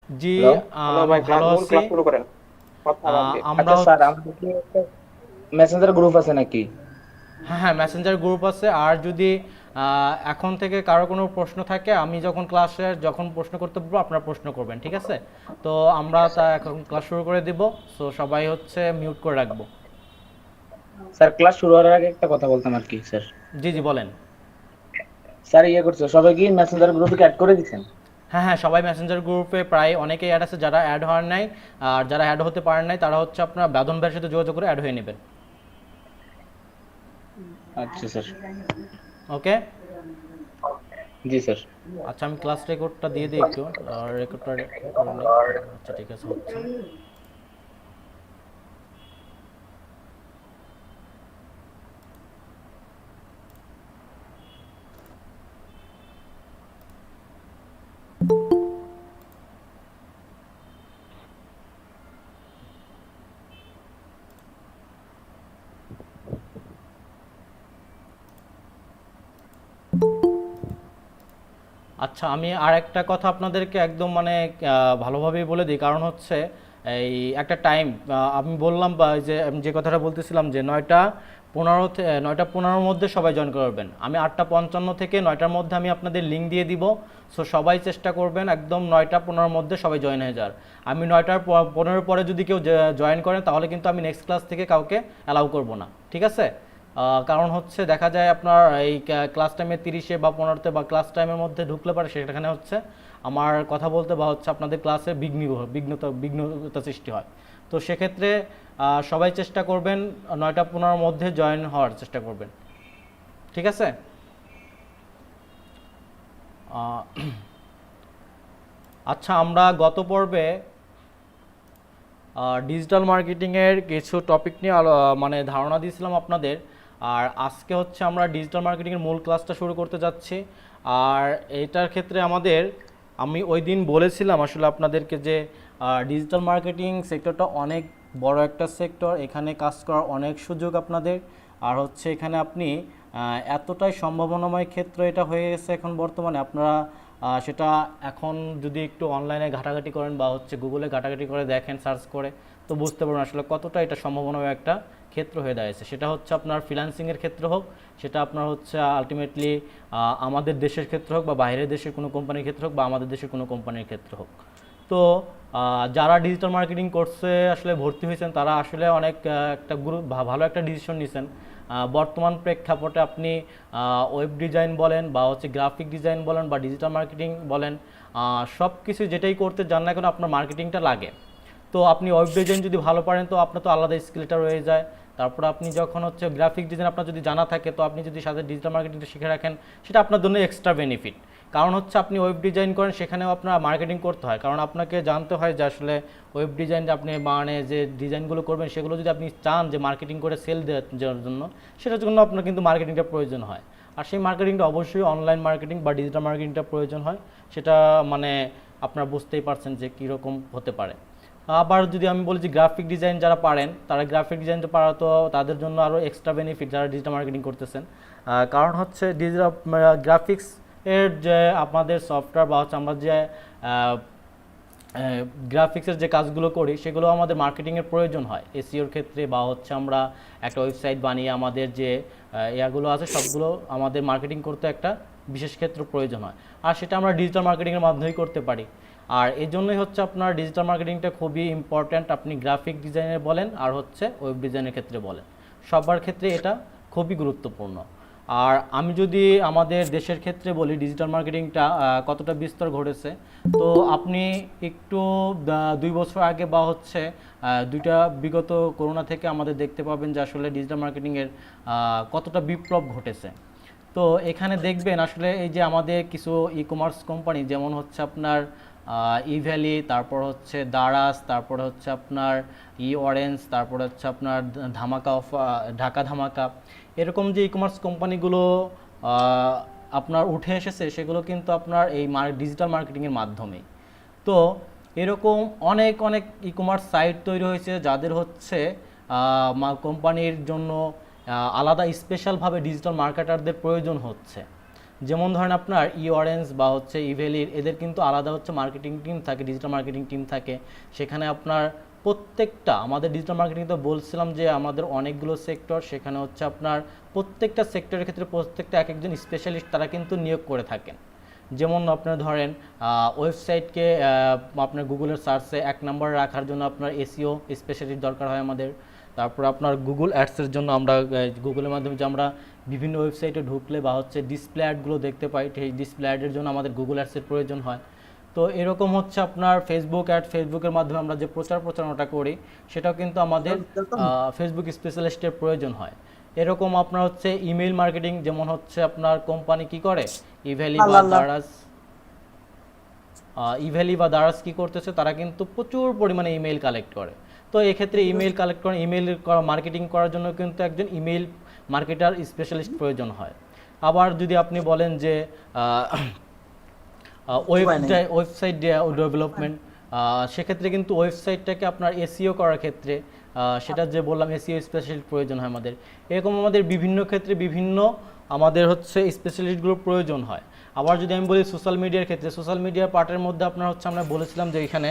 জি। Hello. Hello আমি ভাই, ভালো মূল আছি। ক্লাস শুরু করেন, কথা আগে। আমরা আচ্ছা স্যার, হচ্ছে, আমাদের কি একটা মেসেঞ্জার গ্রুপ আছে নাকি? হ্যাঁ হ্যাঁ, মেসেঞ্জার গ্রুপ আছে। আর যদি এখন থেকে কারো কোনো প্রশ্ন থাকে, আমি যখন ক্লাসে যখন প্রশ্ন করতে বলবো আপনারা প্রশ্ন করবেন, ঠিক আছে? তো আমরা তা এখন ক্লাস শুরু করে দিব। সো সবাই হচ্ছে মিউট করে রাখবো। স্যার, ক্লাস শুরু হওয়ার আগে একটা কথা বলতাম আর কি স্যার। জি জি, বলেন। স্যার, করছে সবাই কি মেসেঞ্জার গ্রুপে অ্যাড করে দিচ্ছেন? হ্যাঁ হ্যাঁ, সবাই মেসেঞ্জার গ্রুপে প্রায় অনেকেই অ্যাড আছে, যারা অ্যাড হওয়ার নাই আর যারা অ্যাড হতে পারেন নাই তারা হচ্ছে আপনার বেদন ভাইয়ের সাথে যোগাযোগ করে অ্যাড হয়ে নেবেন। আচ্ছা স্যার। ওকে। জি স্যার। আচ্ছা, আমি ক্লাস রেকর্ডটা দিয়ে দিই একটু। রেকর্ডটা করে নিই। আচ্ছা, ঠিক আছে, হচ্ছে। আচ্ছা, আমি আর একটা কথা আপনাদেরকে একদম মানে ভালোভাবেই বলে দিই। কারণ হচ্ছে এই একটা টাইম আমি বললাম, বা এই যে আমি যে কথাটা বলতেছিলাম যে 9টা 15 9টা 15-র মধ্যে সবাই জয়েন করবেন। আমি 8টা 55 থেকে 9টার মধ্যে আমি আপনাদের লিঙ্ক দিয়ে দিব। সো সবাই চেষ্টা করবেন একদম 9টা 15-র মধ্যে সবাই জয়েন হয়ে যাওয়ার। আমি 9টা 15 পরে যদি কেউ জয়েন করেন তাহলে কিন্তু আমি নেক্সট ক্লাস থেকে কাউকে অ্যালাউ করব না, ঠিক আছে? কারণ হচ্ছে দেখা যায় আপনার এই ক্লাস টাইমে 30-এ বা 15-তে বা ক্লাস টাইমের মধ্যে ঢুকলে পারে সেখানে হচ্ছে আমার কথা বলতে বা হচ্ছে আপনাদের ক্লাসে বিঘ্নতা সৃষ্টি হয়। তো সেক্ষেত্রে সবাই চেষ্টা করবেন 9টা 15-র মধ্যে জয়েন হওয়ার চেষ্টা করবেন, ঠিক আছে? আহ, আচ্ছা, আমরা গত পর্বে ডিজিটাল মার্কেটিংয়ের কিছু টপিক নিয়ে মানে ধারণা দিয়েছিলাম আপনাদের। আর আজকে হচ্ছে আমরা ডিজিটাল মার্কেটিংয়ের মূল ক্লাসটা শুরু করতে যাচ্ছি। আর এটার ক্ষেত্রে আমি ওই দিন বলেছিলাম আসলে আপনাদেরকে যে ডিজিটাল মার্কেটিং সেক্টরটা অনেক বড় একটা সেক্টর, এখানে কাজ করার অনেক সুযোগ আপনাদের। আর হচ্ছে এখানে আপনি এতটাই সম্ভাবনাময় ক্ষেত্র এটা হয়ে গেছে এখন বর্তমানে, আপনারা সেটা এখন যদি একটু অনলাইনে ঘাটাঘাটি করেন বা হচ্ছে গুগলে ঘাটাঘাটি করে দেখেন, সার্চ করে, তো বুঝতে পারবেন আসলে কতটা এটা সম্ভাবনাময় একটা ক্ষেত্র হয়ে দাঁড়িয়েছে। সেটা হচ্ছে আপনার ফ্রিল্যান্সিংয়ের ক্ষেত্রে হোক, সেটা আপনার হচ্ছে আলটিমেটলি আমাদের দেশের ক্ষেত্রে হোক বা বাইরের দেশের কোনো কোম্পানির ক্ষেত্রে হোক বা আমাদের দেশের কোনো কোম্পানির ক্ষেত্রে হোক। তো যারা ডিজিটাল মার্কেটিং কোর্সে আসলে ভর্তি হয়েছেন তারা আসলে অনেক একটা ভালো একটা ডিসিশন নিয়েছেন। বর্তমান প্রেক্ষাপটে আপনি ওয়েব ডিজাইন বলেন বা হচ্ছে গ্রাফিক ডিজাইন বলেন বা ডিজিটাল মার্কেটিং বলেন, সব কিছু যেটাই করতে যান না কেন আপনার মার্কেটিংটা লাগে। তো আপনি ওয়েব ডিজাইন যদি ভালো পারেন তো আপনার তো আলাদা স্কিলটা রয়ে যায়। তারপর আপনি যখন হচ্ছে গ্রাফিক ডিজাইন আপনার যদি জানা থাকে, তো আপনি যদি সাথে ডিজিটাল মার্কেটিংটা শিখে রাখেন, সেটা আপনার জন্য এক্সট্রা বেনিফিট। কারণ হচ্ছে আপনি ওয়েব ডিজাইন করেন, সেখানেও আপনার মার্কেটিং করতে হয়, কারণ আপনাকে জানতে হয় যে আসলে ওয়েব ডিজাইন যে আপনি মানে যে ডিজাইনগুলো করবেন সেগুলো যদি আপনি চান যে মার্কেটিং করে সেল দেওয়ার জন্য, সেটার জন্য আপনার কিন্তু মার্কেটিংটা প্রয়োজন হয়। আর সেই মার্কেটিংটা অবশ্যই অনলাইন মার্কেটিং বা ডিজিটাল মার্কেটিংটা প্রয়োজন হয়। সেটা মানে আপনারা বুঝতেই পারছেন যে কীরকম হতে পারে। আবার যদি আমি বলি যে গ্রাফিক ডিজাইন যারা পারেন তারা গ্রাফিক ডিজাইনটা পারা তো তাদের জন্য আরও এক্সট্রা বেনিফিট যারা ডিজিটাল মার্কেটিং করতেছেন। কারণ হচ্ছে ডিজিটাল গ্রাফিক্স এর যে আপনাদের সফটওয়্যার বা হচ্ছে আমরা যে গ্রাফিক্সের যে কাজগুলো করি সেগুলো আমাদের মার্কেটিংয়ের প্রয়োজন হয় এসইওর ক্ষেত্রে, বা হচ্ছে আমরা একটা ওয়েবসাইট বানিয়ে আমাদের যে ইয়াগুলো আছে সবগুলো আমাদের মার্কেটিং করতে একটা বিশেষ ক্ষেত্র প্রয়োজন হয়। আর সেটা আমরা ডিজিটাল মার্কেটিংয়ের মাধ্যমেই করতে পারি। আর এই জন্যই হচ্ছে আপনার ডিজিটাল মার্কেটিংটা খুবই ইম্পর্ট্যান্ট, আপনি গ্রাফিক ডিজাইনের বলেন আর হচ্ছে ওয়েব ডিজাইনের ক্ষেত্রে বলেন, সবার ক্ষেত্রে এটা খুবই গুরুত্বপূর্ণ। আর আমি যদি আমাদের দেশের ক্ষেত্রে বলি ডিজিটাল মার্কেটিংটা কতটা বিস্তার ঘটেছে, তো আপনি একটু 2 বছর আগে বা হচ্ছে দুইটা বিগত করোনা থেকে আমাদের দেখতে পাবেন যে আসলে ডিজিটাল মার্কেটিংয়ের কতটা বিপ্লব ঘটেছে। তো এখানে দেখবেন আসলে এই যে আমাদের কিছু ই কমার্স কোম্পানি যেমন হচ্ছে আপনার ইভ্যালি, তারপর হচ্ছে দারাজ, তারপর হচ্ছে আপনার অরেঞ্জ, তারপর হচ্ছে আপনার ধামাকা ঢাকা ধামাকা, এরকম যে ই কমার্স কোম্পানিগুলো আপনার উঠে এসেছে সেগুলো কিন্তু আপনার এই ডিজিটাল মার্কেটিংয়ের মাধ্যমেই। তো এরকম অনেক অনেক ই কমার্স সাইট তৈরি হয়েছে যাদের হচ্ছে কোম্পানির জন্য আলাদা স্পেশালভাবে ডিজিটাল মার্কেটারদের প্রয়োজন হচ্ছে। যেমন ধরেন আপনার অরেঞ্জ বা হচ্ছে ইভেলির এদের কিন্তু আলাদা হচ্ছে মার্কেটিং টিম থাকে, ডিজিটাল মার্কেটিং টিম থাকে। সেখানে আপনার প্রত্যেকটা আমাদের ডিজিটাল মার্কেটিং তো বলছিলাম যে আমাদের অনেকগুলো সেক্টর, সেখানে হচ্ছে আপনার প্রত্যেকটা সেক্টরের ক্ষেত্রে প্রত্যেকটা এক একজন স্পেশালিস্ট তারা কিন্তু নিয়োগ করে থাকেন। যেমন আপনার ধরেন ওয়েবসাইটকে আপনার গুগলের সার্চে 1 নম্বরে রাখার জন্য আপনার এসইও স্পেশালিস্ট দরকার হয় আমাদের। তারপর আপনার গুগল অ্যাডসের জন্য আমরা গুগলের মাধ্যমে যে আমরা বিভিন্ন ওয়েবসাইটে ঢুকলে বা হচ্ছে ডিসপ্লে অ্যাডগুলো দেখতে পাই, সেই ডিসপ্লে অ্যাডের জন্য আমাদের গুগল অ্যাডসের প্রয়োজন হয়। তো এরকম হচ্ছে আপনার ফেসবুকের মাধ্যমে আমরা যে প্রচারণাটা করি সেটাও কিন্তু আমাদের ফেসবুক স্পেশালিস্টের প্রয়োজন হয়। এরকম আপনার হচ্ছে ইমেল মার্কেটিং, যেমন হচ্ছে আপনার কোম্পানি কি করে, ইভ্যালি বা দারাজ কি করতেছে, তারা কিন্তু প্রচুর পরিমাণে ইমেল কালেক্ট করে। তো এক্ষেত্রে ইমেল কালেক্ট করা, ইমেল মার্কেটিং করার জন্য কিন্তু একজন ইমেল মার্কেটার স্পেশালিস্ট প্রয়োজন হয়। আবার যদি আপনি বলেন যে ওয়েবসাইট ডেভেলপমেন্ট, সেক্ষেত্রে কিন্তু ওয়েবসাইটটাকে আপনার এসইও করার ক্ষেত্রে সেটা যে বললাম এসইও স্পেশালিস্ট প্রয়োজন হয় আমাদের। এরকম আমাদের বিভিন্ন ক্ষেত্রে বিভিন্ন আমাদের হচ্ছে স্পেশালিস্টগুলোর প্রয়োজন হয়। আবার যদি আমি বলি সোশ্যাল মিডিয়ার ক্ষেত্রে, সোশ্যাল মিডিয়ার পার্টের মধ্যে আপনার হচ্ছে আমরা বলেছিলাম যে এখানে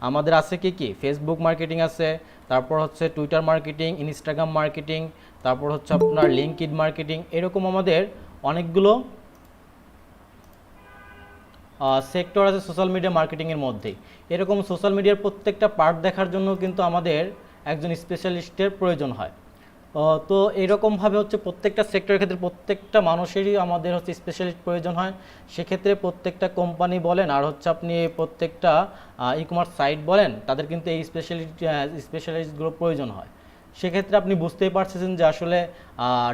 আমাদের আছে কি ফেসবুক মার্কেটিং আছে, তারপর হচ্ছে টুইটার মার্কেটিং, ইনস্টাগ্রাম মার্কেটিং, তারপর হচ্ছে আপনার লিঙ্কডইন মার্কেটিং। এরকম আমাদের অনেকগুলো সেক্টর আছে সোশ্যাল মিডিয়া মার্কেটিংয়ের মধ্যেই। এরকম সোশ্যাল মিডিয়ার প্রত্যেকটা পার্ট দেখার জন্য কিন্তু আমাদের একজন স্পেশালিস্টের প্রয়োজন হয়। তো এরকমভাবে হচ্ছে প্রত্যেকটা সেক্টরের ক্ষেত্রে প্রত্যেকটা মানুষেরই আমাদের হচ্ছে স্পেশালিস্ট প্রয়োজন হয়। সেক্ষেত্রে প্রত্যেকটা কোম্পানি বলেন আর হচ্ছে আপনি প্রত্যেকটা ই কমার্স সাইট বলেন, তাদের কিন্তু এই স্পেশালিস্টগুলো প্রয়োজন হয়। সেক্ষেত্রে আপনি বুঝতেই পারছেন যে আসলে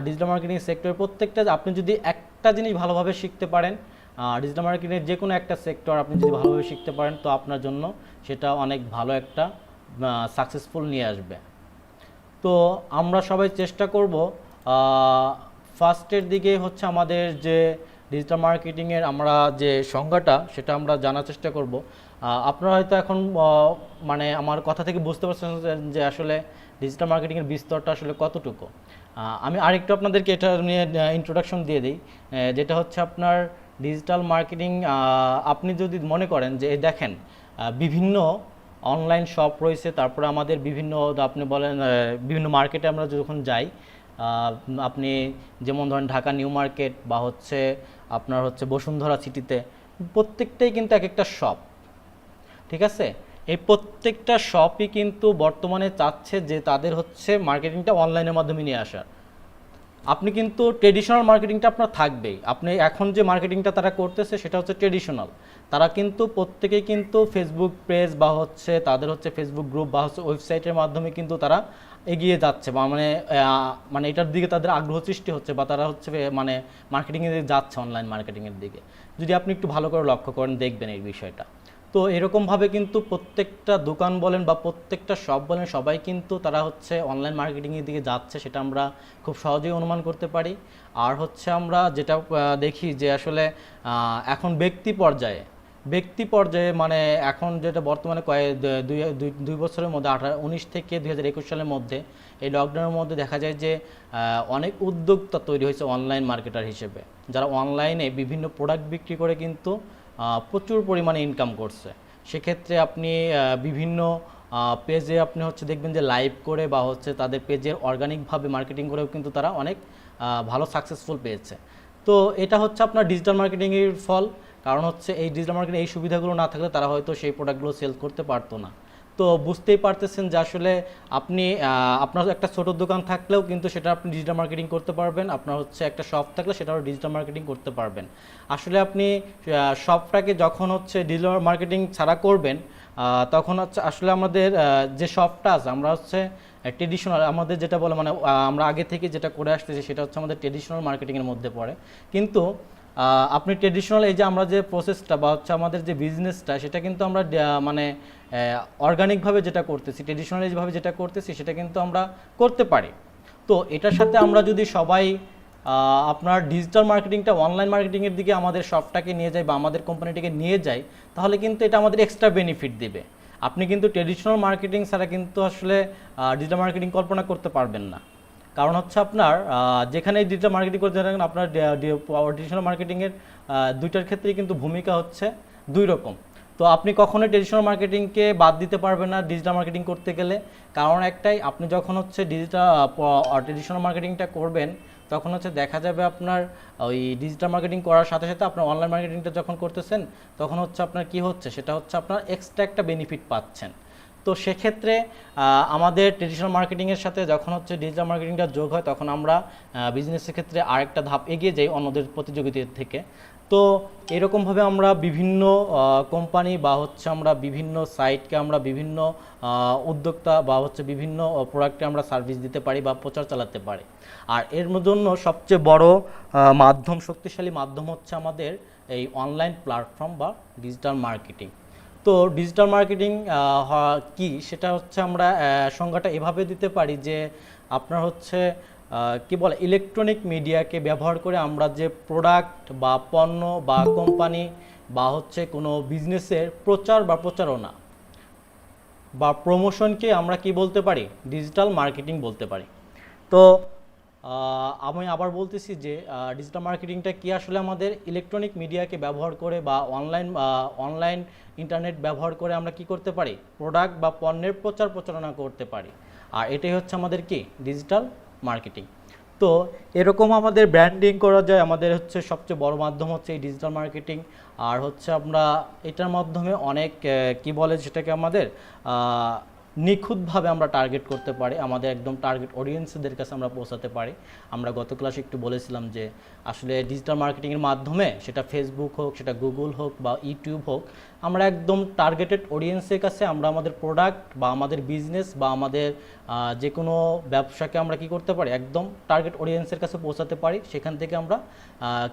ডিজিটাল মার্কেটিং সেক্টরের প্রত্যেকটা, আপনি যদি একটা জিনিস ভালোভাবে শিখতে পারেন, ডিজিটাল মার্কেটিংয়ের যে কোনো একটা সেক্টর আপনি যদি ভালোভাবে শিখতে পারেন, তো আপনার জন্য সেটা অনেক ভালো একটা সাকসেসফুল নিয়ে আসবে। তো আমরা সবাই চেষ্টা করব ফার্স্টের দিকে হচ্ছে আমাদের যে ডিজিটাল মার্কেটিংয়ের আমরা যে সংজ্ঞাটা সেটা আমরা জানার চেষ্টা করব। আপনারা হয়তো এখন মানে আমার কথা থেকে বুঝতে পারছেন যে আসলে ডিজিটাল মার্কেটিংয়ের বিস্তরটা আসলে কতটুকু। আমি আরেকটু আপনাদেরকে এটা নিয়ে ইন্ট্রোডাকশন দিয়ে দিই, যেটা হচ্ছে আপনার ডিজিটাল মার্কেটিং। আপনি যদি মনে করেন যে দেখেন বিভিন্ন অনলাইন শপ রয়েছে, তারপরে আমাদের বিভিন্ন আপনি বলেন বিভিন্ন মার্কেটে আমরা যখন যাই, আপনি যেমন ধরেন ঢাকা নিউ মার্কেট বা হচ্ছে আপনার হচ্ছে বসুন্ধরা সিটিতে, প্রত্যেকটাই কিন্তু এক একটা শপ, ঠিক আছে। এই প্রত্যেকটা শপই কিন্তু বর্তমানে চাচ্ছে যে তাদের হচ্ছে মার্কেটিংটা অনলাইনের মাধ্যমে নিয়ে আসার। আপনি কিন্তু ট্রেডিশনাল মার্কেটিংটা আপনার থাকবেই। আপনি এখন যে মার্কেটিংটা তারা করতেছে সেটা হচ্ছে ট্রেডিশনাল। তারা কিন্তু প্রত্যেকেই কিন্তু ফেসবুক পেজ বা হচ্ছে তাদের হচ্ছে ফেসবুক গ্রুপ বা হচ্ছে ওয়েবসাইটের মাধ্যমে কিন্তু তারা এগিয়ে যাচ্ছে, বা মানে এটার দিকে তাদের আগ্রহ সৃষ্টি হচ্ছে, বা তারা হচ্ছে মানে মার্কেটিংয়ের দিকে যাচ্ছে, অনলাইন মার্কেটিংয়ের দিকে। যদি আপনি একটু ভালো করে লক্ষ্য করেন দেখবেন এই বিষয়টা। তো এরকমভাবে কিন্তু প্রত্যেকটা দোকান বলেন বা প্রত্যেকটা শপ বলেন, সবাই কিন্তু তারা হচ্ছে অনলাইন মার্কেটিংয়ের দিকে যাচ্ছে, সেটা আমরা খুব সহজেই অনুমান করতে পারি। আর হচ্ছে আমরা যেটা দেখি যে আসলে এখন ব্যক্তি পর্যায়ে মানে এখন যেটা বর্তমানে দুই বছরের মধ্যে 2019 থেকে 2021 সালের মধ্যে এই লকডাউনের মধ্যে দেখা যায় যে অনেক উদ্যোক্তা তৈরি হয়েছে অনলাইন মার্কেটার হিসেবে, যারা অনলাইনে বিভিন্ন প্রোডাক্ট বিক্রি করে কিন্তু প্রচুর পরিমাণে ইনকাম করছে। সেক্ষেত্রে আপনি বিভিন্ন পেজে আপনি হচ্ছে দেখবেন যে লাইভ করে বা হচ্ছে তাদের পেজের অর্গানিকভাবে মার্কেটিং করেও কিন্তু তারা অনেক ভালো সাকসেসফুল পেয়েছে। তো এটা হচ্ছে আপনার ডিজিটাল মার্কেটিংয়ের ফল। কারণ হচ্ছে এই ডিজিটাল মার্কেটিং এই সুবিধাগুলো না থাকলে তারা হয়তো সেই প্রোডাক্টগুলো সেল করতে পারতো না। তো বুঝতেই পারতেছেন যে আসলে আপনি আপনার একটা ছোট দোকান থাকলেও কিন্তু সেটা আপনি ডিজিটাল মার্কেটিং করতে পারবেন, আপনার হচ্ছে একটা শপ থাকলে সেটাও ডিজিটাল মার্কেটিং করতে পারবেন। আসলে আপনি শপটাকে যখন হচ্ছে ডিজিটাল মার্কেটিং ছাড়া করবেন, তখন হচ্ছে আসলে আমাদের যে শপটা আছে আমরা হচ্ছে ট্রেডিশনাল আমাদের যেটা বলে মানে আমরা আগে থেকে যেটা করে আসতেছি সেটা হচ্ছে আমাদের ট্রেডিশনাল মার্কেটিংয়ের মধ্যে পড়ে। কিন্তু আপনি ট্রেডিশনাল এই যে আমরা যে প্রসেসটা বা হচ্ছে আমাদের যে বিজনেসটা সেটা কিন্তু আমরা মানে অর্গানিকভাবে যেটা করতেছি, ট্রেডিশনাল যেভাবে যেটা করতেছি সেটা কিন্তু আমরা করতে পারি। তো এটার সাথে আমরা যদি সবাই আপনার ডিজিটাল মার্কেটিংটা অনলাইন মার্কেটিংয়ের দিকে আমাদের শপটাকে নিয়ে যাই বা আমাদের কোম্পানিটিকে নিয়ে যাই, তাহলে কিন্তু এটা আমাদের এক্সট্রা বেনিফিট দিবে। আপনি কিন্তু ট্রেডিশনাল মার্কেটিং ছাড়া কিন্তু আসলে ডিজিটাল মার্কেটিং কল্পনা করতে পারবেন না। কারণ হচ্ছে আপনার যেখানে ডিজিটাল মার্কেটিং করতে থাকেন আপনার ট্রেডিশনাল মার্কেটিংয়ের দুইটার ক্ষেত্রেই কিন্তু ভূমিকা হচ্ছে দুই রকম। তো আপনি কখনোই ট্রেডিশনাল মার্কেটিংকে বাদ দিতে পারবেন না ডিজিটাল মার্কেটিং করতে গেলে। কারণ একটাই, আপনি যখন হচ্ছে ট্রেডিশনাল মার্কেটিংটা করবেন তখন হচ্ছে দেখা যাবে আপনার ওই ডিজিটাল মার্কেটিং করার সাথে সাথে আপনার অনলাইন মার্কেটিংটা যখন করতেছেন তখন হচ্ছে আপনার কি হচ্ছে, সেটা হচ্ছে আপনার এক্সট্রা একটা বেনিফিট পাচ্ছেন। তো সেক্ষেত্রে আমাদের ট্রেডিশনাল মার্কেটিংয়ের সাথে যখন হচ্ছে ডিজিটাল মার্কেটিংটা যোগ হয় তখন আমরা বিজনেসের ক্ষেত্রে আরেকটা ধাপ এগিয়ে যাই অন্যদের প্রতিযোগিতার থেকে। তো এরকমভাবে আমরা বিভিন্ন কোম্পানি বা হচ্ছে আমরা বিভিন্ন সাইটকে আমরা বিভিন্ন উদ্যোক্তা বা হচ্ছে বিভিন্ন প্রোডাক্টে আমরা সার্ভিস দিতে পারি বা প্রচার চালাতে পারি। আর এর জন্য সবচেয়ে বড় মাধ্যম, শক্তিশালী মাধ্যম হচ্ছে আমাদের এই অনলাইন প্ল্যাটফর্ম বা ডিজিটাল মার্কেটিং। তো ডিজিটাল মার্কেটিং কি, সেটা হচ্ছে আমরা সংজ্ঞাটা এভাবে দিতে পারি যে আপনার হচ্ছে কি বলে ইলেকট্রনিক মিডিয়াকে ব্যবহার করে আমরা যে প্রোডাক্ট বা পণ্য বা কোম্পানি বা হচ্ছে কোনো বিজনেসের প্রচার বা প্রচারণা বা প্রমোশনকে আমরা কি বলতে পারি, ডিজিটাল মার্কেটিং বলতে পারি। তো আমি আবার বলতেছি যে ডিজিটাল মার্কেটিংটা কি, আসলে আমাদের ইলেকট্রনিক মিডিয়াকে ব্যবহার করে বা অনলাইন ইন্টারনেট ব্যবহার করে আমরা কি করতে পারি, প্রোডাক্ট বা পণ্যের প্রচার প্রচারণা করতে পারি। আর এটাই হচ্ছে আমাদের কি ডিজিটাল মার্কেটিং। তো এরকম আমাদের ব্র্যান্ডিং করা যায়, আমাদের হচ্ছে সবচেয়ে বড় মাধ্যম হচ্ছে এই ডিজিটাল মার্কেটিং। আর হচ্ছে আমরা এটার মাধ্যমে অনেক কি বলে সেটাকে আমাদের নিখুঁতভাবে আমরা টার্গেট করতে পারি, আমাদের একদম টার্গেট অডিয়েন্সদের কাছে আমরা পৌঁছাতে পারি। আমরা গত ক্লাসে একটু বলেছিলাম যে আসলে ডিজিটাল মার্কেটিংয়ের মাধ্যমে সেটা ফেসবুক হোক, সেটা গুগল হোক বা ইউটিউব হোক, আমরা একদম টার্গেটেড অডিয়েন্সের কাছে আমরা আমাদের প্রোডাক্ট বা আমাদের বিজনেস বা আমাদের যে কোনো ব্যবসাকে আমরা কি করতে পারি, একদম টার্গেট অডিয়েন্সের কাছে পৌঁছাতে পারি, সেখান থেকে আমরা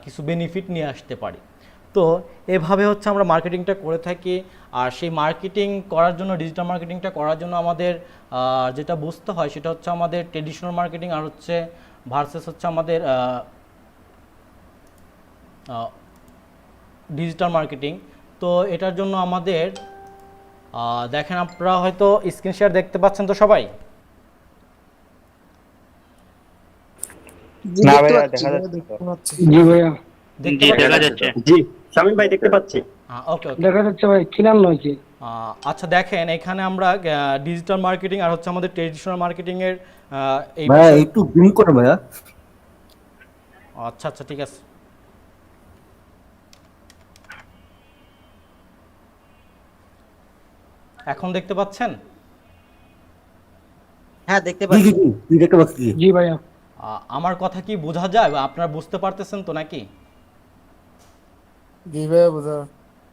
কিছু বেনিফিট নিয়ে আসতে পারি। তো এভাবে হচ্ছে আমরা মার্কেটিংটা করে থাকি। আর সেই মার্কেটিং করার জন্য, ডিজিটাল মার্কেটিংটা করার জন্য আমাদের যেটা বুঝতে হয় সেটা হচ্ছে আমাদের ট্রেডিশনাল মার্কেটিং আর হচ্ছে ভার্সেস হচ্ছে আমাদের ডিজিটাল মার্কেটিং। তো এটার জন্য আমাদের দেখেন, আপনারা হয়তো স্ক্রিন শেয়ার দেখতে পাচ্ছেন তো সবাই? না ভাইয়া দেখা যাচ্ছে। জি ভাইয়া, দেখতে জি দেখা পাচ্ছেন? যাচ্ছে। জি শামীম ভাই দেখতে পাচ্ছি। ওকে ওকে। দেখা যাচ্ছে ভাই, কি নাম নয়? আচ্ছা দেখেন, এখানে আমরা ডিজিটাল মার্কেটিং আর হচ্ছে আমাদের ট্রেডিশনাল মার্কেটিং এর এই ভাইয়া একটু জুম করো ভাইয়া। আচ্ছা আচ্ছা ঠিক আছে। এখন দেখতে পাচ্ছেন? হ্যাঁ দেখতে জি পাচ্ছি। জি জি জি, দেখতে পাচ্ছি। জি ভাইয়া, আমার কথা কি বোঝা যায় বা আপনারা বুঝতে পারতেছেন তো নাকি? জি ভাইয়া বুঝা।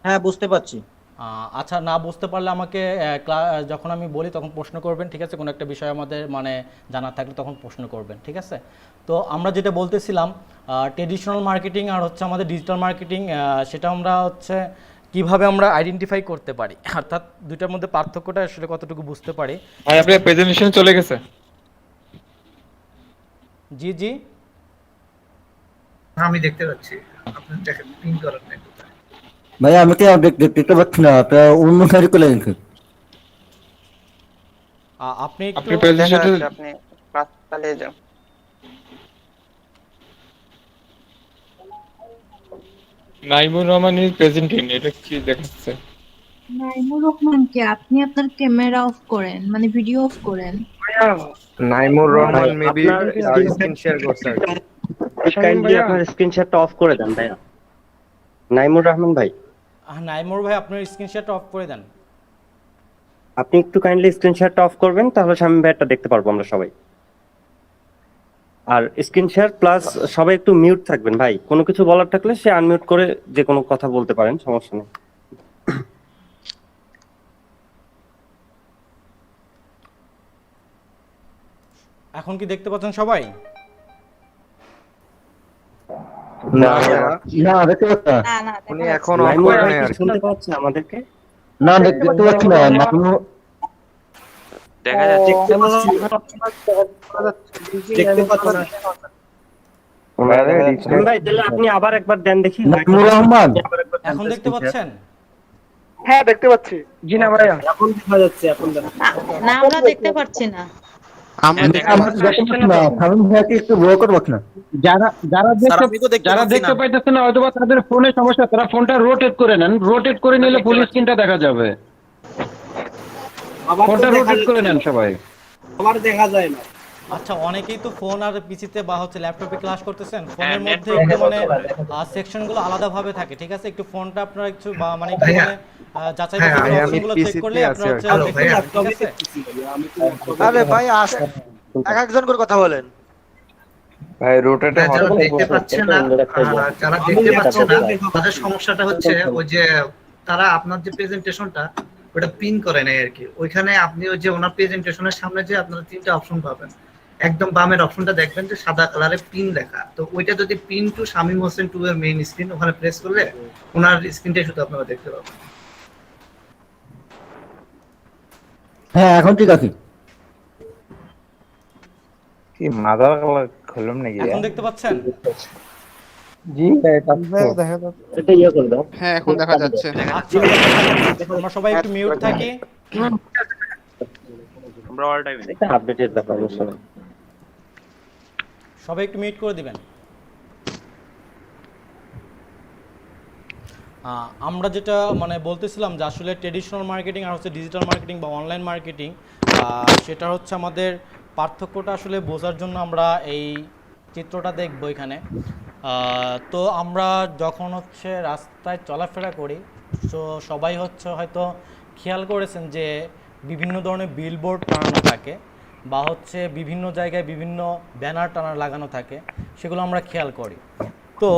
হ্যাঁ বুঝতে পারছি। আচ্ছা, না বুঝতে পারলে আমাকে যখন আমি বলি তখন প্রশ্ন করবেন, ঠিক আছে? কোনো একটা বিষয় আমাদের মানে জানা থাকলে তখন প্রশ্ন করবেন, ঠিক আছে? তো আমরা যেটা বলতেছিলাম, ট্রেডিশনাল মার্কেটিং আর হচ্ছে আমাদের ডিজিটাল মার্কেটিং, সেটা আমরা হচ্ছে কিভাবে আমরা আইডেন্টিফাই করতে পারি, অর্থাৎ দুইটার মধ্যে পার্থক্যটা আসলে কতটুকু বুঝতে পারি। ভাই আপনার প্রেজেন্টেশন চলে গেছে। জি জি, আমি দেখতে পাচ্ছি আপনার দেখেন পিন করার নাই কোথায়। ভাইয়া আমি তো দেখতে পাচ্ছি না, আপনার অন্য সাইডে চলে গেছে। আপনি একটু আপনি প্রেজেন্টেশন আপনি ক্লাস চালিয়ে যান। নাইমুর রহমান ইজ প্রেজেন্টিং, এটা কি দেখাচ্ছে? নাইমুর রহমানকে আপনি আপনার ক্যামেরা অফ করেন, মানে ভিডিও অফ করেন। নাইমুর রহমান মেবি আপনার স্ক্রিন শেয়ার করছে আর কি। কাইন্ডলি আপনার স্ক্রিন শেয়ারটা অফ করে দেন ভাইয়া। নাইমুর রহমান ভাই নাইমুর ভাই আপনার স্ক্রিন শেয়ারটা অফ করে দেন। আপনি একটু কাইন্ডলি স্ক্রিন শেয়ারটা অফ করবেন, তাহলে শামীম ভাইটা দেখতে পারবো আমরা সবাই। আর স্ক্রিন শেয়ার প্লাস সবাই একটু মিউট থাকবেন ভাই, কোনো কিছু বলার থাকলে সে আনমিউট করে যে কোনো কথা বলতে পারেন, সমস্যা নেই। এখন কি দেখতে পাচ্ছেন সবাই? না না দেখতে পাচ্ছি না। না না, উনি দেখা এখন যাচ্ছে অন না। করে নাই আর কি। শুনতে পাচ্ছেন আমাদেরকে? না দেখতে পাচ্ছি না, এখনো দেখা যাচ্ছে। দেখতে পাচ্ছেন না শামীম ভাই, তাহলে আপনি আবার একবার দেন দেখি। নাইমুর রহমান এখন দেখতে পাচ্ছেন? হ্যাঁ দেখতে পাচ্ছি। জি না ভাইয়া, এখন দেখা যাচ্ছে, এখন দেখা না, আমরা দেখতে পাচ্ছি না। হ্যাঁ, দেখা যাচ্ছে। শামিম ভাইকে একটু বড় করবো না? যারা যারা স্যার, দেখতে আমি তো দেখতে যারা পাচ্ছি দেখতে না। পাইতেছে না হয়তো বা তাদের ফোনে সমস্যা, তারা ফোনটা রোটেট করে নেন, রোটেট করে নিলে ফুল স্ক্রিনটা দেখা যাবে। ফোনটা রোটেট করে নেন সবাই। আচ্ছা, অনেকেই তো ফোন আর পিসিতে বা হচ্ছে ল্যাপটপে ক্লাস করতেছেন, ফোনের net মধ্যে problem একটু মানে সেকশনগুলো আলাদাভাবে থাকে, ঠিক আছে? একটু ফোনটা আপনারা একটু বা মানে একটু ভাইয়া। মানে যাচাই হ্যাঁ, বাছাই করে আমি অপশনগুলো চেক করলে আপনারা হচ্ছে হ্যালো, দেখতে ভাইয়া। পাবেন, ঠিক আছে? আরে ভাই এক একজন করে কথা বলেন। ভাই রোটেটে যারা দেখতে পাচ্ছে না, যারা দেখতে পাচ্ছে না তাদের সমস্যাটা হচ্ছে ওই যে তারা আপনার যে প্রেজেন্টেশনটা ওটা পিন করে নেয় আর কি। ওইখানে আপনি ওই যে ওনার প্রেজেন্টেশনের সামনে যে আপনারা তিনটা অপশন পাবেন, একদম বামের অপশনটা দেখবেন যে সাদা কালারে পিন লেখা, তো ওইটা যদি পিন টু শামীম হোসেন 2 এর মেইন স্ক্রিন, ওখানে প্রেস করলে ওনার স্ক্রিনটাই শুধু আপনারা দেখতে পাবেন। হ্যাঁ, এখন ঠিক আছে। কি মাদার খুললাম নাকি? এখন দেখতে পাচ্ছেন? জি এটা করে দাও। হ্যাঁ, এখন দেখা যাচ্ছে। আচ্ছা, আমরা সবাই একটু মিউট থাকি। আমরা অল টাইমে দেখি। এটা আপডেটের ব্যাপার আসলে। সবাই একটু মিউট করে দিবেন। আমরা যেটা মানে বলতেছিলাম যে আসলে ট্রেডিশনাল মার্কেটিং আর হচ্ছে ডিজিটাল মার্কেটিং বা অনলাইন মার্কেটিং, সেটা হচ্ছে আমাদের পার্থক্যটা আসলে বোঝার জন্য আমরা এই চিত্রটা দেখব এখানে। তো আমরা যখন হচ্ছে রাস্তায় চলাফেরা করি, তো সবাই হচ্ছে হয়তো খেয়াল করেছেন যে বিভিন্ন ধরনের বিলবোর্ড টানানো থাকে বা হচ্ছে বিভিন্ন জায়গায় বিভিন্ন ব্যানার লাগানো থাকে, সেগুলো আমরা খেয়াল করি। তো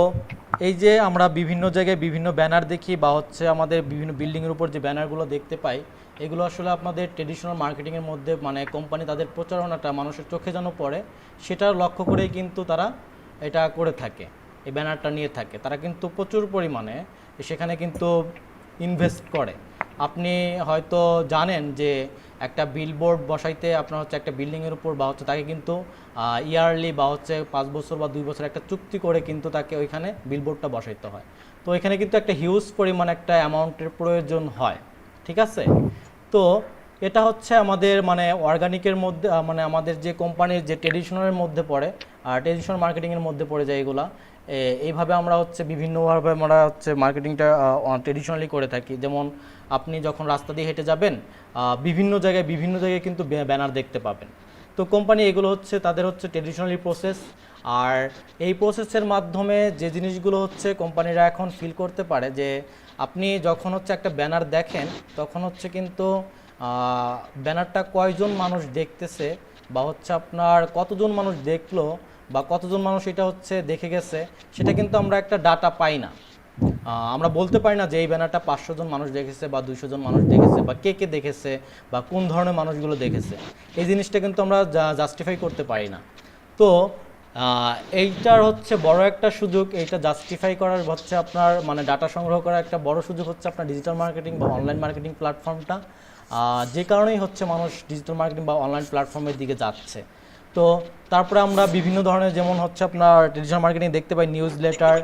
এই যে আমরা বিভিন্ন জায়গায় বিভিন্ন ব্যানার দেখি বা হচ্ছে আমাদের বিভিন্ন বিল্ডিংয়ের উপর যে ব্যানারগুলো দেখতে পাই, এগুলো আসলে আপনাদের ট্রেডিশনাল মার্কেটিংয়ের মধ্যে মানে কোম্পানি তাদের প্রচারণাটা মানুষের চোখে যেন পড়ে সেটা লক্ষ্য করেই কিন্তু তারা এটা করে থাকে, এই ব্যানারটা নিয়ে থাকে। তারা কিন্তু প্রচুর পরিমাণে সেখানে কিন্তু ইনভেস্ট করে। আপনি হয়তো জানেন যে একটা বিলবোর্ড বসাইতে আপনার হচ্ছে একটা বিল্ডিংয়ের উপর বা হচ্ছে তাকে কিন্তু ইয়ারলি বা হচ্ছে 5 বছর বা 2 বছর একটা চুক্তি করে কিন্তু তাকে ওইখানে বিলবোর্ডটা বসাইতে হয়। তো এখানে কিন্তু একটা হিউজ পরিমাণ একটা অ্যামাউন্টের প্রয়োজন হয়, ঠিক আছে? তো এটা হচ্ছে আমাদের মানে অর্গানিকের মধ্যে মানে আমাদের যে কোম্পানির যে ট্রেডিশনালের মধ্যে পড়ে, ট্রেডিশনাল মার্কেটিংয়ের মধ্যে পড়ে যায় এগুলা। এইভাবে আমরা হচ্ছে বিভিন্নভাবে আমরা হচ্ছে মার্কেটিংটা ট্রেডিশনালি করে থাকি। যেমন আপনি যখন রাস্তা দিয়ে হেঁটে যাবেন, বিভিন্ন জায়গায় কিন্তু ব্যানার দেখতে পাবেন। তো কোম্পানি এগুলো হচ্ছে তাদের হচ্ছে ট্রেডিশনালি প্রসেস। আর এই প্রসেসের মাধ্যমে যে জিনিসগুলো হচ্ছে কোম্পানিরা এখন ফিল করতে পারে যে আপনি যখন হচ্ছে একটা ব্যানার দেখেন তখন হচ্ছে কিন্তু ব্যানারটা কয়জন মানুষ দেখতেছে বা হচ্ছে আপনার কতজন মানুষ দেখলো বা কতজন মানুষ এটা হচ্ছে দেখে গেছে, সেটা কিন্তু আমরা একটা ডাটা পাই না। আমরা বলতে পারি না যে এই ব্যানারটা 500 জন মানুষ দেখেছে বা 200 জন মানুষ দেখেছে বা কে দেখেছে বা কোন ধরনের মানুষগুলো দেখেছে, এই জিনিসটা কিন্তু আমরা জাস্টিফাই করতে পারি না। তো এইটার হচ্ছে বড় একটা সুযোগ, এইটা জাস্টিফাই করার হচ্ছে আপনার মানে ডাটা সংগ্রহ করার একটা বড় সুযোগ হচ্ছে আপনার ডিজিটাল মার্কেটিং বা অনলাইন মার্কেটিং প্ল্যাটফর্মটা। যে কারণেই হচ্ছে মানুষ ডিজিটাল মার্কেটিং বা অনলাইন প্ল্যাটফর্মের দিকে যাচ্ছে। তো তারপরে আমরা বিভিন্ন ধরনের যেমন হচ্ছে আপনার ট্রেডিশনাল মার্কেটিং দেখতে পাই নিউজ লেটার,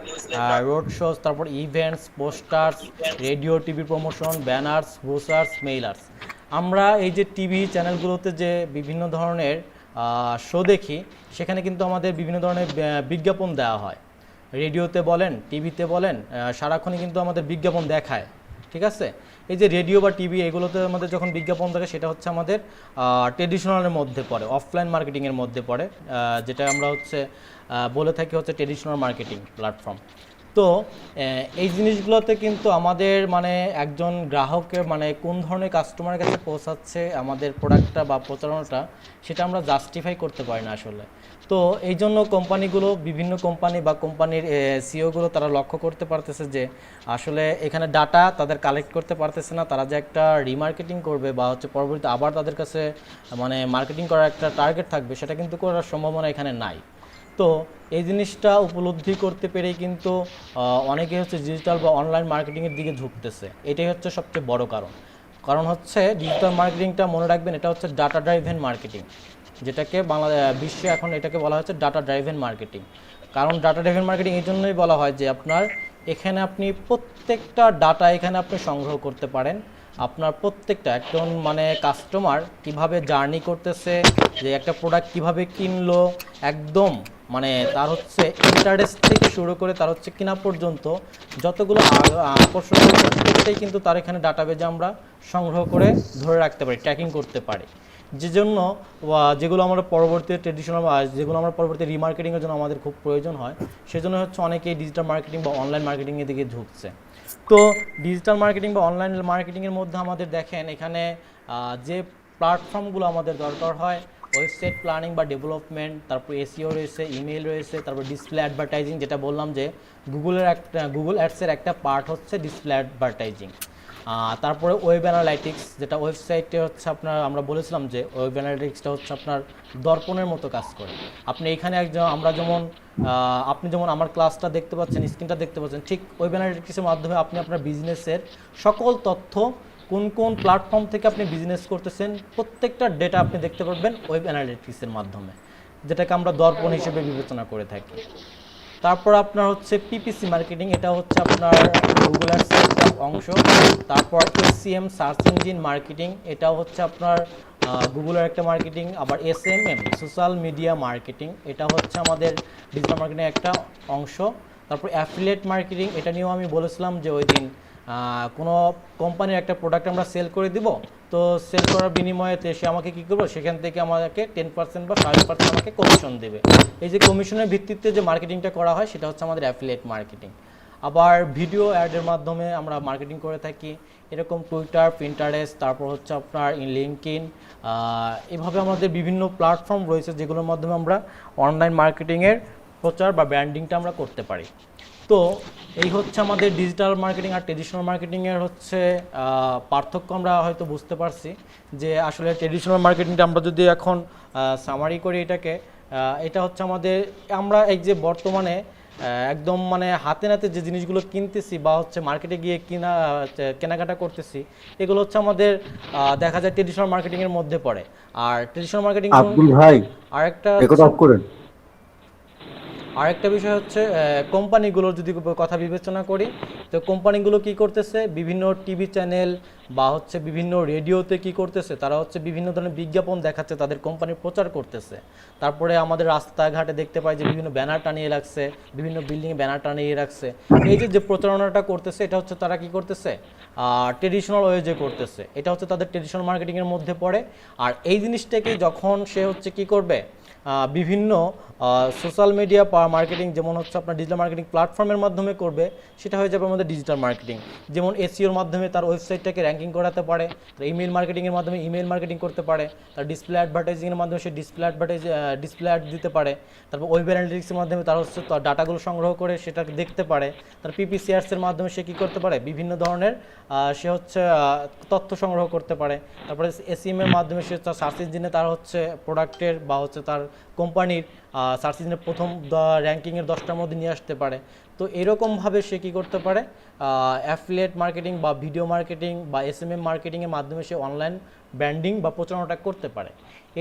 রোড শোজ, তারপর events, posters, radio, TV promotion, banners, brochures, mailers. আমরা এই যে টিভি চ্যানেলগুলোতে যে বিভিন্ন ধরনের শো দেখি, সেখানে কিন্তু আমাদের বিভিন্ন ধরনের বিজ্ঞাপন দেওয়া হয়। রেডিওতে বলেন, টিভিতে বলেন, সারাক্ষণই কিন্তু আমাদের বিজ্ঞাপন দেখায়, ঠিক আছে? এই যে রেডিও বা টিভি এগুলোতে আমাদের যখন বিজ্ঞাপন থাকে সেটা হচ্ছে আমাদের ট্রেডিশনালের মধ্যে পড়ে, অফলাইন মার্কেটিংয়ের মধ্যে পড়ে, যেটা আমরা হচ্ছে বলে থাকি হচ্ছে ট্রেডিশনাল মার্কেটিং প্ল্যাটফর্ম। তো এই জিনিসগুলোতে কিন্তু আমাদের মানে একজন গ্রাহকের মানে কোন ধরনের কাস্টমারের কাছে পৌঁছাচ্ছে আমাদের প্রোডাক্টটা বা প্রচারণাটা, সেটা আমরা জাস্টিফাই করতে পারি না আসলে। তো এই জন্য কোম্পানিগুলো, বিভিন্ন কোম্পানি বা কোম্পানির সিইওগুলো তারা লক্ষ্য করতে পারতেছে যে আসলে এখানে ডাটা তাদের কালেক্ট করতে পারতেছে না। তারা যে একটা রিমার্কেটিং করবে বা হচ্ছে পরবর্তীতে আবার তাদের কাছে মানে মার্কেটিং করার একটা টার্গেট থাকবে, সেটা কিন্তু করার সম্ভাবনা এখানে নাই। তো এই জিনিসটা উপলব্ধি করতে পেরেই কিন্তু অনেকে হচ্ছে ডিজিটাল বা অনলাইন মার্কেটিংয়ের দিকে ঝুঁকতেছে। এটাই হচ্ছে সবচেয়ে বড় কারণ হচ্ছে ডিজিটাল মার্কেটিংটা মনে রাখবেন, এটা হচ্ছে ডাটা ড্রাইভেন মার্কেটিং, যেটাকে বিশ্বে এখন এটাকে বলা হচ্ছে ডাটা ড্রাইভেন মার্কেটিং। কারণ ডাটা ড্রাইভেন মার্কেটিং এই জন্যই বলা হয় যে আপনার এখানে আপনি প্রত্যেকটা ডাটা এখানে আপনি সংগ্রহ করতে পারেন। আপনার প্রত্যেকটা একজন মানে কাস্টমার কিভাবে জার্নি করতেছে, যে একটা প্রোডাক্ট কিভাবে কিনলো, একদম মানে তার হচ্ছে ইন্টারেস্ট থেকে শুরু করে তার হচ্ছে কেনা পর্যন্ত যতগুলো আকর্ষণ প্রত্যেকটাই কিন্তু তার এখানে ডাটাবেজে আমরা সংগ্রহ করে ধরে রাখতে পারি, ট্র্যাকিং করতে পারি। যে জন্য যেগুলো আমরা পরবর্তী ট্রেডিশনাল যেগুলো আমরা পরবর্তী রিমার্কেটিংয়ের জন্য আমাদের খুব প্রয়োজন হয়, সেজন্য হচ্ছে অনেকেই ডিজিটাল মার্কেটিং বা অনলাইন মার্কেটিংয়ের দিকে ঝুঁকছে। তো ডিজিটাল মার্কেটিং বা অনলাইন মার্কেটিংয়ের মধ্যে আমাদের দেখেন এখানে যে প্ল্যাটফর্মগুলো আমাদের দরকার হয়, ওয়েবসাইট প্ল্যানিং বা ডেভেলপমেন্ট, তারপর এসইও রয়েছে, ইমেল রয়েছে, তারপর ডিসপ্লে অ্যাডভার্টাইজিং, যেটা বললাম যে গুগল অ্যাডসের একটা পার্ট হচ্ছে ডিসপ্লে অ্যাডভার্টাইজিং। তারপরে ওয়েব অ্যানালাইটিক্স, যেটা ওয়েবসাইটে হচ্ছে আপনার আমরা বলেছিলাম যে ওয়েব অ্যানালাইটিক্সটা হচ্ছে আপনার দর্পণের মতো কাজ করে। আপনি এখানে আপনি যেমন আমার ক্লাসটা দেখতে পাচ্ছেন, স্ক্রিনটা দেখতে পাচ্ছেন, ঠিক ওয়েব অ্যানালাইটিক্সের মাধ্যমে আপনি আপনার বিজনেসের সকল তথ্য, কোন কোন প্ল্যাটফর্ম থেকে আপনি বিজনেস করতেছেন, প্রত্যেকটা ডেটা আপনি দেখতে পারবেন ওয়েব অ্যানালিটিক্সের মাধ্যমে, যেটাকে আমরা দর্পণ হিসেবে বিবেচনা করে থাকি। তারপর আপনার হচ্ছে পিপিসি মার্কেটিং, এটা হচ্ছে আপনার গুগল অ্যাডসের একটা অংশ। তারপর এসসিএম, সার্চ ইঞ্জিন মার্কেটিং, এটাও হচ্ছে আপনার গুগলের একটা মার্কেটিং। আবার এসএমএম, সোশ্যাল মিডিয়া মার্কেটিং, এটা হচ্ছে আমাদের ডিজিটাল মার্কেটিং একটা অংশ। তারপর অ্যাফিলিয়েট মার্কেটিং, এটা নিয়েও আমি বলেছিলাম যে ওই দিন কোনো কোম্পানির একটা প্রোডাক্ট আমরা সেল করে দিব, তো সেল করার বিনিময়ে সে আমাকে কী করবো, সেখান থেকে আমাকে 10% বা 5% আমাকে কমিশন দেবে। এই যে কমিশনের ভিত্তিতে যে মার্কেটিংটা করা হয়, সেটা হচ্ছে আমাদের অ্যাফিলিয়েট মার্কেটিং। আবার ভিডিও অ্যাডের মাধ্যমে আমরা মার্কেটিং করে থাকি, এরকম টুইটার, পিন্টারেস্ট, তারপর হচ্ছে আপনার লিঙ্কডইন, এভাবে আমাদের বিভিন্ন প্ল্যাটফর্ম রয়েছে যেগুলোর মাধ্যমে আমরা অনলাইন মার্কেটিংয়ের প্রচার বা ব্র্যান্ডিংটা আমরা করতে পারি। তো এই হচ্ছে আমাদের ডিজিটাল মার্কেটিং আর ট্রেডিশনাল মার্কেটিংয়ের হচ্ছে পার্থক্য আমরা হয়তো বুঝতে পারছি। যে আসলে ট্রেডিশনাল মার্কেটিংটা আমরা যদি এখন সামারি করি এটাকে, এটা হচ্ছে আমরা এই যে বর্তমানে একদম মানে হাতে নাতে যে জিনিসগুলো কিনতেছি বা হচ্ছে মার্কেটে গিয়ে কেনাকাটা করতেছি, এগুলো হচ্ছে আমাদের দেখা যায় ট্রেডিশনাল মার্কেটিংয়ের মধ্যে পড়ে। আর ট্রেডিশনাল মার্কেটিং আব্দুল ভাই রেকর্ড অফ করেন। আরেকটা বিষয় হচ্ছে কোম্পানিগুলোর যদি কথা বিবেচনা করি, তো কোম্পানিগুলো কি করতেছে, বিভিন্ন টিভি চ্যানেল বা হচ্ছে বিভিন্ন রেডিওতে কি করতেছে, তারা হচ্ছে বিভিন্ন ধরনের বিজ্ঞাপন দেখাচ্ছে, তাদের কোম্পানির প্রচার করতেছে। তারপরে আমাদের রাস্তাঘাটে দেখতে পাই যে বিভিন্ন ব্যানার টানিয়ে রাখছে, বিভিন্ন বিল্ডিংয়ে ব্যানার টানিয়ে রাখছে। এই যে প্রচারণাটা করতেছে, এটা হচ্ছে তারা কি করতেছে, ট্রেডিশনাল ওয়েজে করতেছে। এটা হচ্ছে তাদের ট্রেডিশনাল মার্কেটিংয়ের মধ্যে পড়ে। আর এই জিনিসটাকে যখন সে হচ্ছে কি করবে, বিভিন্ন সোশ্যাল মিডিয়া মার্কেটিং, যেমন হচ্ছে আপনার ডিজিটাল মার্কেটিং প্ল্যাটফর্মের মাধ্যমে করবে, সেটা হয়ে যাবে আমাদের ডিজিটাল মার্কেটিং। যেমন এসইওর মাধ্যমে তার ওয়েবসাইটটাকে র্যাঙ্কিং করাতে পারে, ইমেল মার্কেটিংয়ের মাধ্যমে ইমেল মার্কেটিং করতে পারে, তার ডিসপ্লে অ্যাডভার্টাইজিংয়ের মাধ্যমে সে ডিসপ্লে অ্যাড দিতে পারে। তারপর ওয়েব অ্যানালিটিক্সের মাধ্যমে তার হচ্ছে ডাটাগুলো সংগ্রহ করে সেটা দেখতে পারে। তার পিপিসিআরসের মাধ্যমে সে কী করতে পারে, বিভিন্ন ধরনের সে হচ্ছে তথ্য সংগ্রহ করতে পারে। তারপরে এসইএমের মাধ্যমে সে তার সার্চ ইঞ্জিনে তার হচ্ছে প্রোডাক্টের বা হচ্ছে তার কোম্পানির সার্চ ইঞ্জিনের প্রথম র্যাঙ্কিংয়ের 10টার মধ্যে নিয়ে আসতে পারে। তো এরকমভাবে সে কী করতে পারে, অ্যাফিলিয়েট মার্কেটিং বা ভিডিও মার্কেটিং বা এসএমএম মার্কেটিংয়ের মাধ্যমে সে অনলাইন ব্র্যান্ডিং বা প্রচারণাটা করতে পারে।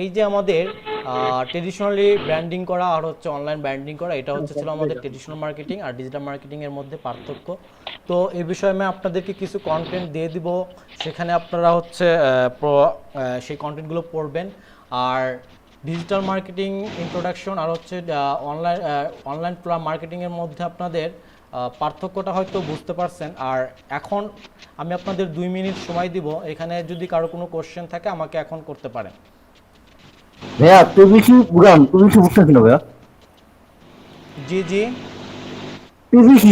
এই যে আমাদের ট্রেডিশনালি ব্র্যান্ডিং করা আর হচ্ছে অনলাইন ব্র্যান্ডিং করা, এটা হচ্ছে ছিল আমাদের ট্রেডিশনাল মার্কেটিং আর ডিজিটাল মার্কেটিংয়ের মধ্যে পার্থক্য। তো এই বিষয়ে আমি আপনাদেরকে কিছু কন্টেন্ট দিয়ে দিব, সেখানে আপনারা হচ্ছে সেই কন্টেন্টগুলো পড়বেন। আর ডিজিটাল মার্কেটিং ইন্ট্রোডাকশন আর হচ্ছে অনলাইন মার্কেটিংয়ের মধ্যে আপনাদের পার্থক্যটা হয়তো বুঝতে পারছেন। আর এখন আমি আপনাদের 2 মিনিট সময় দিব, এখানে যদি কারো কোনো কোশ্চেন থাকে আমাকে এখন করতে পারেন। ভাইয়া পিভিসি পুরান, পিভিসি বুঝছেন কিনা ভাইয়া? জি জি, পিভিসি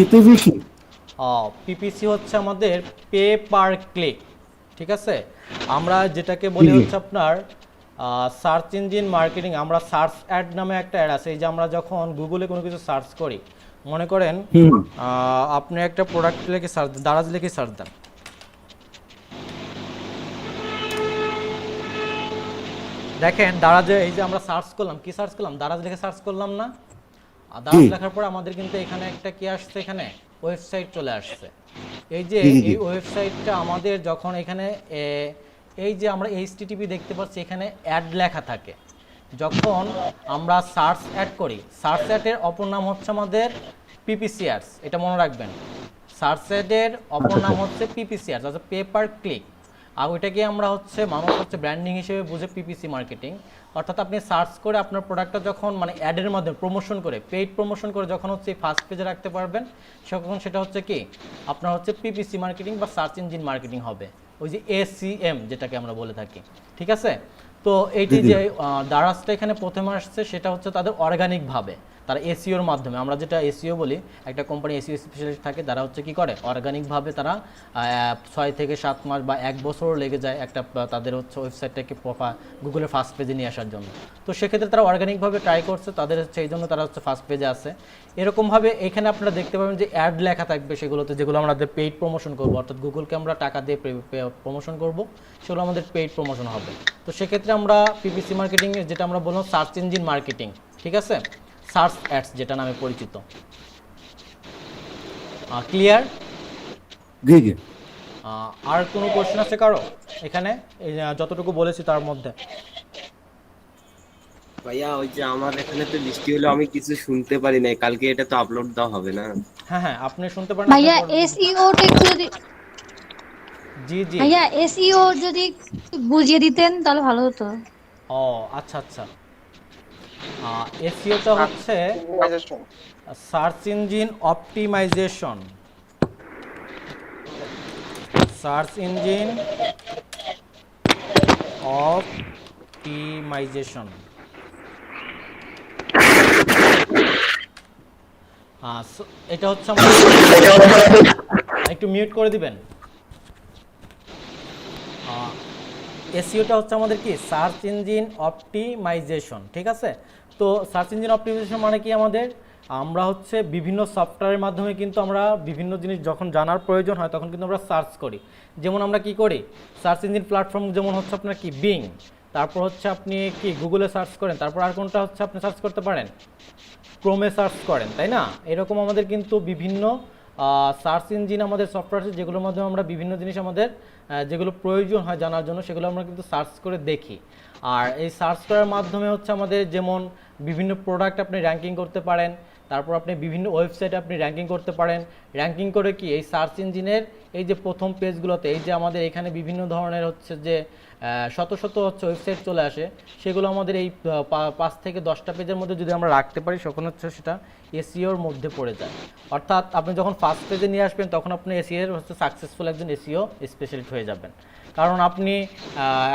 পিপিসি হচ্ছে আমাদের পে পার ক্লিক, ঠিক আছে। আমরা যেটাকে বলি হচ্ছে আপনার সার্চ ইঞ্জিন মার্কেটিং। আমরা সার্চ অ্যাড নামে একটা অ্যাড আছে, এই যে আমরা যখন গুগলে কোনো কিছু সার্চ করি, মনে করেন আপনি একটা প্রোডাক্ট লিখে সার্চ দেন, দারাজ লিখে সার্চ দেন, দেখেন দারাজে এই যে আমরা সার্চ করলাম, কি সার্চ করলাম, দারাজ লিখে সার্চ করলাম না, আর দারাজ লেখার পর আমাদের কিন্তু এখানে একটা কি আসছে, এখানে ওয়েবসাইট চলে আসছে। এই যে এই ওয়েবসাইটটা আমাদের যখন এখানে এই যে আমরা HTTP দেখতে পাচ্ছি, এখানে অ্যাড লেখা থাকে। যখন আমরা সার্চ অ্যাড করি, সার্চ অ্যাডের অপর নাম হচ্ছে আমাদের পিপিসিআরস, এটা মনে রাখবেন। সার্চ অ্যাডের অপর নাম হচ্ছে পিপিসিআরস, অর্থাৎ পে পার ক্লিক। আর ওইটাকে আমরা হচ্ছে মানুষ হচ্ছে ব্র্যান্ডিং হিসেবে বুঝে পিপিসি মার্কেটিং। অর্থাৎ আপনি সার্চ করে আপনার প্রোডাক্টটা যখন মানে অ্যাডের মাধ্যমে প্রমোশন করে, পেইড প্রমোশন করে যখন হচ্ছে ফার্স্ট পেজে রাখতে পারবেন, তখন সেটা হচ্ছে কি আপনার হচ্ছে পিপিসি মার্কেটিং বা সার্চ ইঞ্জিন মার্কেটিং হবে, ওই যে এসিএম যেটাকে আমরা বলে থাকি। ঠিক আছে, তো এইটি যে দারাজটা এখানে প্রথমে আসছে সেটা হচ্ছে তাদের অর্গানিকভাবে, তারা এসইওর মাধ্যমে, আমরা যেটা এসইও বলি, একটা কোম্পানি এসইও স্পেশালিস্ট থাকে, তারা হচ্ছে কি করে অর্গানিকভাবে তারা 6 থেকে 7 মাস বা 1 বছরও লেগে যায় একটা তাদের হচ্ছে ওয়েবসাইটটাকে গুগলের ফার্স্ট পেজে নিয়ে আসার জন্য। তো সেক্ষেত্রে তারা অর্গানিকভাবে ট্রাই করছে, তাদের হচ্ছে এই জন্য তারা হচ্ছে ফার্স্ট পেজে আছে। এরকমভাবে এখানে আপনারা দেখতে পাবেন যে অ্যাড লেখা থাকবে সেগুলোতে, যেগুলো আমাদের পেইড প্রমোশন করবো, অর্থাৎ গুগলকে আমরা টাকা দিয়ে প্রমোশন করব, সেগুলো আমাদের পেইড প্রমোশন হবে। তো সেক্ষেত্রে আমরা পিপিসি মার্কেটিং যেটা আমরা বললাম সার্চ ইঞ্জিন মার্কেটিং, ঠিক আছে, সার্চ অ্যাডস যেটা নামে পরিচিত। ক্লিয়ার? জি জি। আর কোনো কোশ্চেন আছে কারো এখানে, এই যতটুকু বলেছি তার মধ্যে? ভাইয়া ওই যে আমার এখানে তো বৃষ্টি হলো, আমি কিছু শুনতে পারি নাই, কালকে এটা তো আপলোড দেওয়া হবে না? হ্যাঁ হ্যাঁ, আপনি শুনতে পারেন ভাইয়া এসইও টা একটু যদি, জি জি ভাইয়া এসইও যদি বুঝিয়ে দিতেন তাহলে ভালো হতো। ও আচ্ছা আচ্ছা, এসইওটা হচ্ছে search engine optimisation. Search engine optimisation, এটা হচ্ছে আমাদের, একটু মিউট করে দিবেন। এসইওটা হচ্ছে আমাদের কি সার্চ ইঞ্জিন অপটিমাইজেশন, ঠিক আছে। তো সার্চ ইঞ্জিন অপটিমাইজেশন মানে কি, আমাদের আমরা হচ্ছে বিভিন্ন সফটওয়্যারের মাধ্যমে কিন্তু আমরা বিভিন্ন জিনিস যখন জানার প্রয়োজন হয় তখন কিন্তু আমরা সার্চ করি। যেমন আমরা কি করি, সার্চ ইঞ্জিন প্ল্যাটফর্ম যেমন হচ্ছে আপনার কি বিং, তারপর হচ্ছে আপনি কি গুগলে সার্চ করেন, তারপর আর কোনটা হচ্ছে আপনি সার্চ করতে পারেন ক্রোমে সার্চ করেন, তাই না? এরকম আমাদের কিন্তু বিভিন্ন সার্চ ইঞ্জিন আমাদের সফটওয়্যার আছে যেগুলোর মাধ্যমে আমরা বিভিন্ন জিনিস আমাদের যেগুলো প্রয়োজন হয় জানার জন্য সেগুলো আমরা কিন্তু সার্চ করে দেখি। আর এই সার্চ করার মাধ্যমে হচ্ছে আমাদের যেমন বিভিন্ন প্রোডাক্ট আপনি র্যাঙ্কিং করতে পারেন, তারপর আপনি বিভিন্ন ওয়েবসাইটে আপনি র্যাঙ্কিং করতে পারেন। র্যাঙ্কিং করে কি এই সার্চ ইঞ্জিনের এই যে প্রথম পেজগুলোতে, এই যে আমাদের এখানে বিভিন্ন ধরনের হচ্ছে যে শত শত হচ্ছে ওয়েবসাইট চলে আসে, সেগুলো আমাদের এই 5 থেকে 10টা পেজের মধ্যে যদি আমরা রাখতে পারি তখন হচ্ছে সেটা এসইওর মধ্যে পড়ে যায়। অর্থাৎ আপনি যখন ফার্স্ট পেজে নিয়ে আসবেন তখন আপনি এসইওর হচ্ছে সাকসেসফুল একজন এসইও স্পেশালিস্ট হয়ে যাবেন। কারণ আপনি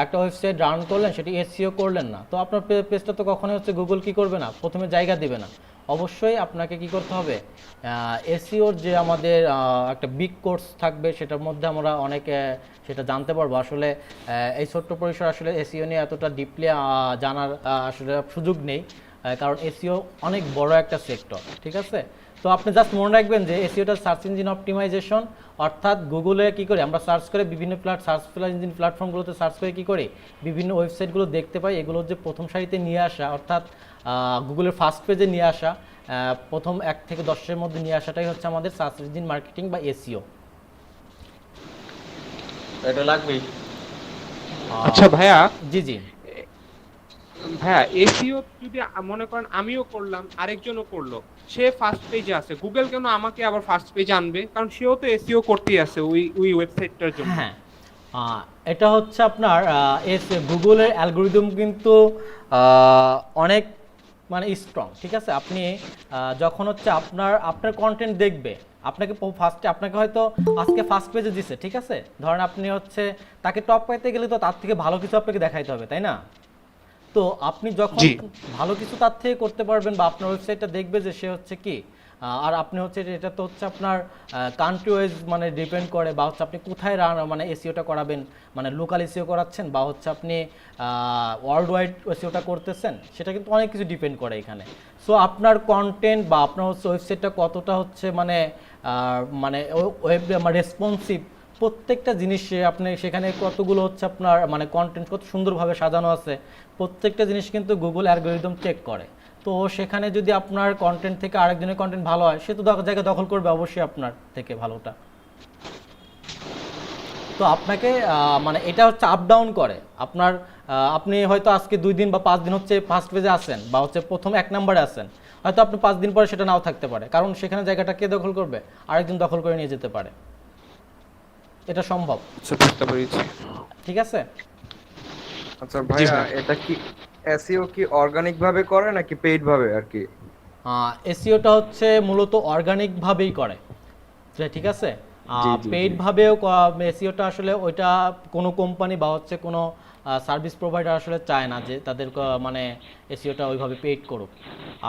একটা ওয়েবসাইট রান করলেন, সেটি এসইও করলেন না, তো আপনার পেজটা তো কখনোই হচ্ছে গুগল কি করবে না, প্রথমে জায়গা দিবে না। অবশ্যই আপনাকে কি করতে হবে, এসইওর যে আমাদের একটা বিগ কোর্স থাকবে সেটার মধ্যে আমরা অনেকে সেটা জানতে পারবো। আসলে এই ছোট্ট পরিসর আসলে এসইও নিয়ে এতটা ডিপলি জানার আসলে সুযোগ নেই, কারণ এসইও অনেক বড় একটা সেক্টর, ঠিক আছে। তো আপনি জাস্ট মনে রাখবেন যে এসইওটা সার্চ ইঞ্জিন অপটিমাইজেশন, অর্থাৎ গুগলে কি করি আমরা সার্চ করে বিভিন্ন সার্চ ইঞ্জিন প্ল্যাটফর্মগুলোতে সার্চ করে কি করি বিভিন্ন ওয়েবসাইটগুলো দেখতে পাই, এগুলো যে প্রথম সারিতে নিয়ে আসা, অর্থাৎ গুগলের ফার্স্ট পেজে নিয়ে আসা, প্রথম 1 থেকে 10-এর মধ্যে নিয়ে আসাটাই হচ্ছে আমাদের সার্চ ইঞ্জিন মার্কেটিং বা এসইও। এটা লাগবেই। আচ্ছা ভাইয়া, জি জি ভাইয়া এসইও যদি মনে করেন আমিও করলাম, আরেকজনও করলো, সে ফার্স্ট পেজে আছে, গুগল কেন আমাকে আবার ফার্স্ট পেজে আনবে? কারণ সেও তো এসইও করতেই আছে ওই ওয়েবসাইটটার জন্য। হ্যাঁ, এটা হচ্ছে আপনার গুগলের অ্যালগোরিদম কিন্তু অনেক মানে স্ট্রং, ঠিক আছে। আপনি যখন হচ্ছে আপনার কন্টেন্ট দেখবে, আপনাকে ফার্স্টে আপনাকে হয়তো আজকে ফার্স্ট পেজে দিছে, ঠিক আছে, ধরেন আপনি হচ্ছে তাকে টপ পাইতে গেলে তো তার থেকে ভালো কিছু আপনাকে দেখাইতে হবে, তাই না? তো আপনি যখন ভালো কিছু তার থেকে করতে পারবেন বা আপনার ওয়েবসাইটটা দেখবে যে সে হচ্ছে কি, আর আপনি হচ্ছে এটা তো হচ্ছে আপনার কান্ট্রি ওয়াইজ মানে ডিপেন্ড করে, বা হচ্ছে আপনি কোথায় মানে এসইওটা করাবেন, মানে লোকাল এসইও করাচ্ছেন বা হচ্ছে আপনি ওয়ার্ল্ড ওয়াইড এসইওটা করতেছেন, সেটা কিন্তু অনেক কিছু ডিপেন্ড করে এখানে। সো আপনার কন্টেন্ট বা আপনার হচ্ছে ওয়েবসাইটটা কতটা হচ্ছে মানে ওয়েব রেসপন্সিভ, প্রত্যেকটা জিনিস আপনি সেখানে কতগুলো হচ্ছে আপনার মানে কন্টেন্ট কত সুন্দরভাবে সাজানো আছে, প্রত্যেকটা জিনিস কিন্তু গুগল অ্যালগোরিদম চেক করে। তো সেখানে যদি আপনার কন্টেন্ট থেকে আরেকজনের কন্টেন্ট ভালো হয়, সে তো জায়গা দখল করবে অবশ্যই আপনার থেকে ভালোটা। তো আপনাকে মানে এটা হচ্ছে আপ ডাউন করে আপনার, আপনি হয়তো আজকে 2 দিন বা 5 দিন হচ্ছে ফার্স্ট পেজে আসেন বা হচ্ছে প্রথম 1 নম্বরে আসেন, হয়তো আপনি 5 দিন পরে সেটা নাও থাকতে পারে, কারণ সেখানে জায়গাটা কে দখল করবে, আরেকজন দখল করে নিয়ে যেতে পারে। এটা সম্ভব। আচ্ছা, বুঝতে পেরেছি। ঠিক আছে। আচ্ছা ভাইয়া, এটা কি এসইও কি অর্গানিক ভাবে করে নাকি পেইড ভাবে আর কি? এসইওটা হচ্ছে মূলত অর্গানিক ভাবেই করে, ঠিক আছে। জি, জি, পেইড জি। ভাবেও এসইওটা আসলে ওইটা কোনো কোম্পানি বা হচ্ছে কোনো সার্ভিস প্রোভাইডার আসলে চায় না যে তাদের মানে এসইওটা ওইভাবে পেইড করুক।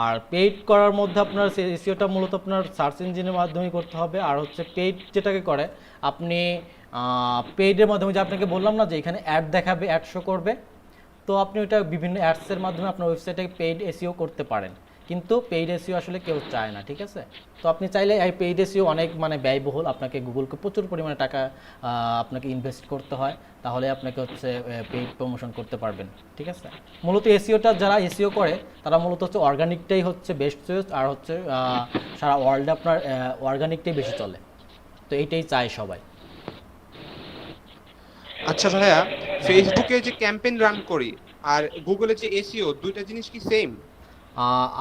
আর পেইড করার মধ্যে আপনার এসইওটা মূলত আপনার সার্চ ইঞ্জিনের মাধ্যমেই করতে হবে। আর হচ্ছে পেইড যেটাকে করে, আপনি পেইডের মাধ্যমে, যে আপনাকে বললাম না যে এখানে অ্যাড দেখাবে, অ্যাড শো করবে, তো আপনি ওইটা বিভিন্ন অ্যাডসের মাধ্যমে আপনার ওয়েবসাইটে পেইড এসইও করতে পারেন। কিন্তু পেইড এসইও আসলে কেউ চায় না, ঠিক আছে। তো আপনি চাইলে এই পেইড এসইও অনেক মানে ব্যয়বহুল, আপনাকে গুগলকে প্রচুর পরিমাণে টাকা আপনাকে ইনভেস্ট করতে হয়, তাহলে আপনাকে হচ্ছে পেইড প্রমোশন করতে পারবেন, ঠিক আছে। মূলত এসইওটা যারা এসইও করে তারা মূলত হচ্ছে অর্গানিকটাই হচ্ছে বেস্ট চয়েস, আর হচ্ছে সারা ওয়ার্ল্ডে আপনার অর্গানিকটাই বেশি চলে, তো এইটাই চায় সবাই। আচ্ছা ভাইয়া, ফেসবুকে যে ক্যাম্পেইন রান করি আর গুগলে যে এসইও, দুইটা জিনিস কি সেম?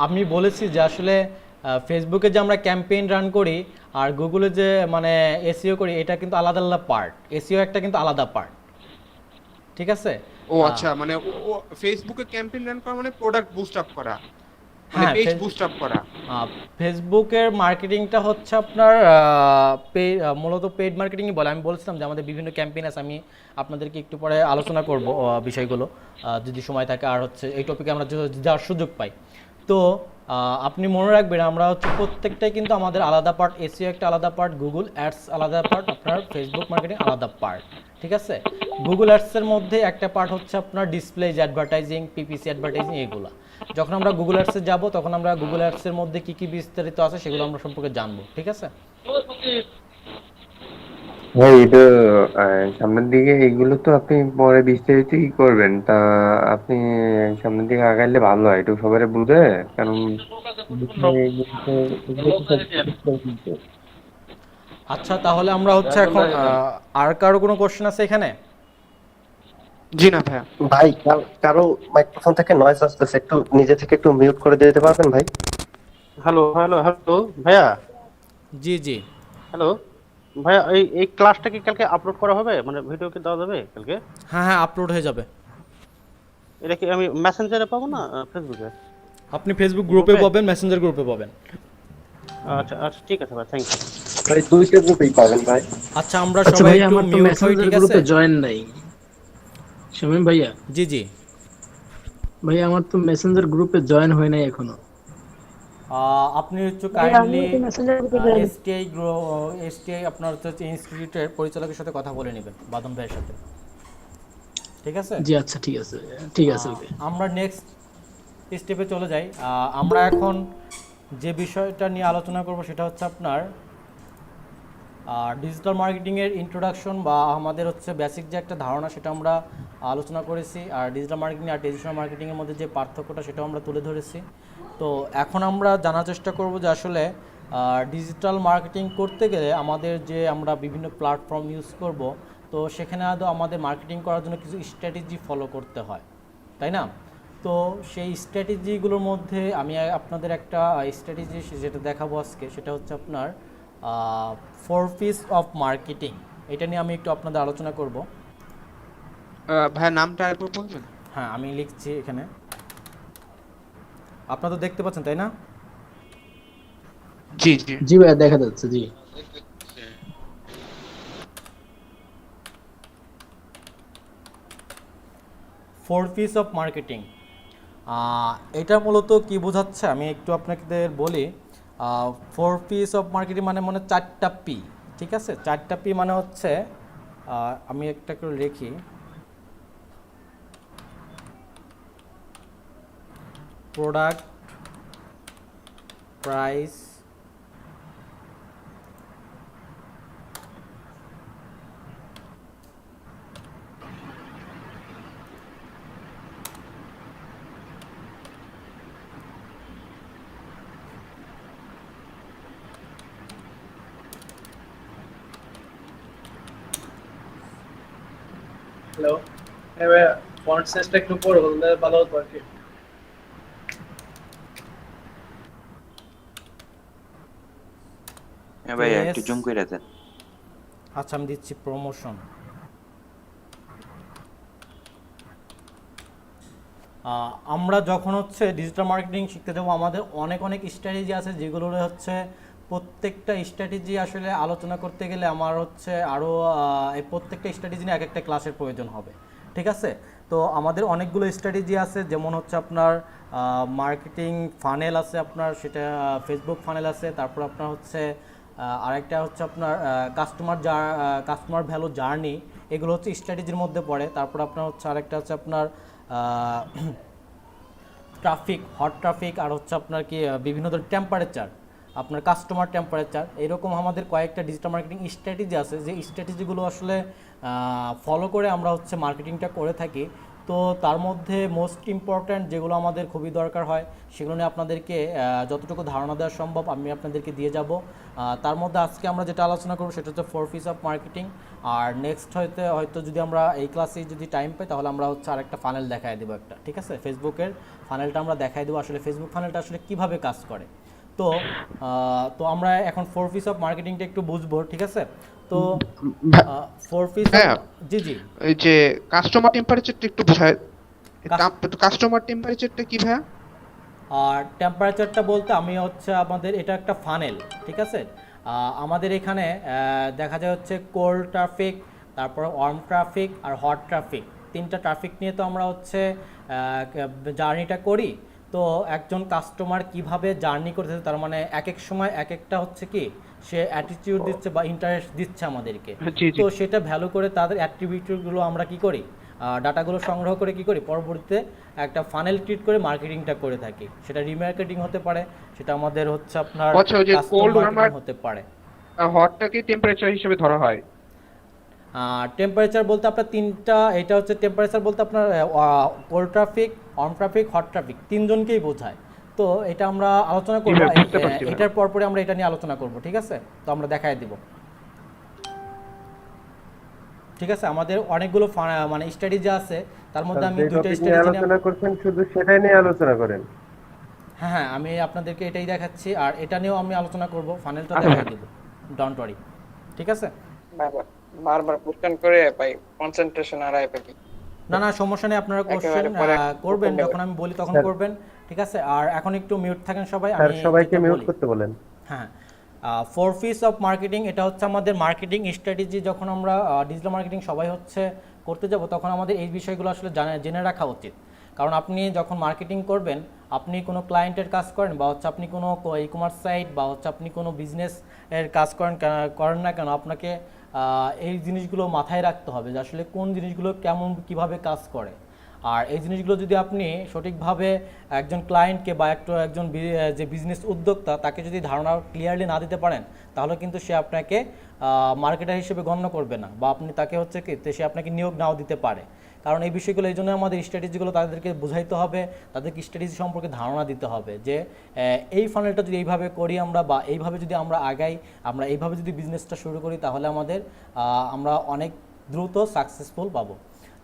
আমি বলেছি যে আসলে ফেসবুকে যে আমরা ক্যাম্পেইন রান করি আর গুগলে যে মানে এসইও করি, এটা কিন্তু আলাদা আলাদা পার্ট। এসইও একটা কিন্তু আলাদা পার্ট, ঠিক আছে। ও আচ্ছা, মানে ফেসবুকে ক্যাম্পেইন রান করা মানে প্রোডাক্ট বুস্ট আপ করা, মানে হ্যাঁ, পেজ বুস্ট আপ করা। ফেসবুকের মার্কেটিংটা হচ্ছে আপনার মূলত পেইড মার্কেটিংই বলে। আমি বলছিলাম যে আমাদের বিভিন্ন ক্যাম্পেইন আছে, আমি আপনাদেরকে একটু পরে আলোচনা করব বিষয়গুলো যদি সময় থাকে, আর হচ্ছে এই টপিকে আমরা যদি যাওয়ার সুযোগ পাই। তো আপনি মনে রাখবেন, আমরা হচ্ছে প্রত্যেকটাই কিন্তু আমাদের আলাদা পার্ট। এসইও একটা আলাদা পার্ট, গুগল অ্যাডস আলাদা পার্ট, আপনার ফেসবুক মার্কেটিং আলাদা পার্ট, ঠিক আছে। গুগল অ্যাডসের মধ্যে একটা পার্ট হচ্ছে আপনার ডিসপ্লে অ্যাডভার্টাইজিং, পিপিসি অ্যাডভার্টাইজিং, এগুলো। যখন আমরা গুগল অ্যাডসে যাব তখন আমরা গুগল অ্যাডসের মধ্যে কি কি বিস্তারিত আছে সেগুলো আমরা সম্পর্কে জানবো, ঠিক আছে। ভাই এটা সামনের দিকে এগুলো তো আপনি পরে বিস্তারিত কি করবেন, তা আপনি সামনের দিকে আগাইলে ভালো হয়, একটু সবাই বুঝে, কারণ আচ্ছা, তাহলে আমরা হচ্ছে এখন আর কারো কোনো কোশ্চেন আছে এখানে? জি না ভাইয়া। ভাই কারো মাইক্রোফোন থেকে নয়েজ আসতেছে, একটু নিজে থেকে একটু মিউট করে দিতে পারবেন ভাই? হ্যালো হ্যালো হ্যালো ভাইয়া। জি জি। হ্যালো ভাইয়া, এই ক্লাসটা কি কালকে আপলোড করা হবে, মানে ভিডিও কি দেওয়া যাবে কালকে? হ্যাঁ হ্যাঁ, আপলোড হয়ে যাবে। এটা কি আমি মেসেঞ্জারে পাবো না ফেসবুকে? আপনি ফেসবুক গ্রুপে পাবেন, মেসেঞ্জার গ্রুপে পাবেন। আচ্ছা আচ্ছা, ঠিক আছে ভাই, থ্যাংক ইউ। ভাই দুইটা গ্রুপেই পাবেন ভাই। আচ্ছা, আমরা সবাই একটু মিউট হই, ঠিক আছে। জয়েন নাই শামীম ভাইয়া। জি জি ভাইয়া আমার তো মেসেঞ্জার গ্রুপে জয়েন হয় নাই এখনো। আপনি হচ্ছে কাইন্ডলি এসটিআই আপনার হচ্ছে ইনস্টিটিউটের পরিচালকের সাথে কথা বলে নেবেন, বাদন ভাইয়ের সাথে, ঠিক আছে। জি আচ্ছা, ঠিক আছে ঠিক আছে। আমরা নেক্সট স্টেপে চলে যাই। আমরা এখন যে বিষয়টা নিয়ে আলোচনা করব সেটা হচ্ছে আপনার ডিজিটাল মার্কেটিংয়ের ইন্ট্রোডাকশন, বা আমাদের হচ্ছে বেসিক যে একটা ধারণা সেটা আমরা আলোচনা করেছি। আর ডিজিটাল মার্কেটিং আর ট্রেডিশনাল মার্কেটিংয়ের মধ্যে যে পার্থক্যটা সেটাও আমরা তুলে ধরেছি। তো এখন আমরা জানার চেষ্টা করব যে আসলে ডিজিটাল মার্কেটিং করতে গেলে আমাদের যে আমরা বিভিন্ন প্ল্যাটফর্ম ইউজ করব, তো সেখানে আদৌ আমাদের মার্কেটিং করার জন্য কিছু স্ট্র্যাটেজি ফলো করতে হয়, তাই না। তো সেই স্ট্র্যাটেজিগুলোর মধ্যে আমি আপনাদের একটা স্ট্র্যাটেজি যেটা দেখাবো আজকে, সেটা হচ্ছে আপনার 4 P's অফ মার্কেটিং। এটা নিয়ে আমি একটু আপনাদের আলোচনা করব। ভাইয়া নামটা আরেকবার বলবেন? হ্যাঁ, আমি লিখছি এখানে, আপনারা তো দেখতে পাচ্ছেন, তাই না? জি জি জি ভাইয়া, দেখা যাচ্ছে। জি 4 P's অফ মার্কেটিং, এটা মূলত কি বোঝাচ্ছে আমি একটু আপনাদের বলি। 4 P's অফ মার্কেটিং মানে 4টা পি, ঠিক আছে। 4টা পি মানে হচ্ছে, আমি একটা করে লিখি, প্রোডাক্ট, প্রাইস, হ্যালো। হ্যাঁ ভাইয়া, ফন্ট সাইজটা একটু বড় হলে ভালো হতো আর কি। ভাইয়া একটু জুম করে দেন। আচ্ছা আমি দিচ্ছি প্রমোশন। আমরা যখন হচ্ছে ডিজিটাল মার্কেটিং শিখতে যাবো আমাদের অনেক অনেক স্ট্র্যাটেজি আছে, যেগুলো হচ্ছে প্রত্যেকটা স্ট্র্যাটেজি আসলে আলোচনা করতে গেলে আমার হচ্ছে আরও এই প্রত্যেকটা স্ট্র্যাটেজি নিয়ে এক একটা ক্লাসের প্রয়োজন হবে, ঠিক আছে? তো আমাদের অনেকগুলো স্ট্র্যাটেজি আছে, যেমন হচ্ছে আপনার মার্কেটিং ফানেল আছে, আপনার সেটা ফেসবুক ফানেল আছে, তারপর আপনার হচ্ছে আরেকটা হচ্ছে আপনার কাস্টমার ভ্যালু জার্নি, এগুলো হচ্ছে স্ট্র্যাটেজির মধ্যে পড়ে। তারপর আপনার হচ্ছে আরেকটা হচ্ছে আপনার ট্রাফিক, হট ট্রাফিক, আর হচ্ছে আপনার কি বিভিন্ন ধরনের টেম্পারেচার, আপনার কাস্টমার টেম্পারেচার, এরকম আমাদের কয়েকটা ডিজিটাল মার্কেটিং স্ট্র্যাটেজি আছে, যে স্ট্র্যাটেজিগুলো আসলে ফলো করে আমরা হচ্ছে মার্কেটিংটা করে থাকি। তো তার মধ্যে মোস্ট ইম্পর্ট্যান্ট যেগুলো আমাদের খুবই দরকার হয় সেগুলো নিয়ে আপনাদেরকে যতটুকু ধারণা দেওয়া সম্ভব আমি আপনাদেরকে দিয়ে যাব। তার মধ্যে আজকে আমরা যেটা আলোচনা করব সেটা হচ্ছে 4 P's of marketing. R next হয়তো যদি আমরা এই ক্লাসে যদি টাইম পাই তাহলে আমরা হচ্ছে আরেকটা ফানেল দেখাই দেবো একটা, ঠিক আছে? ফেসবুকের ফানেলটা আমরা দেখাই দেবো, আসলে ফেসবুক ফানেলটা আসলে কিভাবে কাজ করে। তো আমরা এখন 4 P's অফ মার্কেটিংটা একটু বুঝবো, ঠিক আছে? তো 4 P's, জি জি, এই যে কাস্টমার টেম্পারেচারটা একটু বোঝায়, কাস্টমার টেম্পারেচারটা কি ভাইয়া? আর টেম্পারেচারটা বলতে আমি হচ্ছে আমাদের এটা একটা ফানেল, ঠিক আছে? আমাদের এখানে দেখা যায় হচ্ছে কোল্ড ট্রাফিক, তারপর ওয়ার্ম ট্রাফিক আর হট ট্রাফিক, তিনটা ট্রাফিক নিয়ে তো আমরা হচ্ছে জার্নিটা করি। তো একজন কাস্টমার কিভাবে জার্নি করতেছে, তার মানে এক এক সময় এক একটা হচ্ছে কি সে অ্যাটিটিউড দিচ্ছে বা ইন্টারেস্ট দিচ্ছে আমাদেরকে, তো সেটা ভ্যালু করে তাদের অ্যাট্রিবিউটগুলো আমরা কি করি, ডাটাগুলো সংগ্রহ করে কি করি, পরবর্তীতে একটা ফানেল ক্রিয়েট করে মার্কেটিংটা করে থাকি। সেটা রিমার্কেটিং হতে পারে, সেটা আমাদের হচ্ছে আপনার কোল্ড ওয়ার্ম হতে পারে। হটটাকে টেম্পারেচার হিসেবে ধরা হয়। টেম্পারেচার বলতে আপনার তিনটা, এটা হচ্ছে টেম্পারেচার বলতে আপনার cold traffic, warm traffic, hot traffic তিনজনকেই বোঝায়। তো এটা আমরা আলোচনা করব, এটার পরপরে আমরা এটা নিয়ে আলোচনা করব, ঠিক আছে? তো আমরা দেখাই দিব, ঠিক আছে? আমাদের অনেকগুলো মানে স্ট্র্যাটেজি আছে, তার মধ্যে আমি দুইটা স্ট্র্যাটেজি নিয়ে আলোচনা করছেন, শুধু সেটাই নিয়ে আলোচনা করেন। হ্যাঁ হ্যাঁ, আমি আপনাদেরকে এটাই দেখাচ্ছি, আর এটা নিয়েও আমি আলোচনা করব, ফানেলটা দেখাই দিব, ডোন্ট ওয়ারি, ঠিক আছে? বারবার কোশ্চেন করে পাই কনসেন্ট্রেশন হারায় পাই। না না, সমস্যা নেই, আপনারা কোশ্চেন করবেন যখন আমি বলি তখন করবেন, ঠিক আছে? আর এখন একটু মিউট থাকেন সবাই, আমি সবাইকে মিউট করতে বলেন। হ্যাঁ, 4 P's অফ মার্কেটিং, এটা হচ্ছে আমাদের মার্কেটিং স্ট্র্যাটেজি। যখন আমরা ডিজিটাল মার্কেটিং সবাই হচ্ছে করতে যাব তখন আমাদের এই বিষয়গুলো আসলে জেনে রাখা উচিত। কারণ আপনি যখন মার্কেটিং করবেন, আপনি কোনো ক্লায়েন্টের কাজ করেন বা হচ্ছে আপনি কোনো ই কমার্স সাইট বা হচ্ছে আপনি কোনো বিজনেস এর কাজ করেন না কেন, আপনাকে এই জিনিসগুলো মাথায় রাখতে হবে যে আসলে কোন জিনিসগুলো কেমন কিভাবে কাজ করে। আর এই জিনিসগুলো যদি আপনি সঠিকভাবে একজন ক্লায়েন্টকে বা একজন যে বিজনেস উদ্যোক্তা তাকে যদি ধারণা ক্লিয়ারলি না দিতে পারেন, তাহলে কিন্তু সে আপনাকে মার্কেটার হিসেবে গণ্য করবে না, বা আপনি তাকে হচ্ছে কি সে আপনাকে নিয়োগ নাও দিতে পারে। কারণ এই বিষয়গুলো, এই জন্য আমাদের স্ট্র্যাটেজিগুলো তাদেরকে বোঝাইতে হবে, তাদেরকে স্ট্র্যাটেজি সম্পর্কে ধারণা দিতে হবে যে এই ফানেলটা যদি এইভাবে করি আমরা, বা এইভাবে যদি আমরা আগাই, আমরা এইভাবে যদি বিজনেসটা শুরু করি, তাহলে আমরা অনেক দ্রুত সাকসেসফুল পাবো।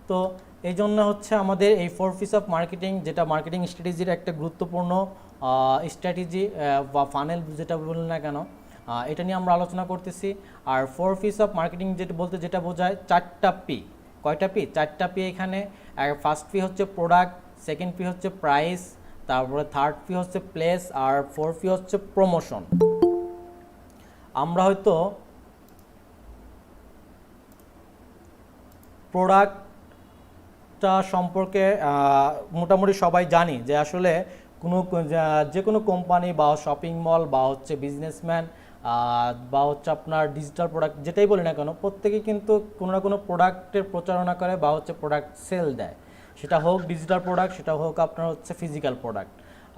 তো এই জন্য হচ্ছে আমাদের এই 4 P's অফ মার্কেটিং, যেটা মার্কেটিং স্ট্র্যাটেজির একটা গুরুত্বপূর্ণ স্ট্র্যাটেজি বা ফানেল যেটা বলুন না কেন, এটা নিয়ে আমরা আলোচনা করতেছি। আর 4 P's অফ মার্কেটিং যেটা বোঝায় 4টা পি। কয়টা পি? 4টা পি এখানে। ফার্স্ট পি হচ্ছে প্রোডাক্ট, সেকেন্ড পি হচ্ছে প্রাইস, তারপরে থার্ড পি হচ্ছে প্লেস, আর 4 পি হচ্ছে প্রমোশন। আমরা হয়তো প্রোডাক্টটা সম্পর্কে মোটামুটি সবাই জানি যে আসলে যে কোনো কোম্পানি বা শপিং মল বা হচ্ছে বিজনেসম্যান বা হচ্ছে আপনার ডিজিটাল প্রোডাক্ট যেটাই বলি না কেন, প্রত্যেকেই কিন্তু কোনো না কোনো প্রোডাক্টের প্রচারণা করে বা হচ্ছে প্রোডাক্ট সেল দেয়, সেটা হোক ডিজিটাল প্রোডাক্ট, সেটা হোক আপনার হচ্ছে ফিজিক্যাল প্রোডাক্ট।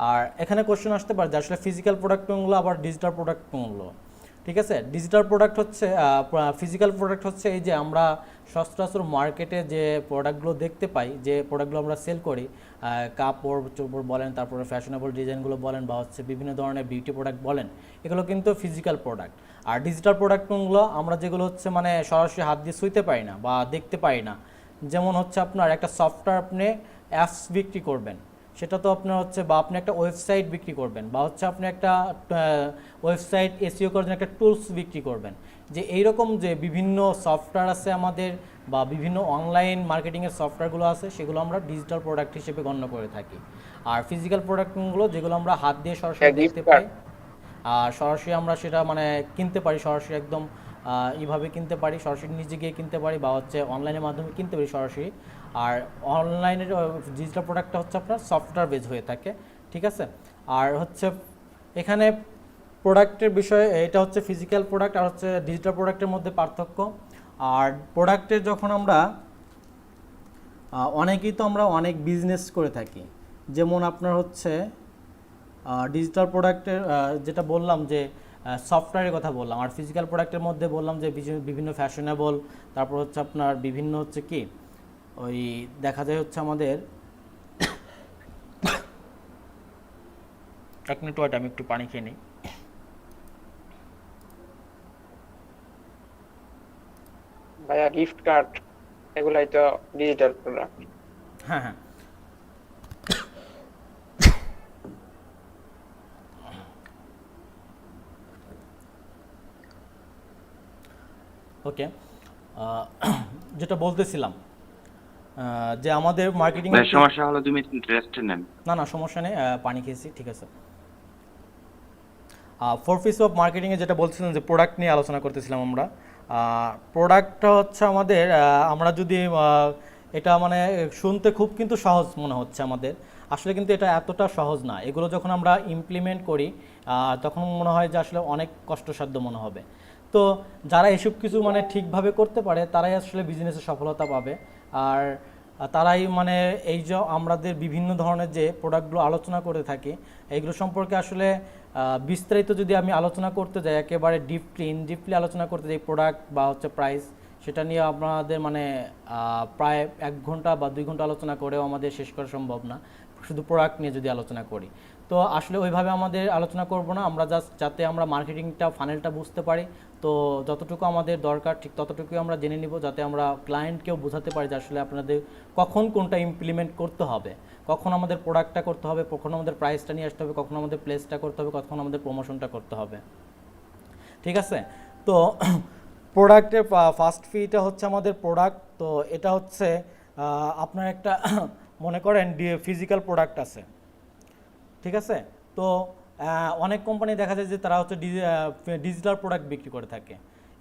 আর এখানে কোশ্চেন আসতে পারে যে আসলে ফিজিক্যাল প্রোডাক্ট কোনগুলো আবার ডিজিটাল প্রোডাক্ট কোনগুলো, ঠিক আছে? ডিজিটাল প্রোডাক্ট হচ্ছে ফিজিক্যাল প্রোডাক্ট হচ্ছে এই যে আমরা সচরাচর মার্কেটে যে প্রোডাক্টগুলো দেখতে পাই, যে প্রোডাক্টগুলো আমরা সেল করি, কাপড় চোপড় বলেন, তারপরে ফ্যাশনেবল ডিজাইনগুলো বলেন, বা হচ্ছে বিভিন্ন ধরনের বিউটি প্রোডাক্ট বলেন, এগুলো কিন্তু ফিজিক্যাল প্রোডাক্ট। আর ডিজিটাল প্রোডাক্টগুলো আমরা যেগুলো হচ্ছে মানে সরাসরি হাত দিয়ে ছুঁতে পারি না বা দেখতে পাই না, যেমন হচ্ছে আপনার একটা সফটওয়্যার আপনি অ্যাপস বিক্রি করবেন, সেটা তো আপনার হচ্ছে, বা আপনি একটা ওয়েবসাইট বিক্রি করবেন, বা হচ্ছে আপনি একটা ওয়েবসাইট এসইও করার জন্য একটা টুলস বিক্রি করবেন, যে এইরকম যে বিভিন্ন সফটওয়্যার আছে আমাদের বা বিভিন্ন অনলাইন মার্কেটিংয়ের সফটওয়্যারগুলো আছে, সেগুলো আমরা ডিজিটাল প্রোডাক্ট হিসেবে গণ্য করে থাকি। আর ফিজিক্যাল প্রোডাক্টগুলো যেগুলো আমরা হাত দিয়ে সরাসরি দেখতে পাই, আর সরাসরি আমরা সেটা মানে কিনতে পারি, সরাসরি একদম এইভাবে কিনতে পারি, সরাসরি নিজে গিয়ে কিনতে পারি, বা হচ্ছে অনলাইনের মাধ্যমে কিনতে পারি সরাসরি। আর অনলাইনের ডিজিটাল প্রোডাক্টটা হচ্ছে আপনার সফটওয়্যার বেজ হয়ে থাকে, ঠিক আছে। আর হচ্ছে এখানে প্রোডাক্টের বিষয়ে এটা হচ্ছে ফিজিক্যাল প্রোডাক্ট আর হচ্ছে ডিজিটাল প্রোডাক্টের মধ্যে পার্থক্য। আর প্রোডাক্টের যখন আমরা অনেকেই তো আমরা অনেক বিজনেস করে থাকি, যেমন আপনার হচ্ছে ডিজিটাল প্রোডাক্টের যেটা বললাম যে সফটওয়্যারের কথা বললাম, আর ফিজিক্যাল প্রোডাক্টের মধ্যে বললাম যে বিভিন্ন ফ্যাশনেবল, তারপর হচ্ছে আপনার বিভিন্ন হচ্ছে কি ওই দেখা যায় হচ্ছে আমাদের এক মিনিট ওয়েট, আমি একটু পানি খেয়ে নিই। ভাইয়া গিফট কার্ড এগুলাই তো ডিজিটাল প্রোডাক্ট। হ্যাঁ হ্যাঁ, ওকে। যেটা বলতেছিলাম যে আমাদের মার্কেটিং সমস্যা হলো তুমি রেস্ট নেন। না না সমস্যা নেই, পানি খেয়েছি, ঠিক আছে। 4 পিস অফ মার্কেটিংয়ে যেটা বলছিলাম যে প্রোডাক্ট নিয়ে আলোচনা করতেছিলাম আমরা। প্রোডাক্টটা হচ্ছে আমাদের আমরা যদি এটা মানে শুনতে খুব কিন্তু সহজ মনে হচ্ছে আমাদের, আসলে কিন্তু এটা এতটা সহজ না। এগুলো যখন আমরা ইমপ্লিমেন্ট করি তখন মনে হয় যে আসলে অনেক কষ্টসাধ্য মনে হবে। তো যারা এসব কিছু মানে ঠিকভাবে করতে পারে তারাই আসলে বিজনেসে সফলতা পাবে। আর তারাই মানে এই যে আমাদের বিভিন্ন ধরনের যে প্রোডাক্টগুলো আলোচনা করে থাকি, এইগুলো সম্পর্কে আসলে বিস্তারিত যদি আমি আলোচনা করতে যাই, একেবারে ডিপলি আলোচনা করতে যাই প্রোডাক্ট বা হচ্ছে প্রাইস, সেটা নিয়ে আপনাদের মানে প্রায় 1 ঘন্টা বা 2 ঘন্টা আলোচনা করেও আমাদের শেষ করা সম্ভব না, শুধু প্রোডাক্ট নিয়ে যদি আলোচনা করি। তো আসলে ওইভাবে আমাদের আলোচনা করব না, আমরা জাস্ট যাতে আমরা মার্কেটিংটা ফানেলটা বুঝতে পারি, তো যতটুকু আমাদের দরকার ঠিক ততটুকুই আমরা জেনে নিব, যাতে আমরা ক্লায়েন্টকেও বোঝাতে পারি যে আসলে আপনাদের কখন কোনটা ইমপ্লিমেন্ট করতে হবে, কখন আমাদের প্রোডাক্টটা করতে হবে, কখন আমাদের প্রাইসটা নিয়ে আসতে হবে, কখন আমাদের প্লেসটা করতে হবে, কখন আমাদের প্রমোশনটা করতে হবে, ঠিক আছে। তো প্রোডাক্টের ফার্স্ট ফিটা হচ্ছে আমাদের প্রোডাক্ট। তো এটা হচ্ছে আপনার একটা মনে করেন ফিজিক্যাল প্রোডাক্ট আছে, ঠিক আছে। তো অনেক কোম্পানি দেখা যায় যে তারা হচ্ছে ডিজিটাল প্রোডাক্ট বিক্রি করে থাকে।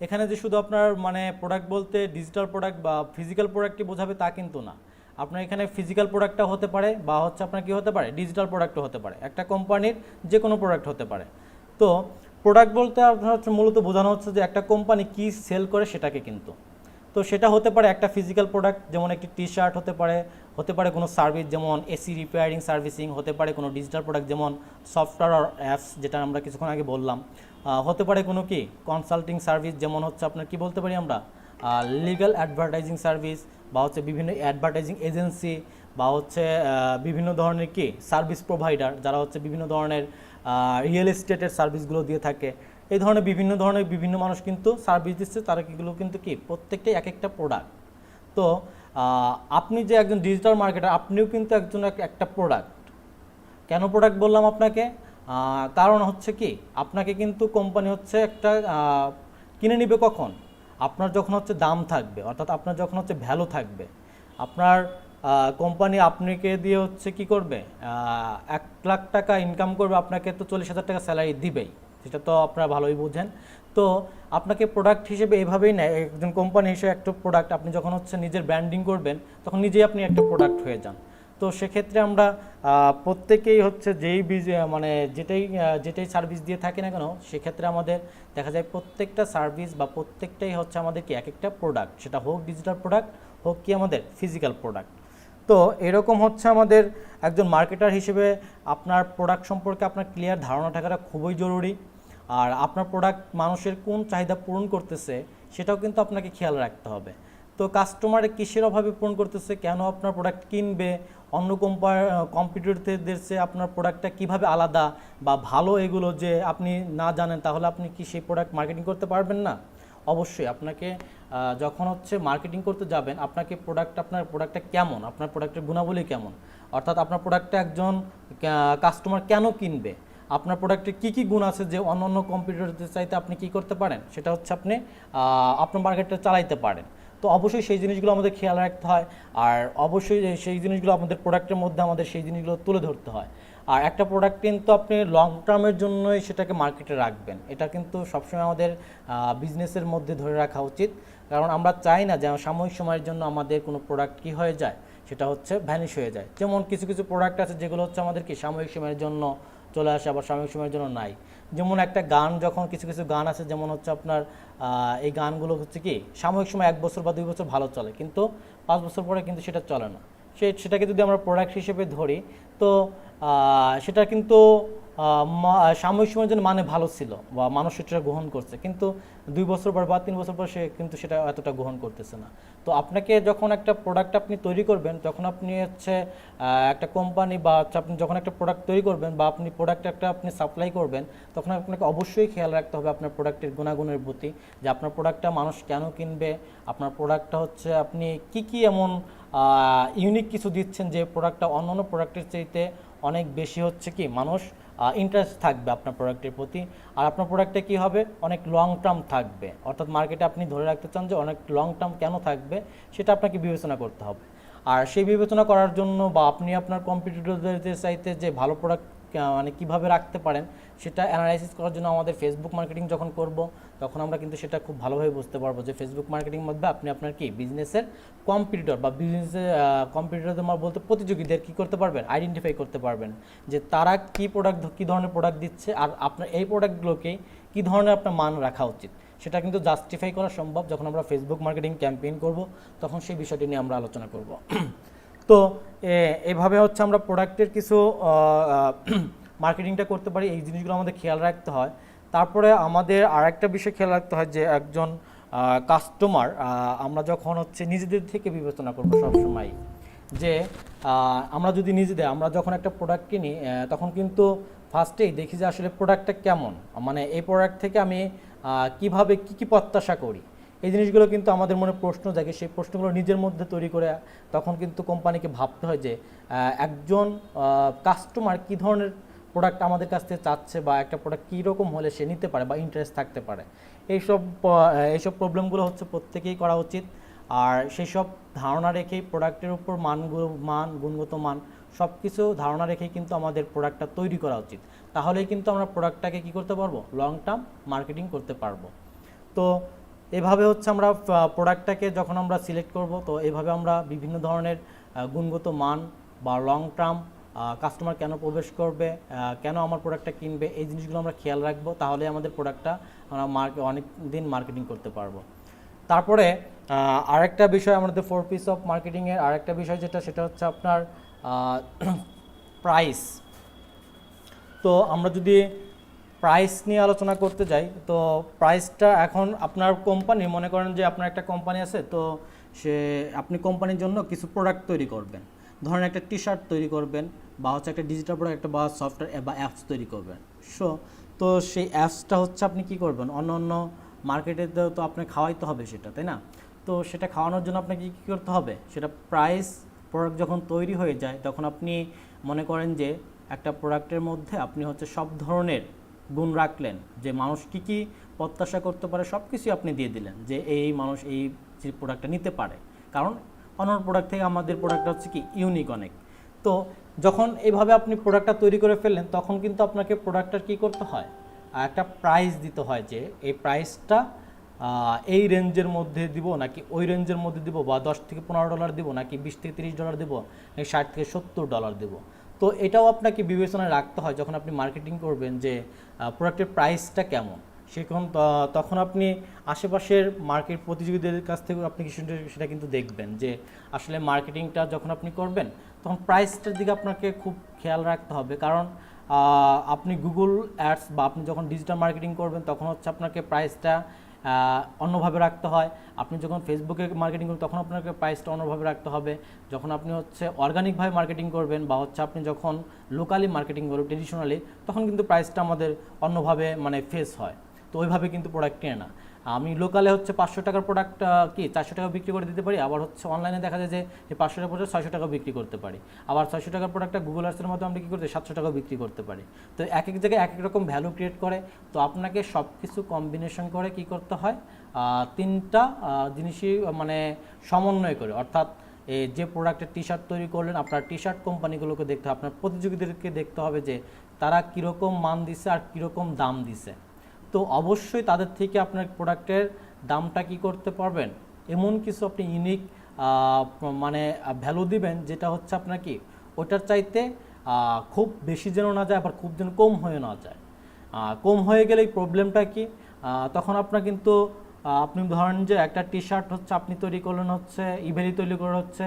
এখানে যে শুধু আপনার মানে প্রোডাক্ট বলতে ডিজিটাল প্রোডাক্ট বা ফিজিক্যাল প্রোডাক্টই বোঝাবে তা কিন্তু না। আপনার এখানে ফিজিক্যাল প্রোডাক্টটা হতে পারে বা হচ্ছে আপনার কি হতে পারে ডিজিটাল প্রোডাক্টও হতে পারে, একটা কোম্পানির যে কোনো প্রোডাক্ট হতে পারে। তো প্রোডাক্ট বলতে আপনার হচ্ছে মূলত বোঝানো হচ্ছে যে একটা কোম্পানি কি সেল করে সেটাকে কিন্তু। তো সেটা হতে পারে একটা ফিজিক্যাল প্রোডাক্ট, যেমন একটি টি শার্ট হতে পারে কোনো সার্ভিস যেমন এসি রিপেয়ারিং সার্ভিসিং, হতে পারে কোনো ডিজিটাল প্রোডাক্ট যেমন সফটওয়্যার অ্যাপস যেটা আমরা কিছুক্ষণ আগে বললাম, হতে পারে কোনো কি কনসাল্টিং সার্ভিস, যেমন হচ্ছে আপনার কি বলতে পারি আমরা লিগ্যাল অ্যাডভার্টাইজিং সার্ভিস, বা হচ্ছে বিভিন্ন অ্যাডভার্টাইজিং এজেন্সি, বা হচ্ছে বিভিন্ন ধরনের কি সার্ভিস প্রোভাইডার যারা হচ্ছে বিভিন্ন ধরনের রিয়েল এস্টেটের সার্ভিসগুলো দিয়ে থাকে। এই ধরনের বিভিন্ন মানুষ কিন্তু সার্ভিস দিচ্ছে, তারা কিগুলো কিন্তু কি প্রত্যেকটাই এক একটা প্রোডাক্ট। তো আপনি যে একজন ডিজিটাল মার্কেটার, আপনিও কিন্তু একজন একটা প্রোডাক্ট। কেন প্রোডাক্ট বললাম আপনাকে? কারণ হচ্ছে কি আপনাকে কিন্তু কোম্পানি হচ্ছে একটা কিনে নিবে কখন? আপনার যখন হচ্ছে দাম থাকবে, অর্থাৎ আপনার যখন হচ্ছে ভ্যালু থাকবে। আপনার কোম্পানি আপনাকে দিয়ে হচ্ছে কি করবে, 1 লাখ টাকা ইনকাম করবে, আপনাকে তো 40,000 টাকা স্যালারি দিবেই, সেটা তো আপনারা ভালোই বোঝেন। তো আপনাকে প্রোডাক্ট হিসেবে এভাবেই নেয় একজন কোম্পানি হিসেবে। একটা প্রোডাক্ট আপনি যখন হচ্ছে নিজের ব্র্যান্ডিং করবেন তখন নিজেই আপনি একটা প্রোডাক্ট হয়ে যান। তো সেক্ষেত্রে আমরা প্রত্যেকেই হচ্ছে মানে যেটাই সার্ভিস দিয়ে থাকি না কেন, সেক্ষেত্রে আমাদের দেখা যায় প্রত্যেকটা সার্ভিস বা প্রত্যেকটাই হচ্ছে আমাদের কি এক একটা প্রোডাক্ট, সেটা হোক ডিজিটাল প্রোডাক্ট হোক কি আমাদের ফিজিক্যাল প্রোডাক্ট। তো এরকম হচ্ছে আমাদের একজন মার্কেটার হিসেবে আপনার প্রোডাক্ট সম্পর্কে আপনার ক্লিয়ার ধারণা থাকাটা খুবই জরুরি। আর আপনার প্রোডাক্ট মানুষের কোন চাহিদা পূরণ করতেছে সেটাও কিন্তু আপনাকে খেয়াল রাখতে হবে। তো কাস্টমারে কিসের অভাবে পূরণ করতেছে, কেন আপনার প্রোডাক্ট কিনবে, অন্য কম্পিটিটরদের চেয়ে আপনার প্রোডাক্টটা কিভাবে আলাদা বা ভালো, এগুলো যে আপনি না জানেন তাহলে আপনি কি সেই প্রোডাক্ট মার্কেটিং করতে পারবেন না। অবশ্যই আপনাকে যখন হচ্ছে মার্কেটিং করতে যাবেন, আপনার প্রোডাক্টটা কেমন, আপনার প্রোডাক্টের গুণাবলী কেমন, অর্থাৎ আপনার প্রোডাক্টটা একজন কাস্টমার কেন কিনবে, আপনার প্রোডাক্টে কি কি গুণ আছে যে অন্য কম্পিউটারের চাইতে আপনি কি করতে পারেন, সেটা হচ্ছে আপনি আপনার মার্কেটটা চালাইতে পারেন। তো অবশ্যই সেই জিনিসগুলো আমাদের খেয়াল রাখতে হয়, আর অবশ্যই সেই জিনিসগুলো আমাদের প্রোডাক্টের মধ্যে আমাদের সেই জিনিসগুলো তুলে ধরতে হয়। আর একটা প্রোডাক্ট কিন্তু আপনি লং টার্মের জন্যই সেটাকে মার্কেটে রাখবেন, এটা কিন্তু সবসময় আমাদের বিজনেসের মধ্যে ধরে রাখা উচিত। কারণ আমরা চাই না যে সাময়িক সময়ের জন্য আমাদের কোনো প্রোডাক্ট কী হয়ে যায়, সেটা হচ্ছে ভ্যানিশ হয়ে যায়। যেমন কিছু কিছু প্রোডাক্ট আছে যেগুলো হচ্ছে আমাদের কি সাময়িক সময়ের জন্য চলে আসে, আবার সাময়িক সময়ের জন্য নাই। যেমন একটা গান, যখন কিছু কিছু গান আছে যেমন হচ্ছে আপনার এই গানগুলো হচ্ছে কি সাময়িক সময় 1 বছর বা 2 বছর ভালো চলে, কিন্তু 5 বছর পরে কিন্তু সেটা চলে না। সেটাকে যদি আমরা প্রোডাক্ট হিসেবে ধরি, তো সেটা কিন্তু সাময়িক সময়ের জন্য মানে ভালো ছিল বা মানুষ সেটা গ্রহণ করছে, কিন্তু 2 বছর পর বা 3 বছর পর সে কিন্তু সেটা এতটা গ্রহণ করতেছে না। তো আপনাকে যখন একটা প্রোডাক্ট আপনি তৈরি করবেন, তখন আপনি হচ্ছে একটা কোম্পানি বা আপনি যখন একটা প্রোডাক্ট তৈরি করবেন বা আপনি প্রোডাক্ট একটা আপনি সাপ্লাই করবেন, তখন আপনাকে অবশ্যই খেয়াল রাখতে হবে আপনার প্রোডাক্টের গুণাগুণের প্রতি, যে আপনার প্রোডাক্টটা মানুষ কেন কিনবে, আপনার প্রোডাক্টটা হচ্ছে আপনি কি এমন ইউনিক কিছু দিচ্ছেন যে প্রোডাক্টটা অন্যান্য প্রোডাক্টের চাইতে অনেক বেশি হচ্ছে কি মানুষ ইন্টারেস্ট থাকবে আপনার প্রোডাক্টের প্রতি। আর আপনার প্রোডাক্টে কি হবে, অনেক লং টার্ম থাকবে, অর্থাৎ মার্কেটে আপনি ধরে রাখতে চান যে অনেক লং টার্ম কেন থাকবে, সেটা আপনাকে বিবেচনা করতে হবে। আর সেই বিবেচনা করার জন্য বা আপনি আপনার কম্পিটিটরদের চাইতে যে ভালো প্রোডাক্ট মানে কীভাবে রাখতে পারেন, সেটা অ্যানালাইসিস করার জন্য আমাদের ফেসবুক মার্কেটিং যখন করব, তখন আমরা কিন্তু সেটা খুব ভালোভাবে বুঝতে পারবো যে ফেসবুক মার্কেটিং মধ্যে আপনি আপনার কি বিজনেসের কম্পিটিটর বা বিজনেসের কম্পিটিটরদের বলতে প্রতিযোগীদের কী করতে পারবেন, আইডেন্টিফাই করতে পারবেন যে তারা কী ধরনের প্রোডাক্ট দিচ্ছে, আর আপনার এই প্রোডাক্টগুলোকে কী ধরনের আপনার মান রাখা উচিত, সেটা কিন্তু জাস্টিফাই করা সম্ভব। যখন আমরা ফেসবুক মার্কেটিং ক্যাম্পেইন করব, তখন সেই বিষয়টি নিয়ে আমরা আলোচনা করব। তো এভাবে হচ্ছে আমরা প্রোডাক্টের কিছু মার্কেটিংটা করতে পারি, এই জিনিসগুলো আমাদের খেয়াল রাখতে হয়। তারপরে আমাদের আরেকটা বিষয় খেয়াল রাখতে হয় যে একজন কাস্টমার আমরা যখন হচ্ছে নিজেদের থেকে বিবেচনা করব সবসময়, যে আমরা যদি আমরা যখন একটা প্রোডাক্ট কিনি, তখন কিন্তু ফার্স্টেই দেখি যে আসলে প্রোডাক্টটা কেমন, মানে এই প্রোডাক্ট থেকে আমি কিভাবে কি প্রত্যাশা করি, এই জিনিসগুলো কিন্তু আমাদের মনে প্রশ্ন জাগে। সেই প্রশ্নগুলো নিজের মধ্যে তৈরি করে তখন কিন্তু কোম্পানিকে ভাবতে হয় যে একজন কাস্টমার কী ধরনের প্রোডাক্ট আমাদের কাছ থেকে চাচ্ছে, বা একটা প্রোডাক্ট কীরকম হলে সে নিতে পারে বা ইন্টারেস্ট থাকতে পারে। এইসব প্রবলেমগুলো হচ্ছে প্রত্যেকেই করা উচিত। আর সেই সব ধারণা রেখেই প্রোডাক্টের উপর গুণগত মান সব কিছু ধারণা রেখেই কিন্তু আমাদের প্রোডাক্টটা তৈরি করা উচিত। তাহলেই কিন্তু আমরা প্রোডাক্টটাকে কী করতে পারবো, লং টার্ম মার্কেটিং করতে পারবো। তো এভাবে হচ্ছে আমরা প্রোডাক্টটাকে যখন আমরা সিলেক্ট করব, তো এভাবে আমরা বিভিন্ন ধরনের গুণগত মান বা লং টার্ম কাস্টমার কেন প্রবেশ করবে, কেন আমার প্রোডাক্টটা কিনবে, এই জিনিসগুলো আমরা খেয়াল রাখবো। তাহলে আমাদের প্রোডাক্টটা আমরা অনেক দিন মার্কেটিং করতে পারবো। তারপরে আরেকটা বিষয় আমাদের 4 পিস অফ মার্কেটিংয়ের আরেকটা বিষয় সেটা হচ্ছে আপনার প্রাইস। তো আমরা যদি প্রাইস নিয়ে আলোচনা করতে যাই, তো প্রাইসটা এখন আপনার কোম্পানি, মনে করেন যে আপনার একটা কোম্পানি আছে, তো আপনি কোম্পানির জন্য কিছু প্রোডাক্ট তৈরি করবেন, ধরেন একটা টি শার্ট তৈরি করবেন, বা হচ্ছে একটা ডিজিটাল প্রোডাক্ট বা সফটওয়্যার বা অ্যাপস তৈরি করবেন। তো সেই অ্যাপসটা হচ্ছে আপনি কি করবেন, অন্য মার্কেটে তো আপনাকে খাওয়াইতে হবে সেটা, তাই না? তো সেটা খাওয়ানোর জন্য আপনাকে কী করতে হবে, সেটা প্রাইস প্রোডাক্ট যখন তৈরি হয়ে যায়, তখন আপনি মনে করেন যে একটা প্রোডাক্টের মধ্যে আপনি হচ্ছে সব ধরনের গুণ রাখলেন, যে মানুষ কি প্রত্যাশা করতে পারে সব কিছুই আপনি দিয়ে দিলেন, যে মানুষ এই প্রোডাক্টটা নিতে পারে, কারণ অন্য প্রোডাক্ট থেকে আমাদের প্রোডাক্টটা হচ্ছে কি ইউনিক অনেক। তো যখন এইভাবে আপনি প্রোডাক্টটা তৈরি করে ফেললেন, তখন কিন্তু আপনাকে প্রোডাক্টটার কী করতে হয়, একটা প্রাইস দিতে হয়, যে এই প্রাইসটা এই রেঞ্জের মধ্যে দিব নাকি ওই রেঞ্জের মধ্যে দিব, বা $10 থেকে $15 দিব, নাকি $20 থেকে $30 দিব, নাকি $60 থেকে $70 দিব। তো এটাও আপনাকে বিবেচনায় রাখতে হয় যখন আপনি মার্কেটিং করবেন, যে প্রোডাক্টের প্রাইসটা কেমন। তখন আপনি আশেপাশের মার্কেট প্রতিযোগীদের কাছ থেকে আপনি সেটা কিন্তু দেখবেন, যে আসলে মার্কেটিংটা যখন আপনি করবেন, তখন প্রাইসটার দিকে আপনাকে খুব খেয়াল রাখতে হবে। কারণ আপনি গুগল অ্যাডস বা আপনি যখন ডিজিটাল মার্কেটিং করবেন, তখন হচ্ছে আপনাকে প্রাইসটা অন্যভাবে রাখতে হয়। আপনি যখন ফেসবুকে মার্কেটিং করবেন, তখন আপনাকে প্রাইসটা অন্যভাবে রাখতে হবে। যখন আপনি হচ্ছে অর্গানিকভাবে মার্কেটিং করবেন, বা হচ্ছে আপনি যখন লোকালি মার্কেটিং করবেন ট্রেডিশনালি, তখন কিন্তু প্রাইসটা আমাদের অন্যভাবে মানে ফেস হয়। তো ওইভাবে কিন্তু প্রোডাক্ট কেনে না। আমি লোকালে হচ্ছে 500 টাকার প্রোডাক্ট কি 400 টাকা বিক্রি করে দিতে পারি, আবার হচ্ছে অনলাইনে দেখা যায় যে এই 500 টাকার প্রোডাক্ট 600 টাকা বিক্রি করতে পারি, আবার 600 টাকার প্রোডাক্টটা গুগল আর্টসের মধ্যে আমরা কী করতে 700 টাকা বিক্রি করতে পারি। তো এক এক জায়গায় এক এক রকম ভ্যালু ক্রিয়েট করে। তো আপনাকে সব কিছু কম্বিনেশন করে কি করতে হয়, তিনটা জিনিসই মানে সমন্বয় করে, অর্থাৎ এই যে প্রোডাক্টের টি শার্ট তৈরি করলেন আপনার টি শার্ট কোম্পানিগুলোকে দেখতে হবে, আপনার প্রতিযোগীদেরকে দেখতে হবে যে তারা কীরকম মান দিছে আর কীরকম দাম দিছে। তো অবশ্যই তাদের থেকে আপনার প্রোডাক্টের দামটা কি করতে পারবেন, এমন কিছু আপনি ইউনিক মানে ভ্যালু দিবেন যেটা হচ্ছে আপনার কি ওটার চাইতে খুব বেশি যেন না যায়, আবার খুব যেন কম হয়ে না যায়। কম হয়ে গেলে এই প্রবলেমটা কি, তখন আপনার কিন্তু আপনি ধরেন যে একটা টি শার্ট হচ্ছে আপনি তৈরি করলেন হচ্ছে ইভেলি তৈরি করে হচ্ছে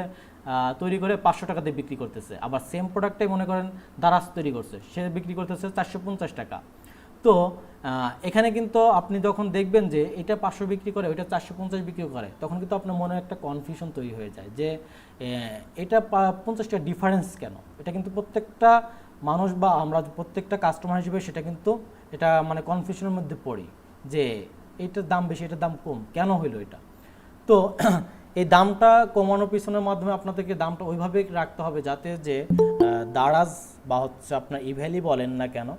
তৈরি করে 500 টাকা দিয়ে বিক্রি করতেছে, আবার সেম প্রোডাক্টটাই মনে করেন দারাজ তৈরি করছে, সে বিক্রি করতেছে 450 টাকা। তো এখানে কিন্তু আপনি যখন দেখবেন যে এটা 500 বিক্রি করে ওইটা 450 বিক্রি করে, তখন কিন্তু আপনার মনে একটা কনফিউশন তৈরি হয়ে যায় যে এটা 50 টাকা ডিফারেন্স কেন। এটা কিন্তু প্রত্যেকটা মানুষ বা আমরা প্রত্যেকটা কাস্টমার হিসেবে সেটা কিন্তু এটা মানে কনফিউশনের মধ্যে পড়ি যে এইটার দাম বেশি এটার দাম কম কেন হইলো এটা। তো এই দামটা কমানোর পিছনের মাধ্যমে আপনাদেরকে দামটা ওইভাবে রাখতে হবে যাতে যে দারাজ বা হচ্ছে আপনার ইভ্যালি বলেন না কেন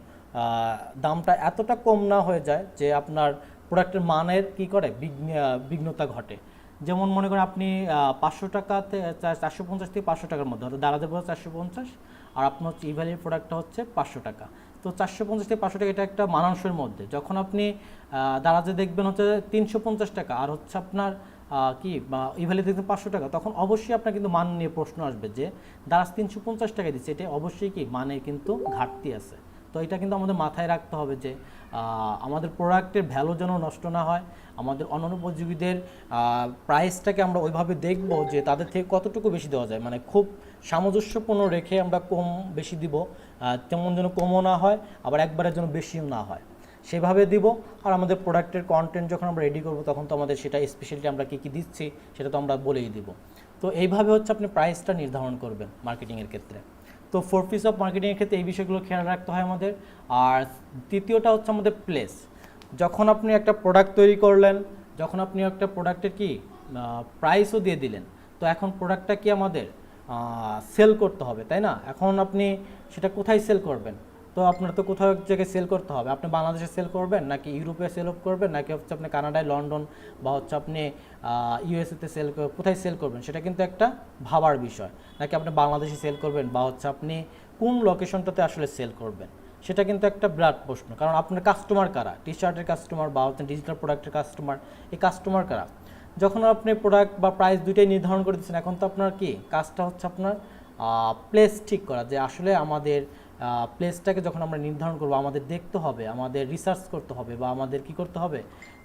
দামটা এতটা কম না হয়ে যায় যে আপনার প্রোডাক্টের মানের কি করে বিঘ্নতা ঘটে। যেমন মনে করেন আপনি 500 টাকাতে 450 থেকে 500 টাকার মধ্যে, অর্থাৎ দারাজের বলতে 450 আর আপনার হচ্ছে ইভ্যালির প্রোডাক্টটা হচ্ছে 500 টাকা। তো 450 থেকে 500 টাকা এটা একটা মানানসইয়ের মধ্যে। যখন আপনি দারাজে দেখবেন হচ্ছে 350 টাকা আর হচ্ছে আপনার কি ইভ্যালি দেখবেন 500 টাকা, তখন অবশ্যই আপনার কিন্তু মান নিয়ে প্রশ্ন আসবে যে দারাজ 350 টাকা দিচ্ছে, এটা অবশ্যই কি মানে কিন্তু ঘাটতি আছে। তো এটা কিন্তু আমাদের মাথায় রাখতে হবে যে আমাদের প্রোডাক্টের ভ্যালু যেন নষ্ট না হয়, আমাদের অন্যান্য প্রতিযোগীদের প্রাইসটাকে আমরা ওইভাবে দেখব যে তাদের থেকে কতটুকু বেশি দেওয়া যায়, মানে খুব সামঞ্জস্যপূর্ণ রেখে আমরা কম বেশি দিব, তেমন যেন কমও না হয় আবার একবারের জন্য বেশিও না হয়, সেভাবে দিব। আর আমাদের প্রোডাক্টের কন্টেন্ট যখন আমরা রেডি করব তখন তো আমাদের সেটা স্পেশালিটি আমরা কী কী দিচ্ছি সেটা তো আমরা বলেই দিব। তো এইভাবে হচ্ছে আপনি প্রাইসটা নির্ধারণ করবেন মার্কেটিংয়ের ক্ষেত্রে। তো 4 পিস অফ মার্কেটিংয়ের ক্ষেত্রে এই বিষয়গুলো খেয়াল রাখতে হয় আমাদের। আর তৃতীয়টা হচ্ছে আমাদের প্লেস। যখন আপনি একটা প্রোডাক্ট তৈরি করলেন, যখন আপনি একটা প্রোডাক্টের কি প্রাইসও দিয়ে দিলেন, তো এখন প্রোডাক্টটা কি আমাদের সেল করতে হবে, তাই না? এখন আপনি সেটা কোথায় সেল করবেন? তো আপনার তো কোথাও এক জায়গায় সেল করতে হবে। আপনি বাংলাদেশে সেল করবেন নাকি ইউরোপে সেল করবেন নাকি হচ্ছে আপনি কানাডায়, লন্ডন বা হচ্ছে আপনি ইউএসএতে সেল কোথায় সেল করবেন সেটা কিন্তু একটা ভাবার বিষয়। নাকি আপনি বাংলাদেশে সেল করবেন বা হচ্ছে আপনি কোন লোকেশনটাতে আসলে সেল করবেন সেটা কিন্তু একটা বিরাট প্রশ্ন। কারণ আপনার কাস্টমার কারা, টি শার্টের কাস্টমার বা হচ্ছে ডিজিটাল প্রোডাক্টের কাস্টমার, এই কাস্টমার কারা। যখন আপনি প্রোডাক্ট বা প্রাইস দুইটাই নির্ধারণ করে দিচ্ছেন, এখন তো আপনার কি কাজটা হচ্ছে আপনার প্লেস ঠিক করা, যে আসলে আমাদের প্লেসটাকে যখন আমরা নির্ধারণ করব আমাদের দেখতে হবে, আমাদের রিসার্চ করতে হবে বা আমাদের কি করতে হবে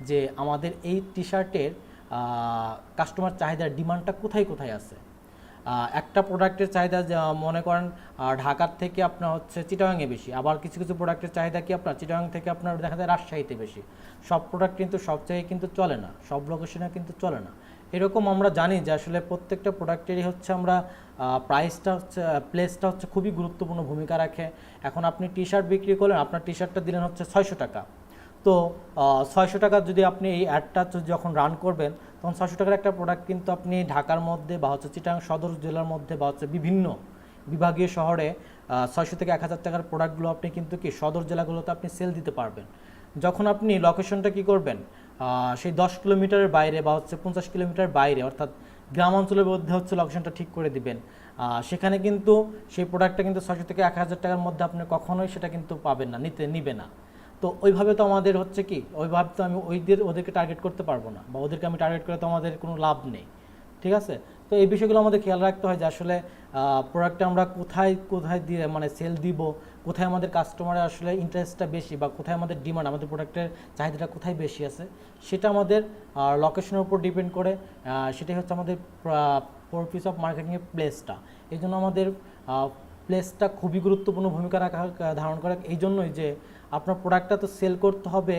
যে আমাদের এই টি শার্টের কাস্টমার চাহিদার ডিমান্ডটা কোথায় কোথায় আছে। একটা প্রোডাক্টের চাহিদা মনে করেন ঢাকার থেকে আপনার হচ্ছে চিটাগাংয়ে বেশি, আবার কিছু কিছু প্রোডাক্টের চাহিদা কি আপনার চিটাগাং থেকে আপনার দেখা যায় রাজশাহীতে বেশি। সব প্রোডাক্ট কিন্তু সব জায়গায় কিন্তু চলে না, সব লোকেশনে কিন্তু চলে না। এরকম আমরা জানি যে আসলে প্রত্যেকটা প্রোডাক্টেরই হচ্ছে আমরা প্রাইসটা হচ্ছে প্লেসটা হচ্ছে খুবই গুরুত্বপূর্ণ ভূমিকা রাখে। এখন আপনি টি শার্ট বিক্রি করলেন, আপনার টি শার্টটা দিলেন হচ্ছে 600 টাকা। তো 600 টাকা যদি আপনি এই অ্যাডটা যখন রান করবেন তখন 600 টাকার একটা প্রোডাক্ট কিন্তু আপনি ঢাকার মধ্যে বা হচ্ছে চিটাগাং সদর জেলার মধ্যে বা হচ্ছে বিভিন্ন বিভাগীয় শহরে 600 থেকে 1000 টাকার প্রোডাক্টগুলো আপনি কিন্তু কি সদর জেলাগুলোতে আপনি সেল দিতে পারবেন। যখন আপনি লোকেশনটা কি করবেন সেই 10 কিলোমিটারের বাইরে বা হচ্ছে 50 কিলোমিটার বাইরে, অর্থাৎ গ্রাম অঞ্চলের মধ্যে হচ্ছে লোকেশনটা ঠিক করে দিবেন, সেখানে কিন্তু সেই প্রোডাক্টটা কিন্তু 600 থেকে 1000 টাকার মধ্যে আপনি কখনোই সেটা কিন্তু পাবেন না, নিবে না। তো ওইভাবে তো আমাদের হচ্ছে কি ওইভাবে তো আমি ওদেরকে টার্গেট করতে পারবো না, বা ওদেরকে আমি টার্গেট করে তো আমাদের কোনো লাভ নেই, ঠিক আছে? তো এই বিষয়গুলো আমাদের খেয়াল রাখতে হয় যে আসলে প্রোডাক্টটা আমরা কোথায় কোথায় দিয়ে মানে সেল দিব, কোথায় আমাদের কাস্টমারের আসলে ইন্টারেস্টটা বেশি বা কোথায় আমাদের ডিমান্ড, আমাদের প্রোডাক্টের চাহিদাটা কোথায় বেশি আছে সেটা আমাদের লোকেশনের উপর ডিপেন্ড করে। সেটাই হচ্ছে আমাদের 4 পিস অফ মার্কেটিংয়ের প্লেসটা। এই জন্য আমাদের প্লেসটা খুবই গুরুত্বপূর্ণ ভূমিকা ধারণ করে, এই জন্যই যে আপনার প্রোডাক্টটা তো সেল করতে হবে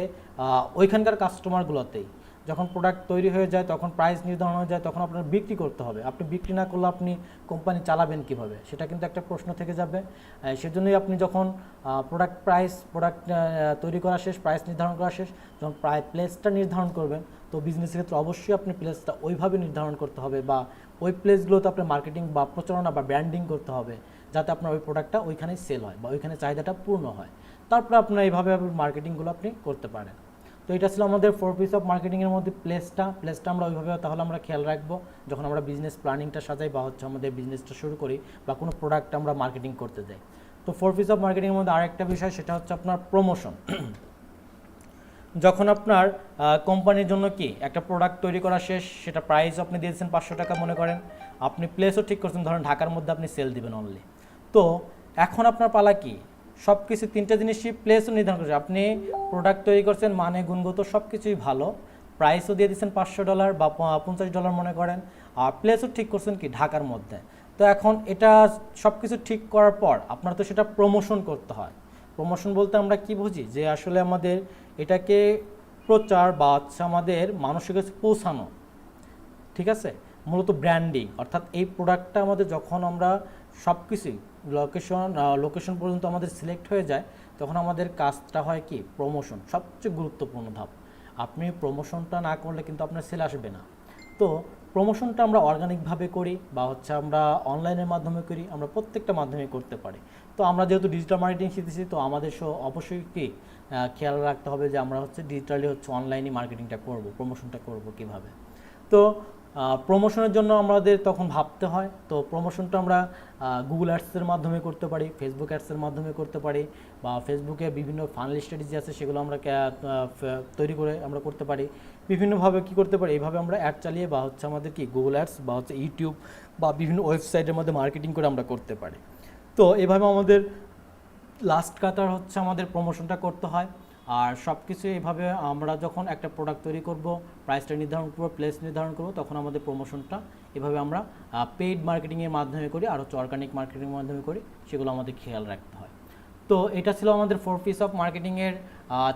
ওইখানকার কাস্টমারগুলোতেই। যখন প্রোডাক্ট তৈরি হয়ে যায় তখন প্রাইস নির্ধারণ হয়ে যায়, তখন আপনার বিক্রি করতে হবে। আপনি বিক্রি না করলে আপনি কোম্পানি চালাবেন কিভাবে, সেটা কিন্তু একটা প্রশ্ন থেকে যাবে। সেজন্যই আপনি যখন প্রোডাক্ট তৈরি করা শেষ, প্রাইস নির্ধারণ করা শেষ, যখন প্লেসটা নির্ধারণ করবেন, তো বিজনেসের ক্ষেত্রে অবশ্যই আপনি প্লেসটা ওইভাবে নির্ধারণ করতে হবে, বা ওই প্লেসগুলোতে আপনার মার্কেটিং বা প্রচারণা বা ব্র্যান্ডিং করতে হবে, যাতে আপনার ওই প্রোডাক্টটা ওইখানেই সেল হয় বা ওইখানে চাহিদাটা পূর্ণ হয়। তারপরে আপনার এইভাবে মার্কেটিংগুলো আপনি করতে পারেন। তো এটা ছিল আমাদের 4 পিস অফ মার্কেটিংয়ের মধ্যে প্লেসটা আমরা ওইভাবে তাহলে আমরা খেয়াল রাখবো যখন আমরা বিজনেস প্ল্যানিংটা সাজাই বা হচ্ছে আমাদের বিজনেসটা শুরু করি বা কোনো প্রোডাক্ট আমরা মার্কেটিং করতে যাই। তো 4 পিস অফ মার্কেটিংয়ের মধ্যে আরেকটা বিষয়, সেটা হচ্ছে আপনার প্রমোশন। যখন আপনার কোম্পানির জন্য কি একটা প্রোডাক্ট তৈরি করা শেষ, সেটা প্রাইস আপনি দিয়েছেন 500 টাকা মনে করেন, আপনি প্লেসও ঠিক করছেন, ধরেন ঢাকার মধ্যে আপনি সেল দিবেন অনলি। তো এখন আপনার পালা কি, সব কিছু 3টা জিনিসই প্লেসও নির্ধারণ করছে। আপনি প্রোডাক্ট তৈরি করছেন, মানে গুণগত সব কিছুই ভালো, প্রাইসও দিয়ে দিচ্ছেন $500 বা $50 মনে করেন, আর প্লেসও ঠিক করছেন কি ঢাকার মধ্যে। তো এখন এটা সব কিছু ঠিক করার পর আপনার তো সেটা প্রমোশন করতে হয়। প্রমোশন বলতে আমরা কি বুঝি, যে আসলে আমাদের এটাকে প্রচার বা হচ্ছে আমাদের মানুষের কাছে পৌঁছানো, ঠিক আছে, মূলত ব্র্যান্ডিং। অর্থাৎ এই প্রোডাক্টটা আমাদের যখন আমরা সব কিছুই লোকেশন পর্যন্ত আমাদের সিলেক্ট হয়ে যায়, তখন আমাদের কাজটা হয় কি প্রমোশন, সবচেয়ে গুরুত্বপূর্ণ ধাপ। আপনি প্রমোশনটা না করলে কিন্তু আপনার সেল আসবে না। তো প্রমোশনটা আমরা অর্গানিকভাবে করি বা হচ্ছে আমরা অনলাইনের মাধ্যমে করি, আমরা প্রত্যেকটা মাধ্যমে করতে পারি। তো আমরা যেহেতু ডিজিটাল মার্কেটিং শিখতেছি, তো আমাদের অবশ্যই কি খেয়াল রাখতে হবে যে আমরা হচ্ছে ডিজিটালি হচ্ছে অনলাইনে মার্কেটিংটা করব, প্রমোশনটা করব কিভাবে। তো প্রমোশনের জন্য আমাদের তখন ভাবতে হয়। তো প্রমোশনটা আমরা গুগল অ্যাডসের মাধ্যমে করতে পারি, ফেসবুক অ্যাডসের মাধ্যমে করতে পারি, বা ফেসবুকে বিভিন্ন ফানেল স্ট্র্যাটেজি আছে সেগুলো আমরা তৈরি করে আমরা করতে পারি। বিভিন্নভাবে কি করতে পারি, এইভাবে আমরা অ্যাড চালিয়ে বা হচ্ছে আমাদের কি গুগল অ্যাডস বা হচ্ছে ইউটিউব বা বিভিন্ন ওয়েবসাইটের মধ্যে মার্কেটিং করে আমরা করতে পারি। তো এভাবে আমাদের লাস্ট কাতার হচ্ছে আমাদের প্রমোশনটা করতে হয়। আর সব কিছু এইভাবে আমরা যখন একটা প্রোডাক্ট তৈরি করব, প্রাইসটা নির্ধারণ করব, প্লেস নির্ধারণ করব, তখন আমাদের প্রমোশনটা এভাবে আমরা পেইড মার্কেটিংয়ের মাধ্যমে করি আর হচ্ছে অর্গানিক মার্কেটিংয়ের মাধ্যমে করি, সেগুলো আমাদের খেয়াল রাখতে হয়। তো এটা ছিল আমাদের 4 পিস অফ মার্কেটিংয়ের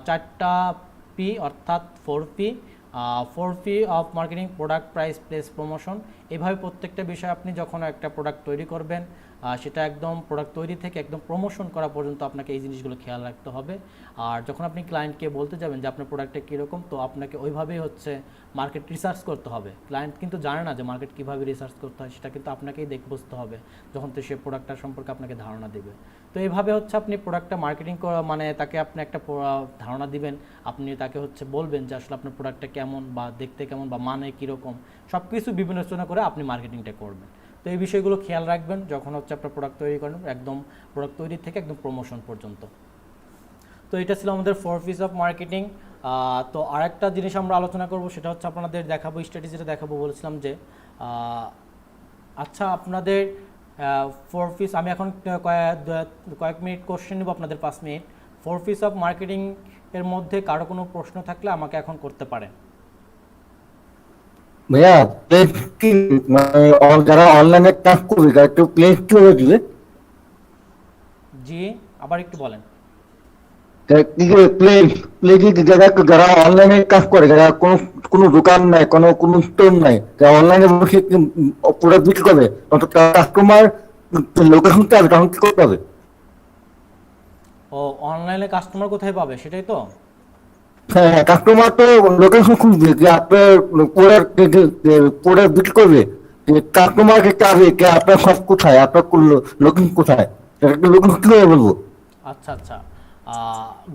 4টা পি, অর্থাৎ 4P of marketing: product, price, place, promotion. এভাবে প্রত্যেকটা বিষয় আপনি যখন একটা প্রোডাক্ট তৈরি করবেন, সেটা একদম প্রোডাক্ট তৈরি থেকে একদম প্রমোশন করা পর্যন্ত আপনাকে এই জিনিসগুলো খেয়াল রাখতে হবে। আর যখন আপনি ক্লায়েন্টকে বলতে যাবেন যে আপনার প্রোডাক্টটা কীরকম, তো আপনাকে ওইভাবেই হচ্ছে মার্কেট রিসার্চ করতে হবে। ক্লায়েন্ট কিন্তু জানে না যে মার্কেট কীভাবে রিসার্চ করতে হয়, সেটা কিন্তু আপনাকেই বুঝতে হবে যখন তো সে প্রোডাক্টটার সম্পর্কে আপনাকে ধারণা দেবে। তো এইভাবে হচ্ছে আপনি প্রোডাক্টটা মার্কেটিং করা, মানে তাকে আপনি একটা ধারণা দিবেন, আপনি তাকে হচ্ছে বলবেন যে আসলে আপনার প্রোডাক্টটা কেমন বা দেখতে কেমন বা মানে কীরকম, সব কিছু বিবেচনা করে আপনি মার্কেটিংটা করবেন। তো এই বিষয়গুলো খেয়াল রাখবেন যখন হচ্ছে আপনার প্রোডাক্ট তৈরি করেন, একদম প্রোডাক্ট তৈরি থেকে একদম প্রমোশন পর্যন্ত। তো এটা ছিল আমাদের 4 পিস অফ মার্কেটিং। তো আরেকটা জিনিস আমরা আলোচনা করব, সেটা হচ্ছে আপনাদের দেখাবো, স্ট্র্যাটেজিটা দেখাবো। বলেছিলাম যে আচ্ছা আপনাদের 4 পিস, আমি এখন কয়েক মিনিট কোশ্চেন নেব আপনাদের, 5 মিনিট। 4 পিস অফ মার্কেটিং এর মধ্যে কারো কোনো প্রশ্ন থাকলে আমাকে এখন করতে পারেন। ভাইয়া প্লেস কি, মানে যারা অনলাইনে কাজ করবে তারা একটু প্লেস কি হয়ে দিবে? জি, আবার একটু বলেন। যারা অনলাইনে কাজ করে, যারা কোনো দোকান নাই, কোনো স্টোর নাই, যারা অনলাইনে বসে প্রোডাক্ট বিক্রি করবে, কাস্টমার লোকেশন কি হবে, তখন কি করতে হবে? ও, অনলাইনে কাস্টমার কোথায় পাবে সেটাই তো? হ্যাঁ, কাস্টমার তো লোকেশন খুঁজবে যে আপনার প্রোডাক্ট বিক্রি করবে, কাস্টমারকে চাবে যে আপনার সব কোথায়, আপনার লোকেশন কোথায়, লোকেশন কিভাবে বলবো? আচ্ছা আচ্ছা,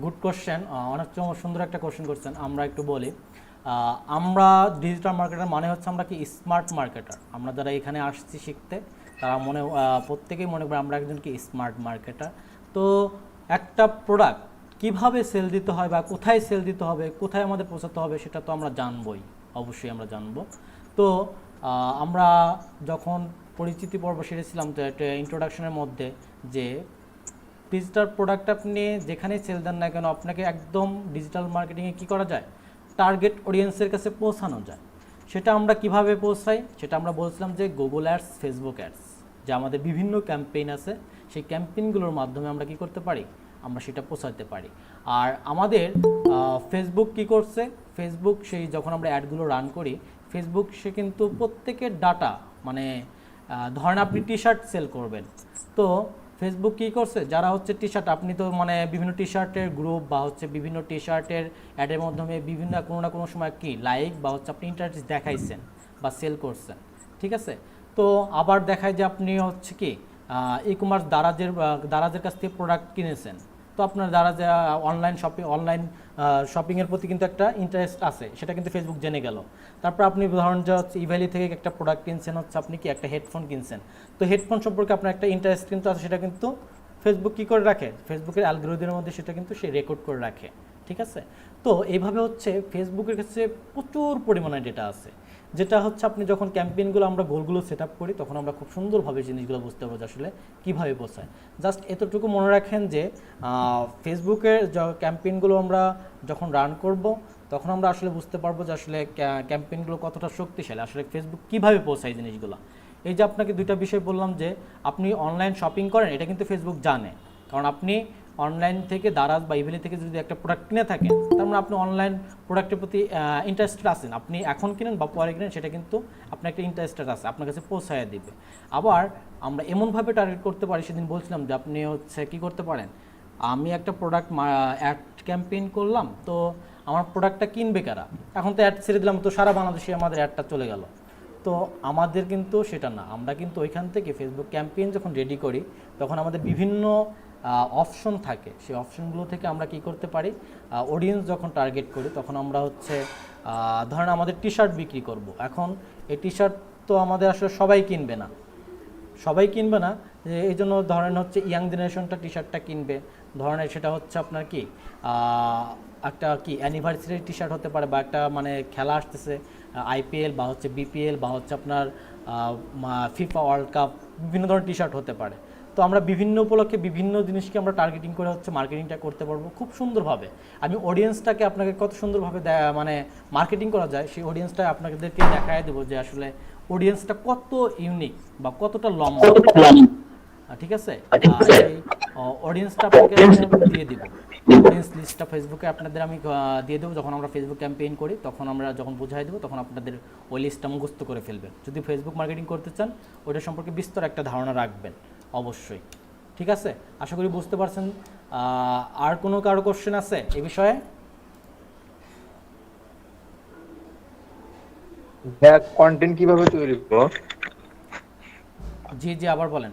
গুড কোশ্চেন, অনেক সুন্দর একটা কোশ্চেন করছেন। আমরা একটু বলি, আমরা ডিজিটাল মার্কেটার মানে হচ্ছে আমরা কি স্মার্ট মার্কেটার। আমরা যারা এখানে আসছি শিখতে, তারা প্রত্যেকেই মনে করে আমরা একজন কি স্মার্ট মার্কেটার। তো একটা প্রোডাক্ট কিভাবে সেল দিতে হয় বা কোথায় সেল দিতে হবে, কোথায় আমাদের পৌঁছাতে হবে, সেটা তো আমরা জানবই, অবশ্যই আমরা জানবো। তো আমরা যখন পরিচিতি পর্ব সেরেছিলাম, তো একটা ইন্ট্রোডাকশনের মধ্যে, যে ডিজিটাল প্রোডাক্ট আপনি যেখানেই সেল দেন না কেন, আপনাকে একদম ডিজিটাল মার্কেটিংয়ে কী করা যায়, টার্গেট অডিয়েন্সের কাছে পৌঁছানো যায়। সেটা আমরা কিভাবে পৌঁছাই, সেটা আমরা বলছিলাম যে গুগল অ্যাডস, ফেসবুক অ্যাডস, যে আমাদের বিভিন্ন ক্যাম্পেইন আছে, সেই ক্যাম্পেইনগুলোর মাধ্যমে আমরা কি করতে পারি, আমরা সেটা পৌঁছাতে পারি। আর আমাদের ফেসবুক কি করছে, ফেসবুক সেই যখন আমরা অ্যাডগুলো রান করি, ফেসবুক সে কিন্তু প্রত্যেকের ডাটা মানে ধরেন আপনি টি শার্ট সেল করবেন, তো ফেসবুক কী করছে, যারা হচ্ছে টি শার্ট, আপনি তো মানে বিভিন্ন টি শার্টের গ্রুপ বা হচ্ছে বিভিন্ন টি শার্টের অ্যাডের মাধ্যমে বিভিন্ন কোনো না কোনো সময় কি লাইক বা হচ্ছে আপনি ইন্টারেস্ট দেখাইছেন বা সেল করছেন, ঠিক আছে। তো আবার দেখায় যে আপনি হচ্ছে কি ই কমার্স দারাজের কাছ থেকে প্রোডাক্ট কিনেছেন, তো আপনার দারাজ অনলাইন শপিংয়ের প্রতি কিন্তু একটা ইন্টারেস্ট আছে, সেটা কিন্তু ফেসবুক জেনে গেল। তারপর আপনি ধরেন যে হচ্ছে ইভ্যালি থেকে একটা প্রোডাক্ট কিনছেন, হচ্ছে আপনি কি একটা হেডফোন কিনছেন, তো হেডফোন সম্পর্কে আপনার একটা ইন্টারেস্ট কিন্তু আছে, সেটা কিন্তু ফেসবুক কী করে রাখে, ফেসবুকের অ্যালগরিদমের মধ্যে সেটা কিন্তু সে রেকর্ড করে রাখে, ঠিক আছে। তো এইভাবে হচ্ছে ফেসবুকের কাছে প্রচুর পরিমাণে ডেটা আছে, যেটা হচ্ছে আপনি যখন ক্যাম্পেইনগুলো আমরা গোলগুলো সেট আপ করি, তখন আমরা খুব সুন্দরভাবে জিনিসগুলো বুঝতে পারবো যে আসলে কীভাবে বোঝায়। জাস্ট এতটুকু মনে রাখেন যে ফেসবুকের ক্যাম্পেইনগুলো আমরা যখন রান করব, তখন আমরা আসলে বুঝতে পারবো যে আসলে ক্যাম্পেইনগুলো কতটা শক্তিশালী, আসলে ফেসবুক কীভাবে পৌঁছায় জিনিসগুলো। এই যে আপনাকে দুইটা বিষয় বললাম যে আপনি অনলাইন শপিং করেন, এটা কিন্তু ফেসবুক জানে, কারণ আপনি অনলাইন থেকে দারাজ বা ইভেলি থেকে যদি একটা প্রোডাক্ট কিনে থাকেন, তার মানে আপনি অনলাইন প্রোডাক্টের প্রতি ইন্টারেস্টেড আছেন, আপনি এখন কিনেন বা পরে কিনেন, সেটা কিন্তু আপনার একটা ইন্টারেস্টেড আছে, আপনার কাছে পৌঁছায় দিবে। আবার আমরা এমনভাবে টার্গেট করতে পারি, সেদিন বলছিলাম যে আপনি হচ্ছে কী করতে পারেন, আমি একটা প্রোডাক্ট অ্যাড ক্যাম্পেইন করলাম, তো আমার প্রোডাক্টটা কিনবে কারা, এখন তো অ্যাড ছেড়ে দিলাম, তো সারা বাংলাদেশে আমাদের অ্যাডটা চলে গেল। তো আমাদের কিন্তু সেটা না, আমরা কিন্তু ওইখান থেকে ফেসবুক ক্যাম্পেইন যখন রেডি করি, তখন আমাদের বিভিন্ন অপশন থাকে, সেই অপশনগুলো থেকে আমরা কি করতে পারি, অডিয়েন্স যখন টার্গেট করি, তখন আমরা হচ্ছে ধরেন আমাদের টি শার্ট বিক্রি করব, এখন এই টি শার্ট তো আমাদের আসলে সবাই কিনবে না, যে এই জন্য ধরেন হচ্ছে ইয়াং জেনারেশনটা টি শার্টটা কিনবে, ধরেন সেটা হচ্ছে আপনার কি একটা কি অ্যানিভার্সারি টি শার্ট হতে পারে, বা একটা মানে খেলা আসতেছে আইপিএল বা হচ্ছে বিপিএল বা হচ্ছে আপনার ফিফা ওয়ার্ল্ড কাপ, বিভিন্ন ধরনের টি শার্ট হতে পারে। তো আমরা বিভিন্ন উপলক্ষে বিভিন্ন জিনিসকে আমরা টার্গেটিং করে হচ্ছে মার্কেটিংটা করতে পারবো খুব সুন্দরভাবে। আমি অডিয়েন্সটাকে আপনাকে কত সুন্দরভাবে মানে মার্কেটিং করা যায়, সেই অডিয়েন্সটা আপনাদেরকে দেখায় দেবো যে আসলে অডিয়েন্সটা কত ইউনিক বা কতটা লম্বা, ঠিক আছে। এই অডিয়েন্সটা আপনাকে দিয়ে দিব, অডিয়েন্স লিস্টটা ফেসবুকে আপনাদের আমি দিয়ে দেবো, যখন আমরা ফেসবুক ক্যাম্পেইন করি, তখন আমরা যখন বুঝাই দেবো, তখন আপনাদের ওই লিস্টটা মুখস্থ করে ফেলবেন। যদি ফেসবুক মার্কেটিং করতে চান, ওইটা সম্পর্কে বিস্তর একটা ধারণা রাখবেন অবশ্যই, ঠিক আছে। আশা করি বুঝতে পারছেন। আর কোনো কারো কোশ্চেন আছে এই বিষয়ে? কন্টেন্ট কিভাবে তৈরি করব? জি আবার বলেন।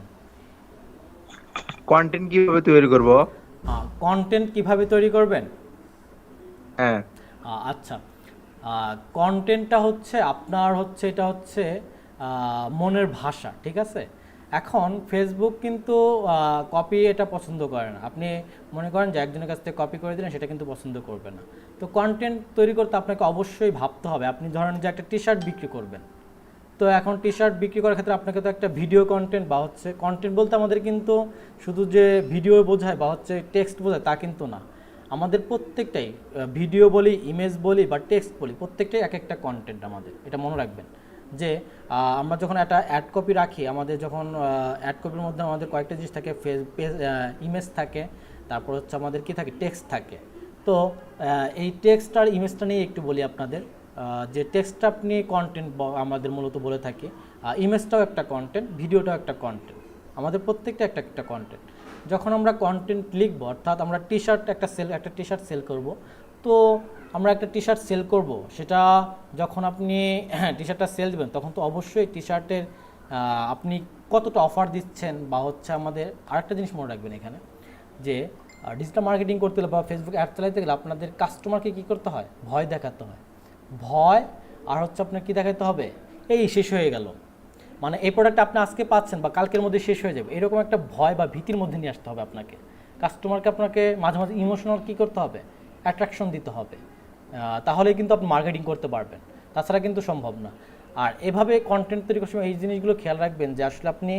কন্টেন্ট কিভাবে তৈরি করব? কন্টেন্ট কিভাবে তৈরি করবেন? হ্যাঁ, আচ্ছা, কন্টেন্টটা হচ্ছে আপনার হচ্ছে এটা হচ্ছে মনের ভাষা, ঠিক আছে। এখন ফেসবুক কিন্তু কপি এটা পছন্দ করে না। আপনি মনে করেন যে একজনের কাছ থেকে কপি করে দিলেন, সেটা কিন্তু পছন্দ করবে না। তো কন্টেন্ট তৈরি করতে আপনাকে অবশ্যই ভাবতে হবে। আপনি ধরেন যে একটা টি শার্ট বিক্রি করবেন, তো এখন টি শার্ট বিক্রি করার ক্ষেত্রে আপনাকে তো একটা ভিডিও কন্টেন্ট বা হচ্ছে কন্টেন্ট বলতে আমাদের কিন্তু শুধু যে ভিডিও বোঝায় বা হচ্ছে টেক্সট বোঝায় তা কিন্তু না। আমাদের প্রত্যেকটাই ভিডিও বলি, ইমেজ বলি বা টেক্সট বলি, প্রত্যেকটাই এক একটা কন্টেন্ট আমাদের, এটা মনে রাখবেন। যে আমরা যখন একটা অ্যাড কপি রাখি, আমাদের যখন অ্যাড কপির মধ্যে আমাদের কয়েকটা জিনিস থাকে, ইমেজ থাকে, তারপর হচ্ছে আমাদের কি থাকে, টেক্সট থাকে। তো এই টেক্সট আর ইমেজটা নিয়ে একটু বলি আপনাদের। যে টেক্সটটা আপনি কন্টেন্ট আমাদের মূলত বলে থাকি, ইমেজটাও একটা কন্টেন্ট, ভিডিওটাও একটা কন্টেন্ট, আমাদের প্রত্যেকটা একটা কন্টেন্ট। যখন আমরা কন্টেন্ট লিখবো, অর্থাৎ আমরা টি শার্ট একটা টি শার্ট সেল করব, তো আমরা একটা টি শার্ট সেল করব, সেটা যখন আপনি টি শার্টটা সেল দেবেন, তখন তো অবশ্যই টি শার্টের আপনি কতটা অফার দিচ্ছেন বা হচ্ছে আমাদের আরেকটা জিনিস মনে রাখবেন এখানে, যে ডিজিটাল মার্কেটিং করতে গেলে বা ফেসবুক অ্যাড চালাতে গেলে আপনাদের কাস্টমারকে কী করতে হয়, ভয় দেখাতে হয়। ভয় আর হচ্ছে আপনার কী দেখাতে হবে, এই শেষ হয়ে গেল, মানে এই প্রোডাক্টটা আপনি আজকে পাচ্ছেন বা কালকের মধ্যে শেষ হয়ে যাবে, এরকম একটা ভয় বা ভীতির মধ্যে নিয়ে আসতে হবে আপনাকে। কাস্টমারকে আপনাকে মাঝে মাঝে ইমোশনাল কী করতে হবে, অ্যাট্রাকশন দিতে হবে, তাহলেই কিন্তু আপনি মার্কেটিং করতে পারবেন, তাছাড়া কিন্তু সম্ভব না। আর এভাবে কন্টেন্ট তৈরি করার সময় এই জিনিসগুলো খেয়াল রাখবেন যে আসলে আপনি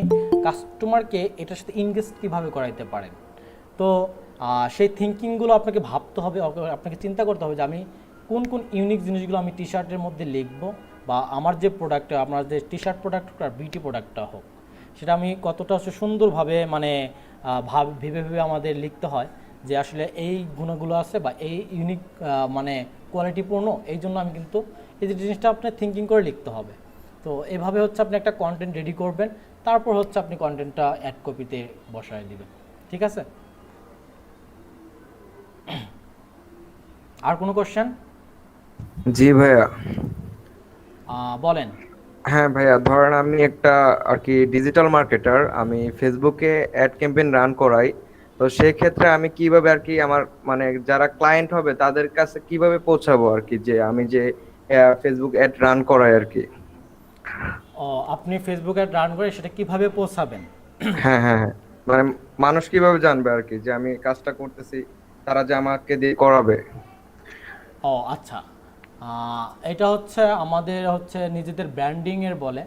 কাস্টমারকে এটার সাথে ইনগেজ কীভাবে করাইতে পারেন। তো সেই থিঙ্কিংগুলো আপনাকে ভাবতে হবে, আপনাকে চিন্তা করতে হবে যে আমি কোন কোন ইউনিক জিনিসগুলো আমি টি শার্টের মধ্যে লিখবো, বা আমার যে প্রোডাক্টটা, আমার যে টি শার্ট প্রোডাক্ট আর বিউটি প্রোডাক্টটা হোক, সেটা আমি কতটা হচ্ছে সুন্দরভাবে মানে ভেবে আমাদের লিখতে হয় যে আসলে এই গুণগুলো আছে বা এই ইউনিক মানে কোয়ালিটিপূর্ণ, এই জন্য আমি কিন্তু এই যে জিনিসটা আপনার থিঙ্কিং করে লিখতে হবে। তো এভাবে হচ্ছে আপনি একটা কন্টেন্ট রেডি করবেন, তারপর হচ্ছে আপনি কন্টেন্টটা অ্যাড কপিতে বসায় দিবেন। ঠিক আছে? আর কোনো কোশ্চেন? জি ভাইয়া। বলেন। হ্যাঁ ভাইয়া, ধরেন আমি একটা আর কি ডিজিটাল মার্কেটার, আমি ফেসবুকে অ্যাড ক্যাম্পেইন রান করাই। তো সেই ক্ষেত্রে আমি কিভাবে আর কি আমার মানে যারা ক্লায়েন্ট হবে তাদের কাছে কিভাবে পৌঁছাবো আর কি, যে আমি যে ফেসবুক অ্যাড রান করাই আর কি। আপনি ফেসবুক অ্যাড রান করে সেটা কিভাবে পৌঁছাবেন? হ্যাঁ হ্যাঁ হ্যাঁ, মানে মানুষ কিভাবে জানবে আর কি যে আমি কাজটা করতেছি, তারা যে আমাকে দিয়ে করাবে। আচ্ছা, এটা হচ্ছে আমাদের হচ্ছে নিজেদের ব্র্যান্ডিংয়ের বলে।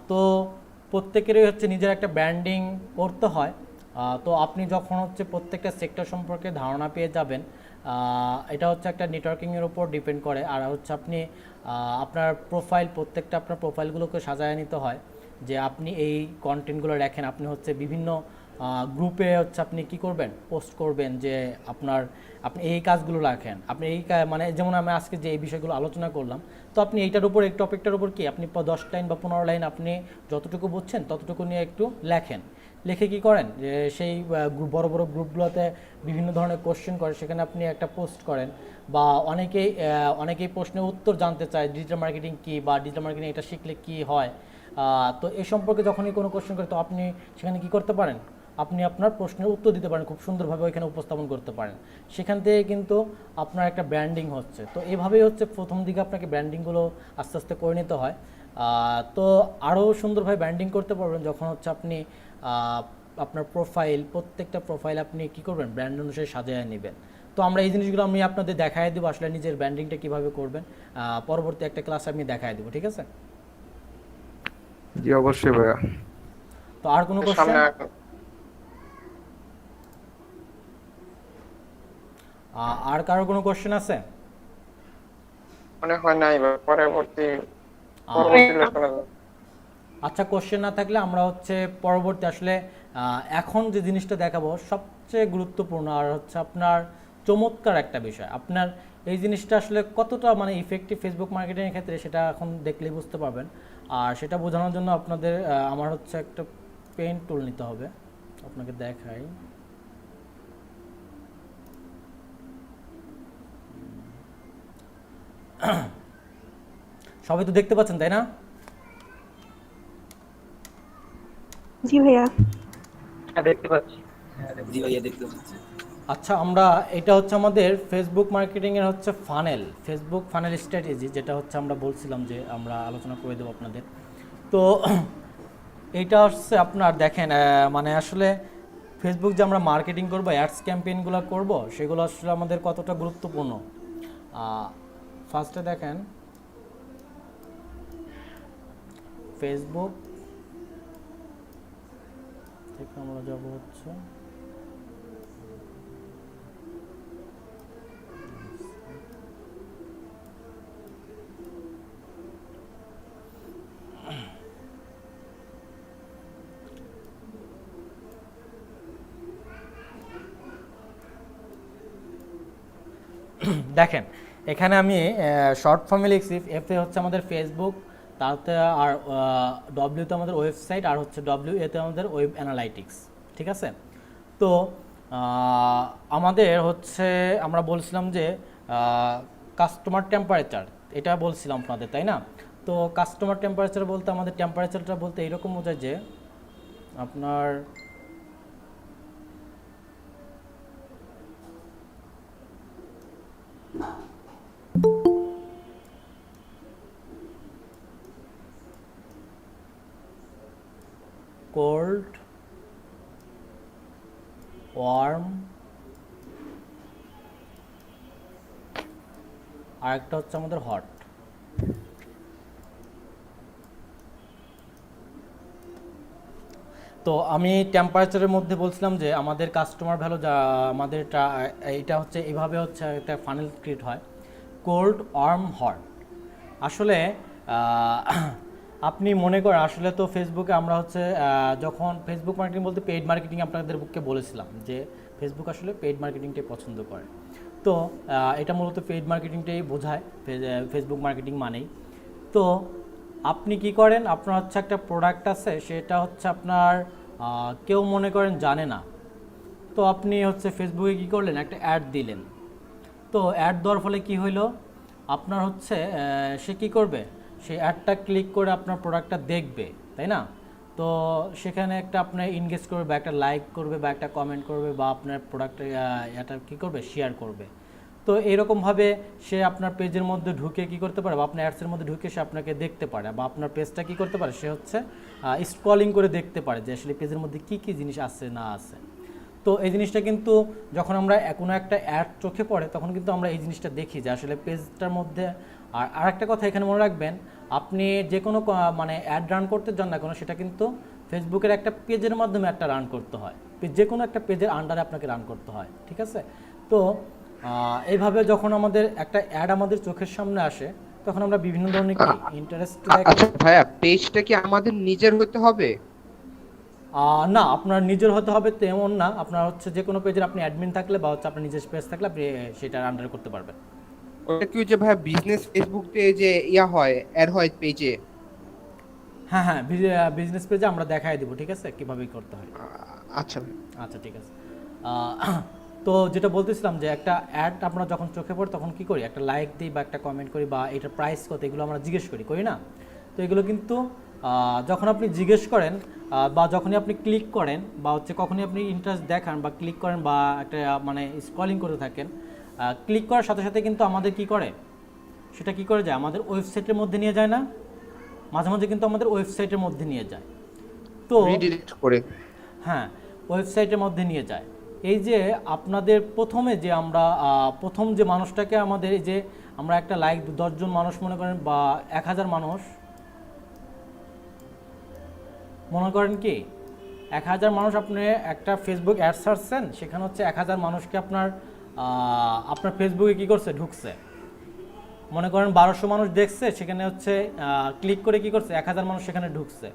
তো প্রত্যেকেরই হচ্ছে নিজের একটা ব্র্যান্ডিং করতে হয়। তো আপনি যখন হচ্ছে প্রত্যেকটা সেক্টর সম্পর্কে ধারণা পেয়ে যাবেন, এটা হচ্ছে একটা নেটওয়ার্কিংয়ের উপর ডিপেন্ড করে। আর হচ্ছে আপনি আপনার প্রোফাইল, প্রত্যেকটা আপনার প্রোফাইলগুলোকে সাজায় নিতে হয় যে আপনি এই কন্টেন্টগুলো রাখেন। আপনি হচ্ছে বিভিন্ন গ্রুপে হচ্ছে আপনি কি করবেন, পোস্ট করবেন যে আপনি এই কাজগুলো রাখেন, আপনি এই মানে যেমন আমি আজকে যে এই বিষয়গুলো আলোচনা করলাম, তো আপনি এইটার উপর, এই টপিকটার উপর কি আপনি 10 লাইন বা 15 লাইন আপনি যতটুকু বুঝছেন ততটুকু নিয়ে একটু লেখেন। লিখে কি করেন যে সেই বড় বড় গ্রুপগুলোতে বিভিন্ন ধরনের কোশ্চেন করে, সেখানে আপনি একটা পোস্ট করেন। বা অনেকেই প্রশ্নের উত্তর জানতে চায়, ডিজিটাল মার্কেটিং কী বা ডিজিটাল মার্কেটিং এটা শিখলে কি হয়। তো এই সম্পর্কে যখনই কোনো কোশ্চেন করে, তো আপনি সেখানে কি করতে পারেন, আপনি আপনার প্রশ্নের উত্তর দিতে পারেন, খুব সুন্দরভাবে ওইখানে উপস্থাপন করতে পারেন। সেখান থেকে কিন্তু আপনার একটা ব্র্যান্ডিং হচ্ছে। তো এইভাবেই হচ্ছে প্রথম দিকে আপনাকে ব্র্যান্ডিংগুলো আস্তে আস্তে করে নিতে হয়। তো আরও সুন্দরভাবে ব্র্যান্ডিং করতে পারবেন যখন হচ্ছে আপনি আপনার প্রোফাইল, প্রত্যেকটা প্রোফাইল আপনি কী করবেন, ব্র্যান্ড অনুসারে সাজিয়ে নেবেন। তো আমরা এই জিনিসগুলো আমি আপনাদের দেখাই দেবো, আসলে নিজের ব্র্যান্ডিংটা কীভাবে করবেন পরবর্তী একটা ক্লাসে আমি দেখাই দেবো। ঠিক আছে? জি অবশ্যই ভাইয়া। তো আর কোনো কোশ্চেন? আর কারো কোনো কোশ্চেন আছে? মনে হয় নাই, পরবর্তী আচ্ছা, কোশ্চেন না থাকলে আমরা হচ্ছে পরবর্তী আসলে এখন যে জিনিসটা দেখাবো সবচেয়ে গুরুত্বপূর্ণ আর হচ্ছে আপনার চমৎকার একটা বিষয়। আপনার এই জিনিসটা আসলে কতটা মানে ইফেক্টিভ ফেসবুক মার্কেটিংয়ের ক্ষেত্রে সেটা এখন দেখলেই বুঝতে পারবেন। আর সেটা বোঝানোর জন্য আপনাদের আমার হচ্ছে একটা পেন টুল নিতে হবে, আপনাকে দেখাই। সবাই তো দেখতে পাচ্ছেন, তাই না? জি ভাইয়া। দেখতে পাচ্ছি। জি ভাইয়া দেখতে পাচ্ছি। আচ্ছা, আমরা এটা হচ্ছে আমাদের ফেসবুক মার্কেটিংয়ের হচ্ছে ফানেল, ফেসবুক ফানেল স্ট্র্যাটেজি, যেটা হচ্ছে আমরা বলছিলাম যে আমরা আলোচনা করে দেবো আপনাদের। তো এইটা হচ্ছে আপনার দেখেন, মানে আসলে ফেসবুক যে আমরা মার্কেটিং করবো, অ্যাডস ক্যাম্পেইনগুলো করব, সেগুলো আসলে আমাদের কতটা গুরুত্বপূর্ণ। ফার্স্টে দেখেন ফেসবুক থেকে আমরা যাব হচ্ছে দেখেন এখানে আমি শর্ট ফর্মে লিখছি, এফ এ হচ্ছে আমাদের ফেসবুক, তাতে আর ডব্লিউতে আমাদের ওয়েবসাইট, আর হচ্ছে ডব্লিউ এতে আমাদের ওয়েব অ্যানালাইটিক্স। ঠিক আছে? তো আমাদের হচ্ছে আমরা বলছিলাম যে কাস্টমার টেম্পারেচার, এটা বলছিলাম আপনাদের, তাই না? তো কাস্টমার টেম্পারেচার বলতে আমাদের টেম্পারেচারটা বলতে এইরকম বোঝায় যে আপনার কোল্ড, ওয়ার্ম, আর একটা হচ্ছে আমাদের হট। তো আমি টেম্পারেচারের মধ্যে বলছিলাম যে আমাদের কাস্টমার ভ্যালু যা আমাদের এইটা হচ্ছে এইভাবে হচ্ছে একটা ফানেল ক্রিয়েট হয়, কোল্ড, ওয়ার্ম, হট। আসলে আপনি মনে করেন আসলে তো ফেসবুকে আমরা হচ্ছে যখন ফেসবুক মার্কেটিং বলতে পেইড মার্কেটিং আপনাদেরকে বলেছিলাম যে ফেসবুক আসলে পেইড মার্কেটিংটাই পছন্দ করে। তো এটা মূলত পেইড মার্কেটিংটাই বোঝায়, ফেসবুক মার্কেটিং মানেই। তো আপনি কি করেন, আপনার হচ্ছে একটা প্রোডাক্ট আছে, সেটা হচ্ছে আপনার কেউ মনে করেন জানে না, তো আপনি হচ্ছে ফেসবুকে কি করলেন, একটা অ্যাড দিলেন। তো অ্যাড দেওয়ার ফলে কি হইলো, আপনার হচ্ছে সে কি করবে, সেই অ্যাডটা ক্লিক করে আপনার প্রোডাক্টটা দেখবে, তাই না? তো সেখানে একটা আপনার এনগেজ করবে বা একটা লাইক করবে বা একটা কমেন্ট করবে বা আপনার প্রোডাক্টটা এটা কী করবে, শেয়ার করবে। তো এরকমভাবে সে আপনার পেজের মধ্যে ঢুকে কি করতে পারে, বা আপনার অ্যাডসের মধ্যে ঢুকে সে আপনাকে দেখতে পারে, বা আপনার পেজটা কি করতে পারে, সে হচ্ছে স্ক্রলিং করে দেখতে পারে যে আসলে পেজের মধ্যে কি কি জিনিস আছে না আছে। তো এই জিনিসটা কিন্তু যখন আমরা কোনো একটা অ্যাড চোখে পড়ে তখন কিন্তু আমরা এই জিনিসটা দেখি যে আসলে পেজটার মধ্যে। আর আরেকটা কথা এখানে মনে রাখবেন, আপনি যে কোনো মানে অ্যাড রান করতে যান না কোনো, সেটা কিন্তু ফেসবুকের একটা পেজের মাধ্যমে একটা রান করতে হয়, যে কোনো একটা পেজের আন্ডারে আপনাকে রান করতে হয়, ঠিক আছে? তো এইভাবে যখন আমাদের একটা অ্যাড আমাদের চোখের সামনে আসে তখন আমরা বিভিন্ন ধরনের কি ইন্টারেস্ট। আচ্ছা ভাইয়া, পেজটা কি আমাদের নিজের হতে হবে? না, আপনার নিজের হতে হবে তেমন না, আপনার হচ্ছে যে কোনো পেজের আপনি অ্যাডমিন থাকলে বা হচ্ছে আপনার নিজের পেজ থাকলে আপনি সেটা আন্ডারে করতে পারবেন। ওটা কি যে ভাইয়া বিজনেস ফেসবুক পেজে ইয়া হয়, অ্যাড হয় পেজে? হ্যাঁ হ্যাঁ, বিজনেস পেজে আমরা দেখাই দেবো, ঠিক আছে, কীভাবে করতে হয়। আচ্ছা আচ্ছা ঠিক আছে। তো যেটা বলতেছিলাম যে একটা অ্যাড আমরা যখন চোখে পড়ে তখন কি করি, একটা লাইক দিই বা একটা কমেন্ট করি বা এটার প্রাইস কত, এগুলো আমরা জিজ্ঞেস করি না? তো এগুলো কিন্তু যখন আপনি জিজ্ঞেস করেন বা যখনই আপনি ক্লিক করেন বা হচ্ছে কখনই আপনি ইন্টারেস্ট দেখান বা ক্লিক করেন বা একটা মানে স্ক্রলিং করতে থাকেন, ক্লিক করার সাথে সাথে কিন্তু আমাদের কি করে, সেটা কি করে যায়, আমাদের ওয়েবসাইটের মধ্যে নিয়ে যায় না? মাঝে মাঝে কিন্তু আমাদের ওয়েবসাইটের মধ্যে নিয়ে যায়। তো রিডিরেক্ট করে, হ্যাঁ, ওয়েবসাইটের মধ্যে নিয়ে যায়। এই যে আপনাদের প্রথমে যে আমরা প্রথম যে মানুষটাকে আমাদের, এই যে আমরা একটা লাইক 10 জন মানুষ মনে করেন বা 1000 মানুষ মনে করেন, কি 1000 মানুষ আপনি একটা ফেসবুক অ্যাড ছাড়ছেন, সেখানে হচ্ছে 1000 মানুষকে আপনার ফেসবুকে কি করছে, ঢুকছে। মনে করেন 1200 মানুষ দেখছে, সেখানে হচ্ছে ক্লিক করে কি করছে, 1000 মানুষ সেখানে ঢুকছে।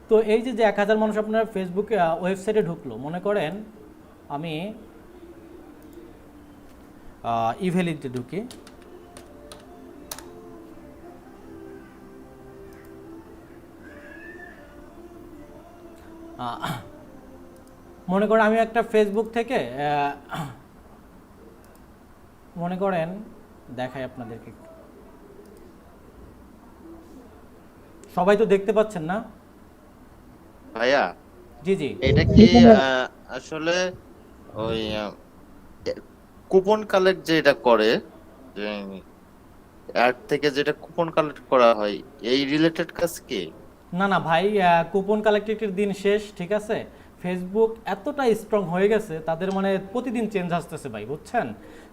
তো এই যে 1000 মানুষ আপনার ফেসবুকে ওয়েবসাইটে ঢুকলো, মনে করেন আমি ইভ্যালিতে ঢুকি, মনে করেন আমি একটা ফেসবুক থেকে মনে করেন দেখাই আপনাদেরকে, সবাই তো দেখতে পাচ্ছেন না ভাইয়া? জি জি। এটা কি আসলে ওই কুপন কালেক্ট যেটা করে, যে অ্যাড থেকে যেটা কুপন কালেক্ট করা হয়, এই রিলেটেড কাজ কি? না না ভাই, কুপন কালেক্টের দিন শেষ, ঠিক আছে? ফেসবুক এতটা স্ট্রং হয়ে গেছে, তাদের মানে প্রতিদিন চেঞ্জ আসতেছে ভাই, বুঝছেন?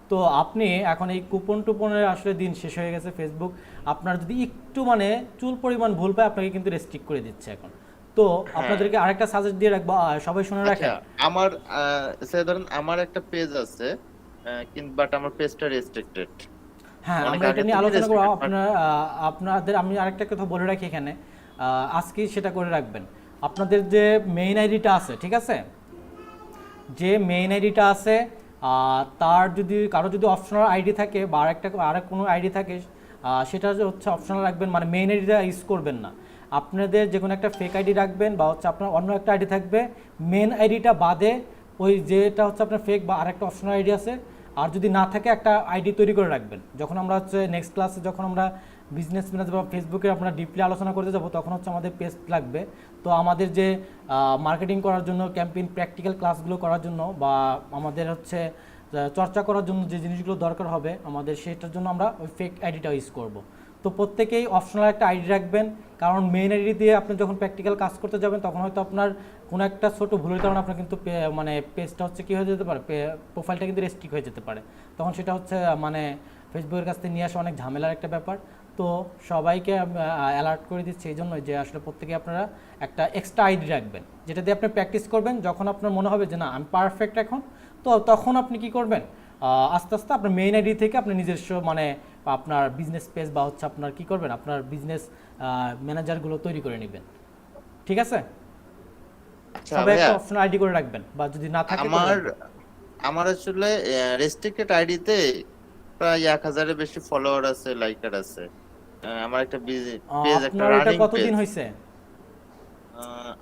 তো আপনি এখন এই কুপন টুপনের আসলে দিন শেষ হয়ে গেছে। ফেসবুক আপনার যদি একটু মানে চুল পরিমাণ ভুল পায় আপনাকে কিন্তু রেস্ট্রিক্ট করে দিচ্ছে এখন। তো আপনাদেরকে আরেকটা সাজেস্ট দিয়ে রাখবো, সবাই শুনে রাখেন। আমার ধরেন আমার একটা পেজ আছে, কিন্তু বাট আমার পেজটা রেস্ট্রিক্টেড। হ্যাঁ, আমরা এটা নিয়ে আলোচনা করব। আপনাদের আমি আরেকটা কথা বলে রাখি এখানে, আজকেই সেটা করে রাখবেন। আপনাদের যে মেইন আইডিটা আছে, ঠিক আছে, যে মেইন আইডিটা আছে তার যদি কারো যদি অপশনাল আইডি থাকে বা আরেক কোনো আইডি থাকে, সেটা হচ্ছে অপশনাল রাখবেন, মানে মেইন আইডিটা ইউজ করবেন না। আপনাদের যে কোনো একটা ফেক আইডি রাখবেন বা হচ্ছে আপনার অন্য একটা আইডি থাকবে, মেন আইডিটা বাদে ওই যেটা হচ্ছে আপনার ফেক বা আরেকটা অপশনাল আইডি আছে, আর যদি না থাকে একটা আইডি তৈরি করে রাখবেন। যখন আমরা হচ্ছে নেক্সট ক্লাসে যখন আমরা বিজনেস ম্যানেজার বা ফেসবুকে আমরা ডিপলি আলোচনা করতে যাব, তখন হচ্ছে আমাদের পেজ লাগবে। তো আমাদের যে মার্কেটিং করার জন্য ক্যাম্পেইন প্র্যাকটিক্যাল ক্লাসগুলো করার জন্য বা আমাদের হচ্ছে চর্চা করার জন্য যে জিনিসগুলো দরকার হবে আমাদের, সেটার জন্য আমরা ওই ফেক আইডিটা ইউজ করব। তো প্রত্যেকেই অপশনাল একটা আইডি রাখবেন, কারণ মেইন আইডি দিয়ে আপনি যখন প্র্যাকটিক্যাল কাজ করতে যাবেন তখন হয়তো আপনার কোনো একটা ছোট ভুলের কারণে আপনার কিন্তু মানে পেজটা হচ্ছে কী হয়ে যেতে পারে, প্রোফাইলটা কিন্তু রেস্ট্রিক্ট হয়ে যেতে পারে। তখন সেটা হচ্ছে মানে ফেসবুকের কাছ থেকে নিয়ে আসা অনেক ঝামেলার একটা ব্যাপার। তো সবাইকে অ্যালার্ট করে দিচ্ছি এই জন্যই যে আসলে প্রত্যেকে আপনারা একটা এক্সট্রা আইডি রাখবেন, যেটা দিয়ে আপনি প্র্যাকটিস করবেন। যখন আপনার মনে হবে যে না আমি পারফেক্ট এখন, তো তখন আপনি কি করবেন, আস্তে আস্তে আপনার মেইন আইডি থেকে আপনি নিজস্ব মানে আপনার বিজনেস পেজ বা হচ্ছে আপনার কি করবেন, আপনার বিজনেস ম্যানেজারগুলো তৈরি করে নেবেন, ঠিক আছে? সবাই একটা অপশনাল আইডি করে রাখবেন, বা যদি না থাকে আমার আসলে রেস্ট্রিক্টেড আইডিতে প্রায় 1000-এর বেশি ফলোয়ার আছে, লাইকার আছে। আমার একটা পেজ, একটা আপনার এটা রানিং কতদিন পেজ। হয়েছে?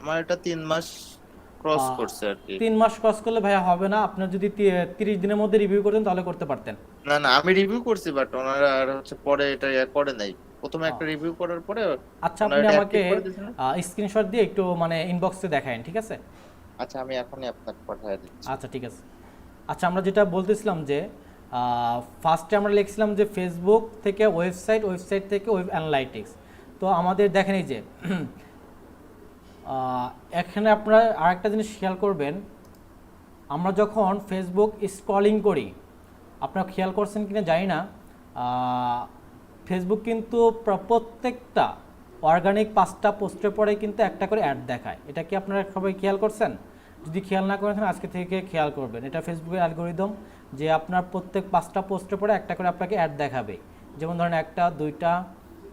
আমার এটা 3 মাস ক্রস করছে আর কি। 3 মাস ক্রস করলে ভাইয়া হবে না। আপনার যদি 30 দিনের মধ্যে রিভিউ করতেন তাহলে করতে পারতেন। না না, আমি রিভিউ করছি, বাট ওনারা আর হচ্ছে পরে এটা করে নাই। প্রথমে একটা রিভিউ করার পরে আচ্ছা, ওনারা আপনি এটা আমাকে অ্যাক্টিভ করে দিয়েছেন। স্ক্রিনশট দিয়ে একটু মানে ইনবক্সে দেখায়েন, ঠিক আছে? আচ্ছা, আমি এখনই আপনাকে পাঠিয়ে দিচ্ছি। আচ্ছা, ঠিক আছে। আচ্ছা, আমরা যেটা বলতেছিলাম যে ফার্স্টে আমরা লিখছিলাম যে ফেসবুক থেকে ওয়েবসাইট, ওয়েবসাইট থেকে ওয়েব অ্যানালাইটিক্স। তো আমাদের দেখেন এই যে এখানে আপনারা আরেকটা জিনিস খেয়াল করবেন, আমরা যখন ফেসবুক স্ক্রলিং করি, আপনারা খেয়াল করছেন কিনা জানি না, ফেসবুক কিন্তু প্রত্যেকটা অর্গানিক 5টা পোস্টের পরে কিন্তু একটা করে অ্যাড দেখায়। এটা কি আপনারা সবাই খেয়াল করছেন? যদি খেয়াল না করেন আজকে থেকে খেয়াল করবেন। এটা ফেসবুকের অ্যালগোরিদম যে আপনার প্রত্যেক 5টা পোস্টের পরে একটা করে আপনাকে অ্যাড দেখাবে। যেমন ধরেন 1টা, 2টা,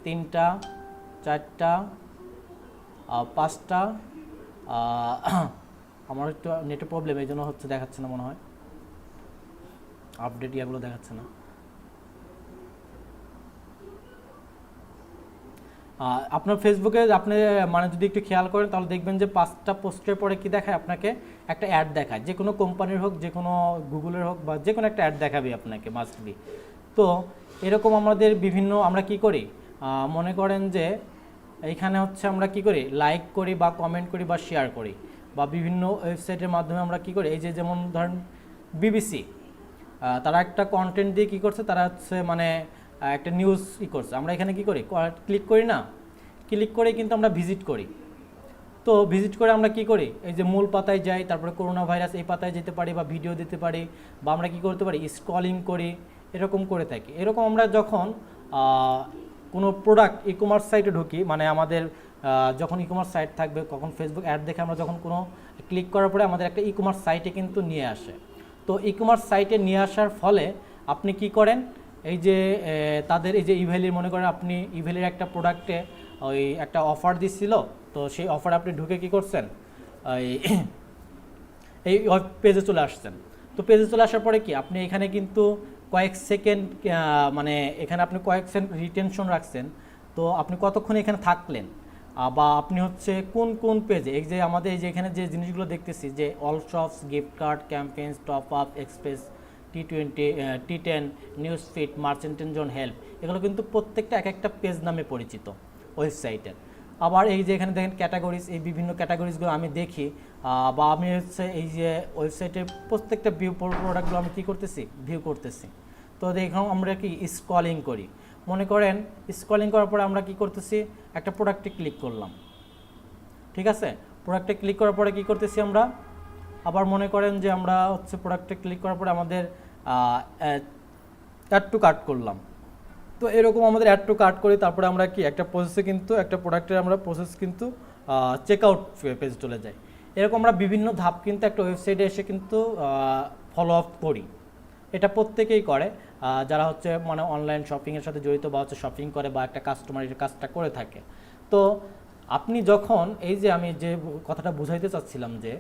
3টা, 4টা, 5টা। আমার একটু নেটের প্রবলেম, এই জন্য হচ্ছে দেখাচ্ছে না মনে হয়, আপডেট ইয়াগুলো দেখাচ্ছে না। আপনার ফেসবুকে আপনি মানে যদি একটু খেয়াল করেন তাহলে দেখবেন যে 5টা পোস্টের পরে কি দেখায় আপনাকে, একটা অ্যাড দেখায়। যে কোনো কোম্পানির হোক, যে কোনো গুগলের হোক, বা যে কোনো একটা অ্যাড দেখাবে আপনাকে মাস্ট বি। তো এরকম আমাদের বিভিন্ন, আমরা কি করি, মনে করেন যে এইখানে হচ্ছে আমরা কি করি, লাইক করি বা কমেন্ট করি বা শেয়ার করি, বা বিভিন্ন ওয়েবসাইটের মাধ্যমে আমরা কি করি, এই যে যেমন ধরেন বিবিসি, তারা একটা কন্টেন্ট দিয়ে কি করছে, তারা হচ্ছে মানে একটা নিউজ করছে, আমরা এখানে কি করি, ক্লিক করি না, ক্লিক করে কিন্তু আমরা ভিজিট করি। তো ভিজিট করে আমরা কি করি, এই যে মূল পাতায় যাই, তারপরে করোনা ভাইরাস এই পাতায় যেতে পারি, বা ভিডিও দিতে পারি, বা আমরা কি করতে পারি, স্ক্রলিং করি, এরকম করে থাকি। এরকম আমরা যখন কোনো প্রোডাক্ট ই কমার্স সাইটে ঢুকি, মানে আমাদের যখন ই কমার্স সাইট থাকবে, কখন ফেসবুক অ্যাড দেখে আমরা যখন কোনো ক্লিক করার পরে আমাদের একটা ই কমার্স সাইটে কিন্তু নিয়ে আসে। তো ই কমার্স সাইটে নিয়ে আসার ফলে আপনি কি করেন, এই যে তাদের এই যে ইভ্যালির, মনে করেন আপনি ইভ্যালির একটা প্রোডাক্টে ওই একটা অফার দিচ্ছিল, তো সেই অফার আপনি ঢুকে কি করছেন, এই পেজে চলে আসছেন। তো পেজে চলে আসার পরে কি আপনি এখানে কিন্তু কয়েক সেকেন্ড, মানে এখানে আপনি কয়েক সেকেন্ড রিটেনশন রাখছেন। তো আপনি কতক্ষণ এখানে থাকলেন, বা আপনি হচ্ছে কোন কোন পেজে, এই যে আমাদের এই যে এখানে যে জিনিসগুলো দেখতেছি, যে all shops, gift card, campaigns, top up, express, T20, T10, news feed, মার্চেন্টেন জোন, হেল্প, এগুলো কিন্তু প্রত্যেকটা এক একটা পেজ নামে পরিচিত ওয়েবসাইটের। আবার এই যে এখানে দেখেন ক্যাটাগরিজ, এই বিভিন্ন ক্যাটাগরিজগুলো আমি দেখি, বা আমি হচ্ছে এই যে ওয়েবসাইটের প্রত্যেকটা প্রোডাক্টগুলো আমি কী করতেছি, ভিউ করতেছি। তো দেখুন আমরা কি স্ক্রলিং করি, মনে করেন স্ক্রলিং করার পরে আমরা কি করতেছি, একটা প্রোডাক্টে ক্লিক করলাম, ঠিক আছে? প্রোডাক্টে ক্লিক করার পরে কি করতেছি আমরা, আবার মনে করেন যে আমরা হচ্ছে প্রোডাক্টে ক্লিক করার পরে আমাদের অ্যাড টু কার্ট করলাম। তো এরকম আমাদের অ্যাড টু কার্ট করি, তারপরে আমরা কি একটা প্রসেসে কিন্তু একটা প্রোডাক্টের আমরা প্রসেস কিন্তু চেক আউট পেজ চলে যায়। এরকম আমরা বিভিন্ন ধাপ কিন্তু একটা ওয়েবসাইটে এসে কিন্তু ফলো আপ করি। এটা প্রত্যেকেই করে, যারা হচ্ছে মানে অনলাইন শপিংয়ের সাথে জড়িত, বা হচ্ছে শপিং করে, বা একটা কাস্টমার এই কাজটা করে থাকে। তো আপনি যখন এই যে আমি যে কথাটা বুঝাইতে চাচ্ছিলাম, যে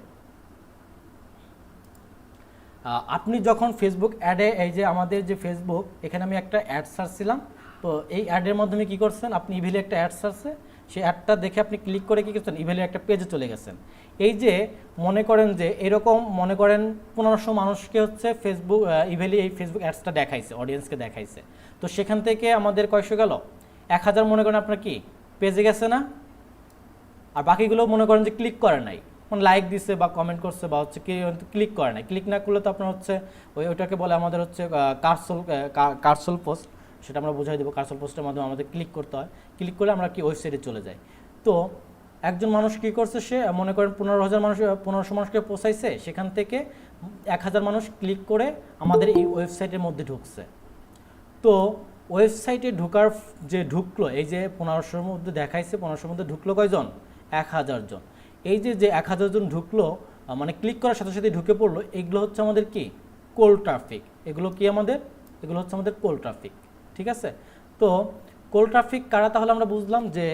আপনি যখন ফেসবুক অ্যাডে, এই যে আমাদের যে ফেসবুক, এখানে আমি একটা অ্যাড সার্চছিলাম, তো এই অ্যাডের মাধ্যমে কি করছেন, আপনি ইভেলে একটা অ্যাড সার্চে সেই অ্যাডটা দেখে আপনি ক্লিক করে কী করছেন, ইভেলের একটা পেজে চলে গেছেন। এই যে মনে করেন যে এরকম মনে করেন 1500 মানুষকে হচ্ছে ফেসবুক ইভেলি এই ফেসবুক অ্যাডসটা দেখাইছে, অডিয়েন্সকে দেখাইছে। তো সেখান থেকে আমাদের কয়শো গেল, 1000 মনে করেন আপনার কি পেজে গেছে না, আর বাকিগুলো মনে করেন যে ক্লিক করে নাই, মানে লাইক দিছে বা কমেন্ট করছে, বা হচ্ছে কি ক্লিক করে নাই। ক্লিক না করলে তো আপনার হচ্ছে ওইটাকে বলে আমাদের হচ্ছে কার্সল পোস্ট, সেটা আমরা বুঝাই দেবো। কার্সল পোস্টের মাধ্যমে আমাদের ক্লিক করতে হয়, ক্লিক করলে আমরা কি ওয়েবসাইটে চলে যাই। তো একজন মানুষ কী করছে, সে মনে করেন 1500 মানুষকে পৌঁছাইছে, সেখান থেকে 1000 মানুষ ক্লিক করে আমাদের এই ওয়েবসাইটের মধ্যে ঢুকছে। তো ওয়েবসাইটে ঢোকার যে ঢুকলো, এই যে 1500-র মধ্যে দেখাইছে, 1500-র মধ্যে ঢুকলো কয়জন, 1000 জন। এই যে 1000 জন ঢুকলো, মানে ক্লিক করার সাথে সাথে ঢুকে পড়লো, এগুলো হচ্ছে আমাদের কি কোল্ড ট্রাফিক। এগুলো কি আমাদের, এগুলো হচ্ছে আমাদের কোল্ড ট্রাফিক, ঠিক আছে? তো কোল্ড ট্রাফিক কারা, তাহলে আমরা বুঝলাম যে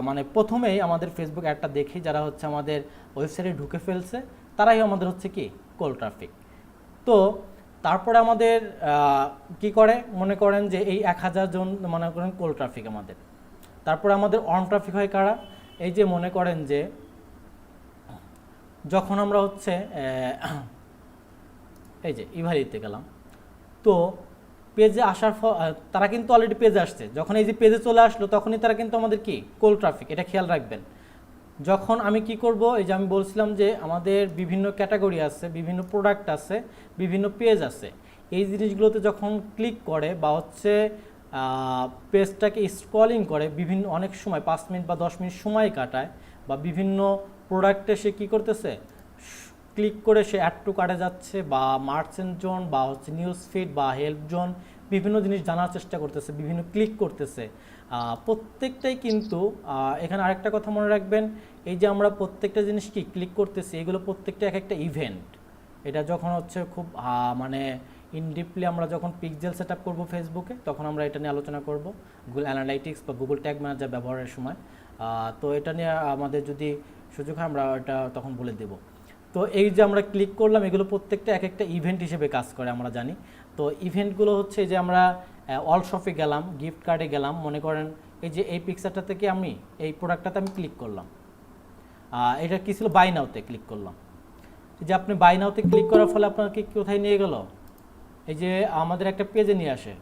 মানে প্রথমেই আমাদের ফেসবুক অ্যাডটা দেখি যারা হচ্ছে আমাদের ওয়েবসাইটে ঢুকে ফেলছে, তারাই আমাদের হচ্ছে কি কোল্ড ট্রাফিক। তো তারপরে আমাদের কি করে, মনে করেন যে এই 1000 জন মনে করেন কোল্ড ট্রাফিক আমাদের। তারপরে আমাদের অন ট্রাফিক হয় কারা, এই যে মনে করেন যে যখন আমরা হচ্ছে এই যে ইভারিতে গেলাম, তো পেজে আসার তারা কিন্তু অলরেডি পেজে আসছে, যখন এই যে পেজে চলে আসলো তখনই তারা কিন্তু আমাদের কি কোল্ড ট্রাফিক, এটা খেয়াল রাখবেন। যখন আমি কি করব, এই যে আমি বলছিলাম যে আমাদের বিভিন্ন ক্যাটাগরি আছে, বিভিন্ন প্রোডাক্ট আছে, বিভিন্ন পেজ আছে, এই জিনিসগুলোতে যখন ক্লিক করে বা হচ্ছে পেজটাকে স্ক্রলিং করে, বিভিন্ন অনেক সময় 5 মিনিট বা 10 মিনিট সময় কাটায়, বা বিভিন্ন প্রোডাক্টে সে কী করতেছে, ক্লিক করে সে অ্যাড টু কার্টে যাচ্ছে, বা মার্চেন্ট জোন, বা হচ্ছে নিউজ ফিড, বা হেল্প জোন, বিভিন্ন জিনিস জানার চেষ্টা করতেছে, বিভিন্ন ক্লিক করতেছে। প্রত্যেকটাই কিন্তু এখানে আরেকটা কথা মনে রাখবেন, এই যে আমরা প্রত্যেকটা জিনিস কি ক্লিক করতেছি, এগুলো প্রত্যেকটা এক একটা ইভেন্ট। এটা যখন হচ্ছে খুব মানে ইনডিপলি আমরা যখন পিক্সেল সেট আপ করবো ফেসবুকে, তখন আমরা এটা নিয়ে আলোচনা করব গুগল অ্যানালাইটিক্স বা গুগল ট্যাগ ম্যানেজার ব্যবহারের সময়। তো এটা নিয়ে আমাদের যদি সুযোগ হয় আমরা এটা তখন বলে দেব। তো এই যে আমরা ক্লিক করলাম, এগুলো প্রত্যেকটা এক একটা ইভেন্ট হিসেবে কাজ করে আমরা জানি। তো ইভেন্টগুলো হচ্ছে যে আমরা অল শপে গেলাম, গিফট কার্ডে গেলাম, মনে করেন এই যে এই পিকচারটা থেকে আমি এই প্রোডাক্টটাতে আমি ক্লিক করলাম, এটা কী ছিল, বাই নাওতে ক্লিক করলাম। এই যে আপনি বাই নাওতে ক্লিক করার ফলে আপনাকে কোথায় নিয়ে গেল, এই যে আমাদের একটা পেজে নিয়ে আসে,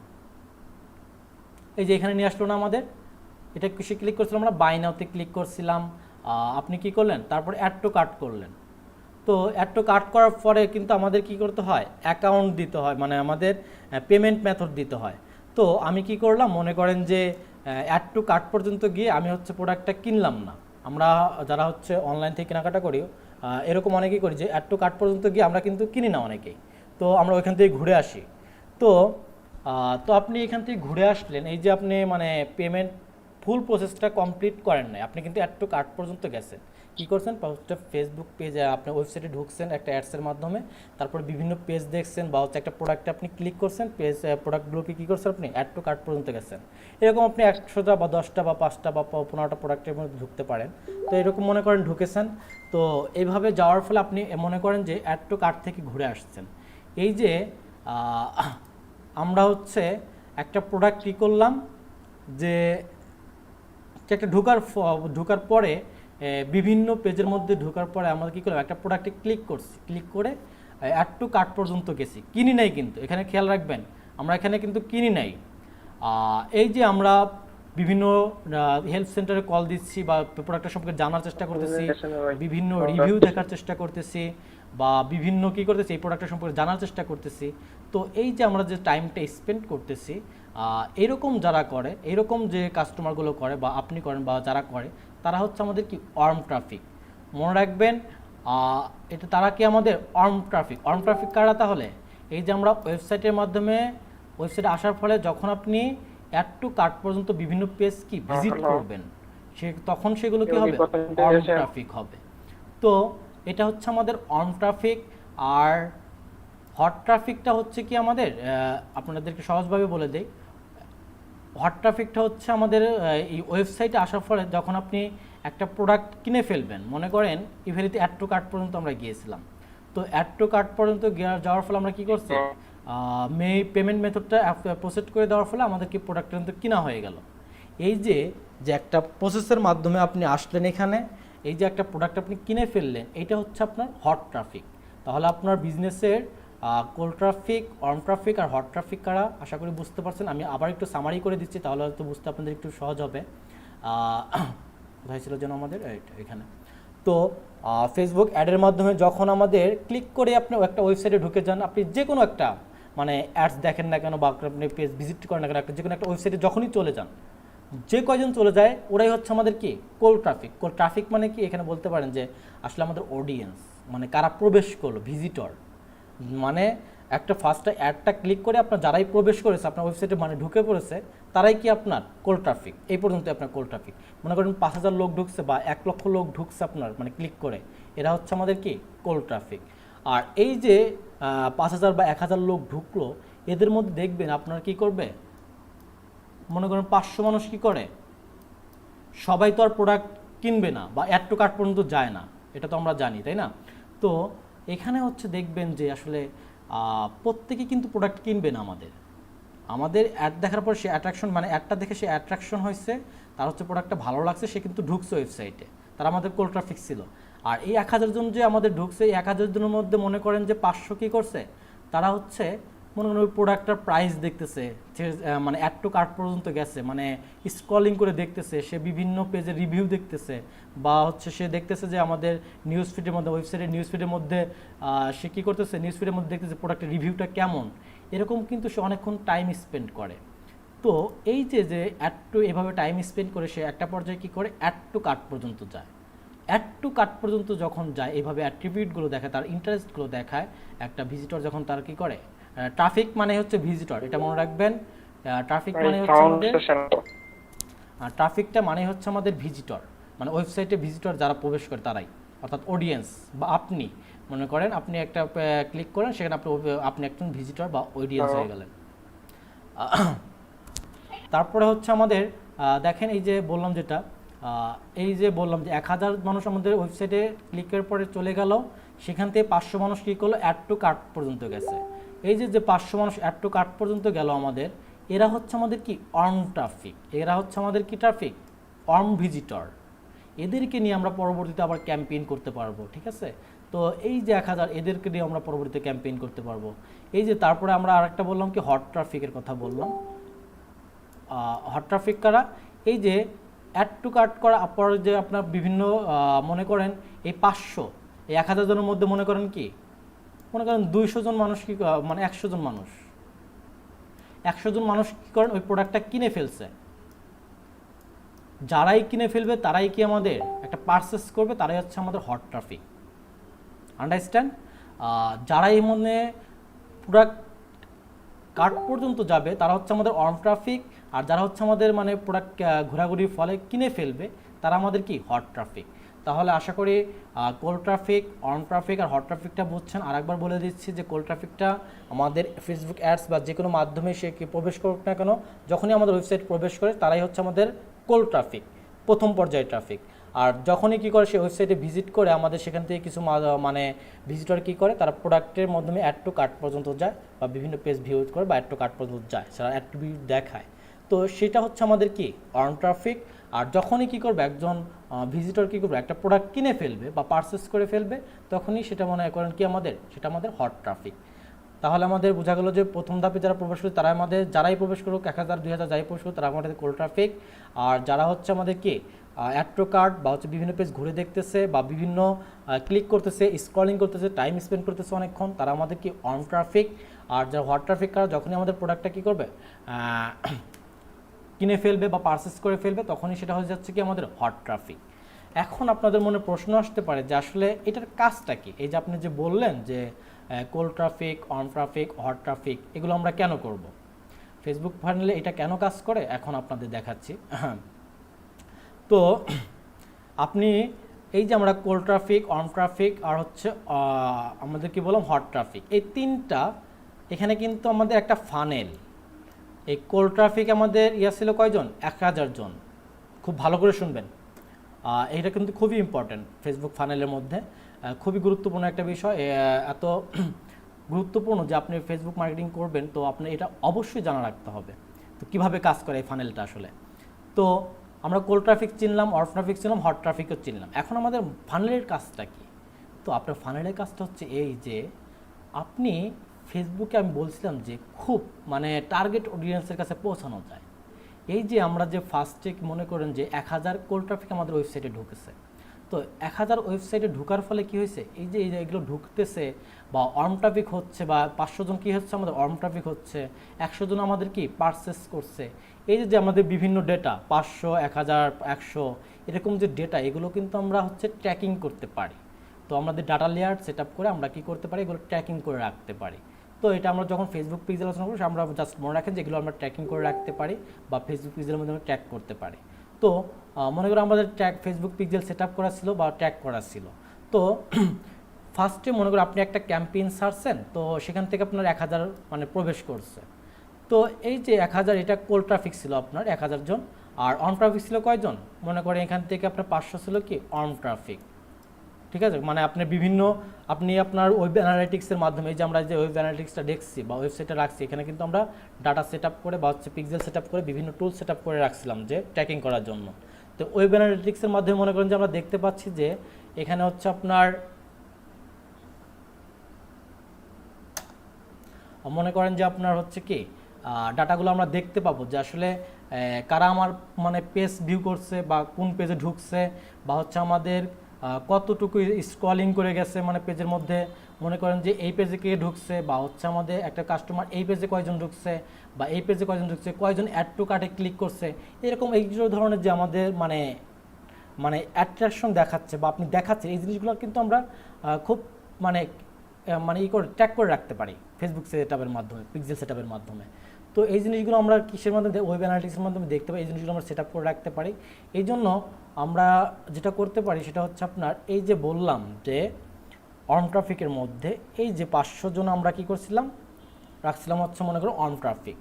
এই যে এখানে নিয়ে আসলো না আমাদের, এটা কিসে ক্লিক করছিলাম আমরা, বাই নাওতে ক্লিক করছিলাম। আপনি কি করলেন, তারপর অ্যাড টু কার্ট করলেন। তো অ্যাড টু কার্ট করার পরে কিন্তু আমাদের কি করতে হয়, অ্যাকাউন্ট দিতে হয়, মানে আমাদের পেমেন্ট মেথড দিতে হয়। তো আমি কি করলাম, মনে করেন যে অ্যাড টু কার্ট পর্যন্ত গিয়ে আমি হচ্ছে প্রোডাক্টটা কিনলাম না। আমরা যারা হচ্ছে অনলাইন থেকে কেনাকাটা করি এরকম অনেকেই করি যে অ্যাড টু কার্ট পর্যন্ত গিয়ে আমরা কিন্তু কিনি না অনেকেই, তো আমরা ওইখান থেকে ঘুরে আসি। তো আপনি এখান থেকে ঘুরে আসলেন, এই যে আপনি মানে পেমেন্ট ফুল প্রসেসটা কমপ্লিট করেন নাই, আপনি কিন্তু অ্যাড টু কার্ট পর্যন্ত গেছেন। কী করছেন, ফেসবুক পেজে আপনার ওয়েবসাইটে ঢুকছেন একটা অ্যাডসের মাধ্যমে, তারপর বিভিন্ন পেজ দেখছেন, বা হচ্ছে একটা প্রোডাক্টে আপনি ক্লিক করছেন, পেজ প্রোডাক্টগুলোকে কী করছেন, আপনি অ্যাড টু কার্ট পর্যন্ত গেছেন। এরকম আপনি 100টা বা 10টা বা 5টা বা 15টা প্রোডাক্টের মধ্যে ঢুকতে পারেন। তো এরকম মনে করেন ঢুকেছেন, তো এইভাবে যাওয়ার ফলে আপনি মনে করেন যে অ্যাড টু কার্ট থেকে ঘুরে আসছেন। এই যে আমরা হচ্ছে একটা প্রোডাক্ট কী করলাম, যে একটা ঢোকার পরে বিভিন্ন পেজের মধ্যে ঢোকার পরে আমরা কী করলাম, একটা প্রোডাক্টে ক্লিক করছি, ক্লিক করে অ্যাড টু কার্ট পর্যন্ত গেছি, কিনি নাই কিন্তু, এখানে খেয়াল রাখবেন আমরা এখানে কিন্তু কিনি নাই। এই যে আমরা বিভিন্ন হেল্প সেন্টারে কল দিচ্ছি, বা প্রোডাক্টের সম্পর্কে জানার চেষ্টা করতেছি, বিভিন্ন রিভিউ দেখার চেষ্টা করতেছি, বা বিভিন্ন কী করতেছি এই প্রোডাক্টের সম্পর্কে জানার চেষ্টা করতেছি। তো এই যে আমরা যে টাইমটা স্পেন্ড করতেছি, এরকম যারা করে, এরকম যে কাস্টমারগুলো করে বা আপনি করেন বা যারা করে, তারা হচ্ছে আমাদের কি আর্ম ট্রাফিক। মনে রাখবেন এটা তারা কি আমাদের আর্ম ট্রাফিক। আর্ম ট্রাফিক কারা তাহলে, এই যে আমরা ওয়েবসাইটের মাধ্যমে ওয়েবসাইটে আসার ফলে যখন আপনি অ্যাড টু কার্ট পর্যন্ত বিভিন্ন পেজ কি ভিজিট করবেন, তখন সেগুলো কি হবে, আর্ম ট্রাফিক হবে। তো এটা হচ্ছে আমাদের আর্ম ট্রাফিক। আর হট ট্রাফিকটা হচ্ছে কি আমাদের, আপনাদেরকে সহজভাবে বলে দেই, হট ট্রাফিকটা হচ্ছে আমাদের এই ওয়েবসাইটে আসার ফলে যখন আপনি একটা প্রোডাক্ট কিনে ফেলবেন, মনে করেন ইভেরিতে অ্যাড টু কার্ট পর্যন্ত আমরা গিয়েছিলাম, তো অ্যাড টু কার্ট পর্যন্ত যাওয়ার ফলে আমরা কি করছি, পেমেন্ট মেথডটা প্রসেস করে দেওয়ার ফলে আমাদের কি প্রোডাক্টটা কিন্তু কিনা হয়ে গেল। এই যে একটা প্রসেসের মাধ্যমে আপনি আসলেন এখানে, এই যে একটা প্রোডাক্ট আপনি কিনে ফেললেন, এটা হচ্ছে আপনার হট ট্রাফিক। তাহলে আপনার বিজনেসের কোল্ড ট্রাফিক, আর্ম ট্রাফিক আর হট ট্রাফিক কারা, আশা করি বুঝতে পারছেন। আমি আবার একটু সামারি করে দিচ্ছি, তাহলে হয়তো বুঝতে আপনাদের একটু সহজ হবে। কোথায় ছিল যেন আমাদের, এখানে। তো ফেসবুক অ্যাডের মাধ্যমে যখন আমাদের ক্লিক করে আপনি একটা ওয়েবসাইটে ঢুকে যান, আপনি যে কোনো একটা মানে অ্যাডস দেখেন না কেন, বা আপনি পেজ ভিজিট করেন না কেন, যে কোনো একটা ওয়েবসাইটে যখনই চলে যান, যে কয়জন চলে যায় ওরাই হচ্ছে আমাদের কি কোল্ড ট্রাফিক। কোল্ড ট্রাফিক মানে কি, এখানে বলতে পারেন যে আসলে আমাদের অডিয়েন্স, মানে কারা প্রবেশ করলো, ভিজিটর, মানে একটা ফার্স্টে অ্যাডটা ক্লিক করে আপনার যারাই প্রবেশ করেছে আপনার ওয়েবসাইটে, মানে ঢুকে পড়েছে, তারাই কি আপনার কোল্ড ট্রাফিক। এই পর্যন্ত আপনার কোল্ড ট্রাফিক। মনে করেন 5000 লোক ঢুকছে বা 1 লক্ষ লোক ঢুকছে আপনার মানে ক্লিক করে, এরা হচ্ছে আমাদের কি কোল্ড ট্রাফিক। আর এই যে 5000 বা 1000 লোক ঢুকলো, এদের মধ্যে দেখবেন আপনার কি করবে, মনে করেন 500 মানুষ কি করে, সবাই তো আর প্রোডাক্ট কিনবে না বা অ্যাড টু কার্ট পর্যন্ত যায় না, এটা তো আমরা জানি, তাই না। তো এখানে হচ্ছে দেখবেন যে আসলে প্রত্যেকে কিন্তু প্রোডাক্ট কিনবে না আমাদের অ্যাড দেখার পর সে অ্যাট্রাকশন মানে অ্যাডটা দেখে সে অ্যাট্রাকশন হয়েছে, তার হচ্ছে প্রোডাক্টটা ভালো লাগছে, সে কিন্তু ঢুকছে ওয়েবসাইটে, তারা আমাদের কোল্ড ট্রাফিক ছিল। আর এই 1000 জন যে আমাদের ঢুকছে, এই 1000 জনের মধ্যে মনে করেন যে 500 কী করছে, তারা হচ্ছে মনে করেন ওই প্রোডাক্টটার প্রাইস দেখতেছে, মানে অ্যাড টু কার্ট পর্যন্ত গেছে, মানে স্ক্রলিং করে দেখতেছে, সে বিভিন্ন পেজে রিভিউ দেখতেছে, বা হচ্ছে সে দেখতেছে যে আমাদের নিউজ ফিডের মধ্যে, ওয়েবসাইটের নিউজ ফিডের মধ্যে সে কী করতেছে, নিউজ ফিডের মধ্যে দেখতেছে প্রোডাক্টের রিভিউটা কেমন, এরকম কিন্তু সে অনেকক্ষণ টাইম স্পেন্ড করে। তো এই যে অ্যাড টু এভাবে টাইম স্পেন্ড করে সে একটা পর্যায়ে কী করে, অ্যাড টু কার্ট পর্যন্ত যায়। অ্যাড টু কার্ট পর্যন্ত যখন যায়, এইভাবে অ্যাট্রিবিউটগুলো দেখায়, তার ইন্টারেস্টগুলো দেখায়, একটা ভিজিটর যখন তার কী করে, ট্রাফিক মানে হচ্ছে ভিজিটর, এটা মনে রাখবেন। ট্রাফিক মানে হচ্ছে আমাদের, ট্রাফিকটা মানে হচ্ছে আমাদের ভিজিটর, মানে ওয়েবসাইটে ভিজিটর যারা প্রবেশ করে তারাই, অর্থাৎ অডিয়েন্স বা আপনি মনে করেন আপনি একটা ক্লিক করেন, সেখানে আপনি একজন ভিজিটর বা অডিয়েন্স হয়ে গেলেন। তারপরে হচ্ছে আমাদের দেখেন এই যে বললাম যেটা, এই যে বললাম যে 1000 মানুষ আমাদের ওয়েবসাইটে ক্লিকের পরে চলে গেল, সেখান থেকে 500 মানুষ কী করলো, অ্যাড টু কার্ট পর্যন্ত গেছে। এই যে 500 মানুষ অ্যাড টু কার্ট পর্যন্ত গেল আমাদের, এরা হচ্ছে আমাদের কি অর্ম ট্রাফিক, এরা হচ্ছে আমাদের কি ট্রাফিক, অর্ম ভিজিটর। এদেরকে নিয়ে আমরা পরবর্তীতে আবার ক্যাম্পেইন করতে পারবো, ঠিক আছে। তো এই যে 1000 এদেরকে নিয়ে আমরা পরবর্তীতে ক্যাম্পেইন করতে পারবো। এই যে তারপরে আমরা আরেকটা বললাম কি হট ট্রাফিকের কথা বললাম। হট ট্রাফিক কারা, এই যে অ্যাড টু কার্ট করা পর যে আপনার বিভিন্ন মনে করেন এই 500 এই 1000 জনের মধ্যে মনে করেন 200 জন মানুষ কি মানে 100 জন মানুষ কী করেন, ওই প্রোডাক্টটা কিনে ফেলছে। যারাই কিনে ফেলবে তারাই কি আমাদের একটা পারচেস করবে, তারাই হচ্ছে আমাদের হট ট্রাফিক, আন্ডারস্ট্যান্ড। যারাই মানে প্রোডাক্ট কার্ট পর্যন্ত যাবে তারা হচ্ছে আমাদের অর্ম ট্রাফিক, আর যারা হচ্ছে আমাদের মানে প্রোডাক্ট ঘোরাঘুরির ফলে কিনে ফেলবে তারা আমাদের কি হট ট্রাফিক। তাহলে আশা করি কোল্ড ট্রাফিক, অর্ম ট্রাফিক আর হট ট্রাফিকটা বুঝছেন। আরেকবার বলে দিচ্ছি যে কোল্ড ট্রাফিকটা আমাদের ফেসবুক অ্যাডস বা যে কোনো মাধ্যমে সে কি প্রবেশ করুক না কেন, যখনই আমাদের ওয়েবসাইট প্রবেশ করে তারাই হচ্ছে আমাদের কোল্ড ট্রাফিক, প্রথম পর্যায়ের ট্রাফিক। আর যখনই কী করে সে ওয়েবসাইটে ভিজিট করে, আমাদের সেখান থেকে কিছু মানে ভিজিটর কী করে, তারা প্রোডাক্টের মাধ্যমে অ্যাড টু কার্ট পর্যন্ত যায় বা বিভিন্ন পেজ ভিউ করে বা অ্যাড টু কার্ট পর্যন্ত যায়, সেটা অ্যাট্রিবিউট দেখায়। তো সেটা হচ্ছে আমাদের কি অর্ম ট্রাফিক। আর যখনই কী করবে একজন ভিজিটর কী করবে, একটা প্রোডাক্ট কিনে ফেলবে বা পারচেস করে ফেলবে, তখনই সেটা মনে করেন কি আমাদের, সেটা আমাদের হট ট্রাফিক। তাহলে আমাদের বোঝা গেল যে প্রথম ধাপে যারা প্রবেশ করে তারা আমাদের, যারাই প্রবেশ করুক 1000 2000 যাই প্রবেশ করুক তারা আমাদের কোল্ড ট্রাফিক। আর যারা হচ্ছে আমাদের কি অ্যাড টু কার্ট বা হচ্ছে বিভিন্ন পেজ ঘুরে দেখতেছে বা বিভিন্ন ক্লিক করতেছে, স্ক্রলিং করতেছে, টাইম স্পেন্ড করতেছে অনেকক্ষণ, তারা আমাদের কি অর্ম ট্রাফিক। আর যারা হট ট্রাফিক কারা, যখনই আমাদের প্রোডাক্টটা কী করবে কিনে ফেলবে বা পারচেস করে ফেলবে, তখনই সেটা হয়ে যাচ্ছে কি আমাদের হট ট্রাফিক। এখন আপনাদের মনে প্রশ্ন আসতে পারে যে আসলে এটার কাজটা কি, এই যে আপনি যে বললেন যে cold traffic, warm traffic, hot traffic এগুলো আমরা কেন করব, ফেসবুক ফানেলে এটা কেন কাজ করে এখন আপনাদের দেখাচ্ছি। তো আপনি এই যে আমরা কোল্ড ট্রাফিক, অর্ম ট্রাফিক আর হচ্ছে আমাদের কি বললাম হট ট্রাফিক, এই তিনটা এখানে কিন্তু আমাদের একটা ফানেল। এই কোল্ড ট্রাফিক আমাদের ছিল কয়জন, 1000 জন। খুব ভালো করে শুনবেন, এইটা কিন্তু খুবই ইম্পর্ট্যান্ট ফেসবুক ফানেলের মধ্যে, খুবই গুরুত্বপূর্ণ একটা বিষয়। এত গুরুত্বপূর্ণ যে আপনি ফেসবুক মার্কেটিং করবেন, তো আপনার এটা অবশ্যই জানা রাখতে হবে। তো কিভাবে কাজ করে এই ফানেলটা আসলে, তো আমরা কোল্ড ট্রাফিক চিনলাম, অর্ম ট্রাফিক চিনলাম, হট ট্রাফিকও চিনলাম। এখন আমাদের ফানেলের কাজটা কি, তো আপনার ফানেলের কাজটা হচ্ছে এই যে আপনি ফেসবুকে, আমি বলছিলাম যে খুব মানে টার্গেট অডিয়েন্সের কাছে পৌঁছানো যায়। এই যে আমরা যে ফার্স্টে মনে করেন যে 1000 কোল্ড ট্রাফিক আমাদের ওয়েবসাইটে ঢুকেছে, তো 1000 ওয়েবসাইটে ঢোকার ফলে কি হয়েছে, এই যে এগুলো ঢুকতেছে বা অর্ম ট্রাফিক হচ্ছে, বা 500 জন কী হচ্ছে আমাদের অর্ম ট্রাফিক হচ্ছে, 100 জন আমাদের কি পারচেস করছে। এই যে আমাদের বিভিন্ন ডেটা 500, 1000, 100 এরকম যে ডেটা, এগুলো কিন্তু আমরা হচ্ছে ট্র্যাকিং করতে পারি। তো আমাদের ডাটা লেয়ার সেট আপ করে আমরা কী করতে পারি, এগুলো ট্র্যাকিং করে রাখতে পারি। তো এটা আমরা যখন ফেসবুক পেজে আলোচনা করি, আমরা জাস্ট মনে রাখেন যে এগুলো আমরা ট্র্যাকিং করে রাখতে পারি বা ফেসবুক পেজের মধ্যে আমরা ট্র্যাক করতে পারি। তো মনে করো আমাদের ফেসবুক পিক্সেল সেট আপ করা ছিল বা ট্র্যাক করা ছিল। তো ফার্স্টে মনে করো আপনি একটা ক্যাম্পেইন ছাড়ছেন, তো সেখান থেকে আপনার 1000 মানে প্রবেশ করছে। তো এই যে 1000 এটা কোল্ড ট্রাফিক ছিল আপনার 1000 জন, আর অর্ম ট্রাফিক ছিল কয়জন, মনে করেন এখান থেকে আপনার 500 ছিল কি অর্ম ট্রাফিক। ঠিক আছে, মানে আপনি বিভিন্ন আপনি আপনার ওয়েব অ্যানালিটিক্সের মাধ্যমে, এই যে আমরা যে ওয়েব অ্যানালিটিক্সটা দেখছি বা ওয়েবসাইটে রাখছি, এখানে কিন্তু আমরা ডাটা সেট আপ করে বা হচ্ছে পিক্সেল সেট আপ করে বিভিন্ন টুল সেট আপ করে রাখছিলাম যে ট্র্যাকিং করার জন্য। তো ওয়েব অ্যানালিটিক্সের মাধ্যমে মনে করেন যে আমরা দেখতে পাচ্ছি যে এখানে হচ্ছে আপনার মনে করেন যে আপনার হচ্ছে কি ডাটাগুলো আমরা দেখতে পাবো যে আসলে কারা আমার মানে পেজ ভিউ করছে বা কোন পেজে ঢুকছে বা হচ্ছে আমাদের কতটুকু স্ক্রলিং করে গেছে মানে পেজের মধ্যে, মনে করেন যে এই পেজে কে ঢুকছে বা হচ্ছে আমাদের একটা কাস্টমার এই পেজে কয়জন ঢুকছে বা এই পেজে কয়জন ঢুকছে, কয়জন অ্যাড টু কার্টে ক্লিক করছে, এরকম এই ধরনের যে আমাদের মানে মানে অ্যাট্রাকশন দেখাচ্ছে বা আপনি দেখাচ্ছে, এই জিনিসগুলো কিন্তু আমরা খুব মানে মানে ই করে ট্র্যাক করে রাখতে পারি ফেসবুক সেটআপের মাধ্যমে, পিক্সেল সেটআপের মাধ্যমে। তো এই জিনিসগুলো আমরা কিসের মাধ্যমে, ওয়েব অ্যানালিটিক্সের মাধ্যমে দেখতে পাই, এই জিনিসগুলো আমরা সেট আপ করে রাখতে পারি। এই জন্য আমরা যেটা করতে পারি সেটা হচ্ছে আপনার এই যে বললাম যে অন ট্রাফিকের মধ্যে এই যে 500 জন আমরা কি করছিলাম রাখছিলাম হচ্ছে মনে করো অন ট্রাফিক,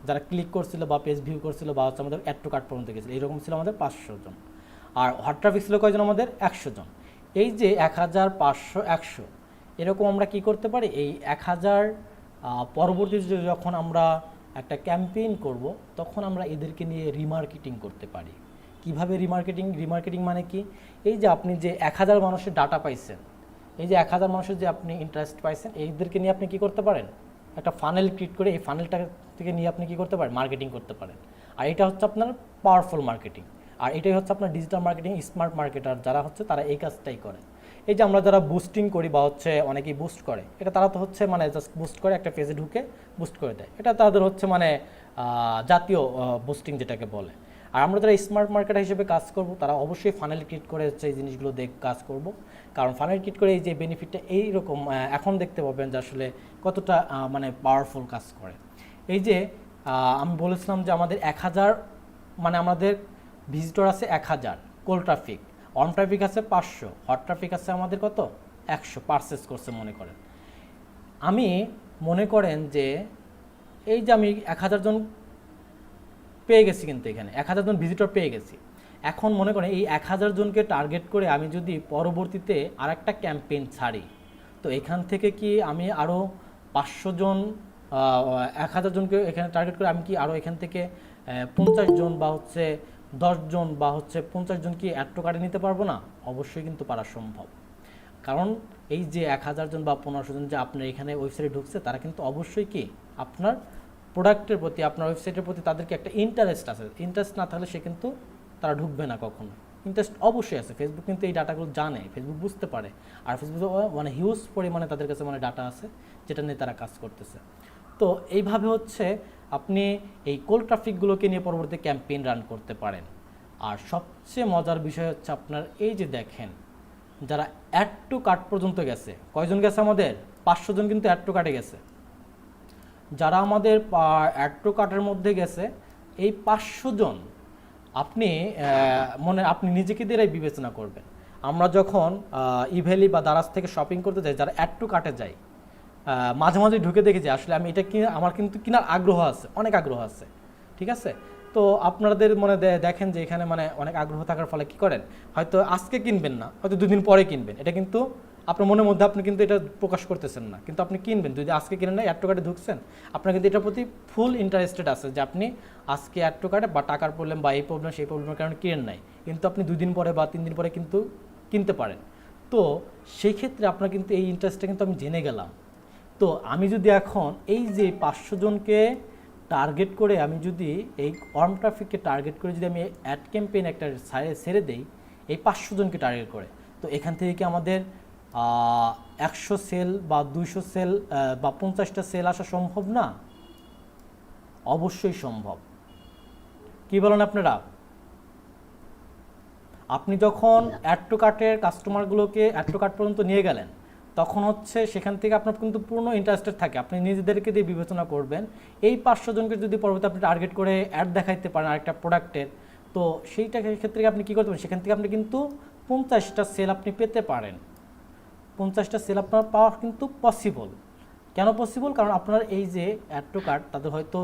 যারা ক্লিক করছিল বা পেজ ভিউ করছিল বা হচ্ছে আমাদের অ্যাড টু কার্ট পর্যন্ত গেছিলো, এইরকম ছিল আমাদের 500 জন। আর হট ট্রাফিক ছিল কয়জন আমাদের 100 জন। এই যে 1000, 500, 100 এরকম আমরা কি করতে পারি, এই 1000 পরবর্তীতে যখন আমরা একটা ক্যাম্পেইন করব তখন আমরা এদেরকে নিয়ে রিমার্কেটিং করতে পারি। কিভাবে রিমার্কেটিং মানে কি, এই যে আপনি যে 1000 মানুষের ডাটা পাইছেন, এই যে 1000 মানুষের যে আপনি ইন্টারেস্ট পাইছেন, এইদেরকে নিয়ে আপনি কি করতে পারেন, একটা ফানেল ক্রিয়েট করে এই ফানেলটা থেকে নিয়ে আপনি কি করতে পারেন, মার্কেটিং করতে পারেন। আর এটা হচ্ছে আপনার পাওয়ারফুল মার্কেটিং, আর এটাই হচ্ছে আপনার ডিজিটাল মার্কেটিং। স্মার্ট মার্কেটার যারা হচ্ছে তারা এই কাজটাই করে। এই যে আমরা যারা বুস্টিং করি বা হচ্ছে অনেকেই বুস্ট করে, এটা তারা তো হচ্ছে মানে জাস্ট বুস্ট করে একটা পেজে ঢুকে বুস্ট করে দেয়, এটা তাদের হচ্ছে মানে জাতীয় বুস্টিং যেটাকে বলে। আর আমরা যারা স্মার্ট মার্কেটার হিসেবে কাজ করব তারা অবশ্যই ফানেল ক্রিয়েট করে হচ্ছে এই জিনিসগুলো কাজ করব, কারণ ফানেল ক্রিয়েট করে এই যে বেনিফিটটা এইরকম এখন দেখতে পাবেন যে আসলে কতটা মানে পাওয়ারফুল কাজ করে। এই যে আমি বলেছিলাম যে আমাদের 1000 মানে আমাদের ভিজিটর আছে 1000, কোল্ড ট্রাফিক, অন ট্রাফিক আছে 500, হট ট্রাফিক আছে আমাদের কত 100 পারচেস করছে মনে করেন। আমি মনে করেন যে এই যে আমি 1000 জন পেয়ে গেছি, কিন্তু এখানে 1000 জন ভিজিটর পেয়ে গেছি। এখন মনে করেন এই 1000 জনকে টার্গেট করে আমি যদি পরবর্তীতে আরেকটা ক্যাম্পেইন ছাড়ি, তো এখান থেকে কি আমি আরও 500 জন 1000 জনকে এখানে টার্গেট করে আমি কি আরও এখান থেকে 50 জন বা হচ্ছে 10 জন বা হচ্ছে 50 জন কি অ্যাড টু কার্টে নিতে পারবো না? অবশ্যই কিন্তু পারা সম্ভব, কারণ এই যে 1000 জন বা 1500 জন যে আপনার এখানে ওয়েবসাইটে ঢুকছে তারা কিন্তু অবশ্যই কি আপনার প্রোডাক্টের প্রতি, আপনার ওয়েবসাইটের প্রতি তাদেরকে একটা ইন্টারেস্ট আছে। ইন্টারেস্ট না থাকলে সে কিন্তু তারা ঢুকবে না কখনো। ইন্টারেস্ট অবশ্যই আছে, ফেসবুক কিন্তু এই ডাটাগুলো জানে, ফেসবুক বুঝতে পারে, আর ফেসবুক মানে হিউজ পরিমাণে তাদের কাছে মানে ডাটা আছে যেটা নিয়ে তারা কাজ করতেছে। তো এইভাবে হচ্ছে আপনি এই কোল্ড ট্রাফিকগুলোকে নিয়ে পরবর্তী ক্যাম্পেইন রান করতে পারেন। আর সবচেয়ে মজার বিষয় হচ্ছে আপনার এই যে দেখেন যারা অ্যাড টু কার্ট পর্যন্ত গেছে, কয়জন গেছে আমাদের 500 জন কিন্তু অ্যাড টু কার্টে গেছে। যারা আমাদের অ্যাড টু কার্টের মধ্যে গেছে এই 500 জন আপনি আপনি নিজেকে দিয়েই বিবেচনা করবেন। আমরা যখন ইভ্যালি বা দারাজ থেকে শপিং করতে যাই, যারা অ্যাড টু কার্টে যাই, মাঝে মাঝে ঢুকে দেখেছি আসলে আমি এটা কিনে আমার কিন্তু কেনার আগ্রহ আছে, অনেক আগ্রহ আছে, ঠিক আছে। তো আপনাদের মনে দেখেন যে এখানে মানে অনেক আগ্রহ থাকার ফলে কি করেন, হয়তো আজকে কিনবেন না, হয়তো 2 দিন পরে কিনবেন, এটা কিন্তু আপনার মনের মধ্যে আপনি কিন্তু এটা প্রকাশ করতেছেন না, কিন্তু আপনি কিনবেন। যদি আজকে কিনেন না, অ্যাড টু কার্টে ঢুকছেন, আপনার কিন্তু এটার প্রতি ফুল ইন্টারেস্টেড আছে যে আপনি আজকে অ্যাড টু কার্টে বা টাকার প্রবলেম বা এই প্রবলেম সেই প্রবলেমের কারণে কিনেন নাই, কিন্তু আপনি 2 দিন পরে বা 3 দিন পরে কিন্তু কিনতে পারেন। তো সেই ক্ষেত্রে আপনার কিন্তু এই ইন্টারেস্টটা কিন্তু আমি জেনে গেলাম। তো আমি যদি এখন এই যে 500 জনকে টার্গেট করে আমি যদি এই অন ট্রাফিককে টার্গেট করে যদি আমি অ্যাড ক্যাম্পেইন একটা ছেড়ে দেই এই 500 জনকে টার্গেট করে, তো এখান থেকে কি আমাদের 100 সেল বা 200 সেল বা 50টা সেল আসা সম্ভব না? অবশ্যই সম্ভব। কি বলেন আপনারা? আপনি যখন অ্যাড টু কার্টের কাস্টমারগুলোকে অ্যাড টু কার্ট পর্যন্ত নিয়ে গেলেন, তখন হচ্ছে সেখান থেকে আপনার কিন্তু পূর্ণ ইন্টারেস্টেড থাকে, আপনি নিজেদেরকে দিয়ে বিবেচনা করবেন এই 500 জনকে যদি পরবর্তী আপনি টার্গেট করে অ্যাড দেখাইতে পারেন আরেকটা প্রোডাক্টের, তো সেইটা ক্ষেত্রে আপনি কী করতে পারেন, সেখান থেকে আপনি কিন্তু 50টা সেল আপনি পেতে পারেন। 50টা সেল আপনার পাওয়া কিন্তু পসিবল। কেন পসিবল? কারণ আপনার এই যে অ্যাড টু কার্ট তাদের হয়তো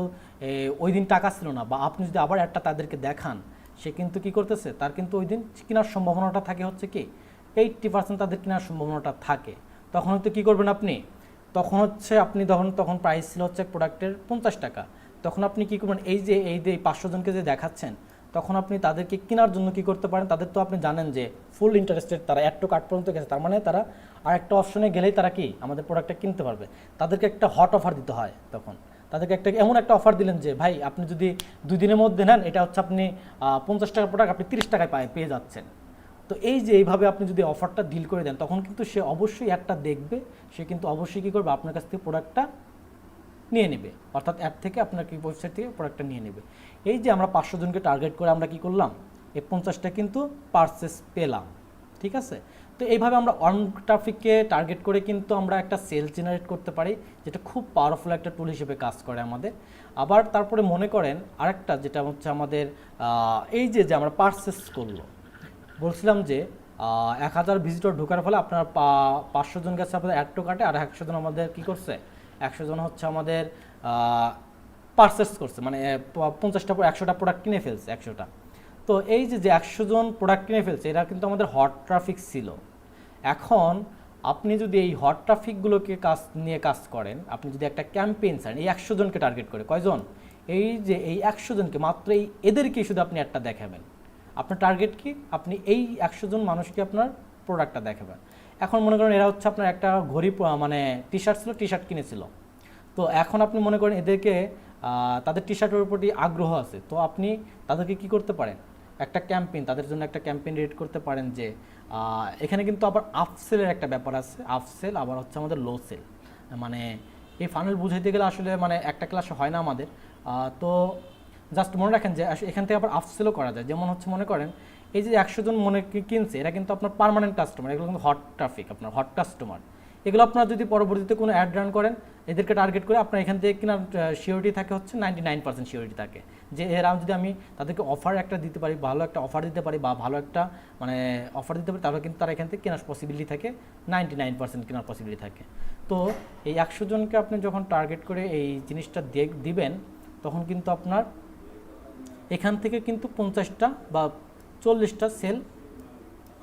ওই দিন টাকা ছিল না, বা আপনি যদি আবার অ্যাডটা তাদেরকে দেখান, সে কিন্তু কি করতেছে, তার কিন্তু ওই দিন কেনার সম্ভাবনাটা থাকে হচ্ছে কি 80% তাদের কেনার সম্ভাবনাটা থাকে। তখন হয়তো কী করবেন আপনি, তখন তখন প্রাইস ছিল হচ্ছে প্রোডাক্টের 50 টাকা। তখন আপনি কী করবেন, এই যে 500 জনকে যে দেখাচ্ছেন, তখন আপনি তাদেরকে কেনার জন্য কি করতে পারেন, তাদের তো আপনি জানেন যে ফুল ইন্টারেস্টেড, তারা অ্যাড টু কার্ট পর্যন্ত গেছে, তার মানে তারা আর একটা অপশনে গেলেই তারা কি আমাদের প্রোডাক্টটা কিনতে পারবে। তাদেরকে একটা হট অফার দিতে হয়। তখন তাদেরকে এমন একটা অফার দিলেন যে ভাই আপনি যদি 2 দিনের মধ্যে নেন, এটা হচ্ছে আপনি 50 টাকার প্রোডাক্ট আপনি 30 টাকায় পেয়ে যাচ্ছেন। তো এই যে এইভাবে আপনি যদি অফারটা ডিল করে দেন, তখন কিন্তু সে অবশ্যই একটা দেখবে, সে কিন্তু অবশ্যই কী করবে, আপনার কাছ থেকে প্রোডাক্টটা নিয়ে নেবে, অর্থাৎ অ্যাপ থেকে আপনার কি ওয়েবসাইট থেকে প্রোডাক্টটা নিয়ে নেবে। এই যে আমরা 500 জনকে টার্গেট করে আমরা কি করলাম, এই 50টা কিন্তু পারচেস পেলাম, ঠিক আছে। তো এইভাবে আমরা অন ট্রাফিককে টার্গেট করে কিন্তু আমরা একটা সেল জেনারেট করতে পারি, যেটা খুব পাওয়ারফুল একটা টুল হিসেবে কাজ করে আমাদের। আবার তারপরে মনে করেন আরেকটা যেটা হচ্ছে আমাদের এই যে আমরা পারচেস করলো, বলছিলাম যে 1000 ভিজিটর ঢোকার ফলে আপনার 500 জন গেছে আপনাদের অ্যাড টু কার্টে, আর 100 জন আমাদের কী করছে, 100 জন হচ্ছে আমাদের পারচেস করছে, মানে 100টা প্রোডাক্ট কিনে ফেলছে 100টা। তো এই যে 100 জন প্রোডাক্ট কিনে ফেলছে, এরা কিন্তু আমাদের হট ট্রাফিক ছিল। এখন আপনি যদি এই হট ট্রাফিকগুলোকে কাজ করেন, আপনি যদি একটা ক্যাম্পেইন চান এই 100 জনকে টার্গেট করে, কয়জন, এই 100 জনকে, মাত্র এদেরকেই শুধু আপনি একটা দেখাবেন। আপনার টার্গেট কি, আপনি এই 100 জন মানুষকে আপনার প্রোডাক্টটা দেখাবেন। এখন মনে করেন এরা হচ্ছে আপনার একটা ঘড়ি মানে টি শার্ট ছিল, টি শার্ট কিনেছিল। তো এখন আপনি মনে করেন এদেরকে তাদের টি শার্টের প্রতি আগ্রহ আছে, তো আপনি তাদেরকে কি করতে পারেন, একটা ক্যাম্পেইন, তাদের জন্য একটা ক্যাম্পেইন রেড করতে পারেন যে এখানে কিন্তু আবার আপসেলের একটা ব্যাপার আছে, আপসেল আবার হচ্ছে আমাদের লো সেল। মানে এই ফানেল বুঝাইতে গেলে আসলে মানে একটা ক্লাসে হয় না আমাদের। তো জাস্ট মনে রাখেন যে এখান থেকে আবার আপসেলও করা যায়। যেমন হচ্ছে মনে করেন এই যে 100 জন কিনছে, এরা কিন্তু আপনার পার্মানেন্ট কাস্টমার, এগুলো কিন্তু হট ট্রাফিক, আপনার হট কাস্টমার। এগুলো আপনার যদি পরবর্তীতে কোনো অ্যাড রান করেন, এদেরকে টার্গেট করে আপনার এখান থেকে কেনার সিওরিটি থাকে হচ্ছে 99% সিওরিটি থাকে, যে এরা যদি আমি তাদেরকে অফার একটা দিতে পারি, ভালো একটা অফার দিতে পারি বা ভালো একটা মানে অফার দিতে পারি, তাহলে কিন্তু তারা এখান থেকে কেনার পসিবিলিটি থাকে, 99% কেনার পসিবিলিটি থাকে। তো এই 100 জনকে আপনি যখন টার্গেট করে এই জিনিসটা দিবেন, তখন কিন্তু আপনার এখান থেকে কিন্তু 50টা বা 40টা সেল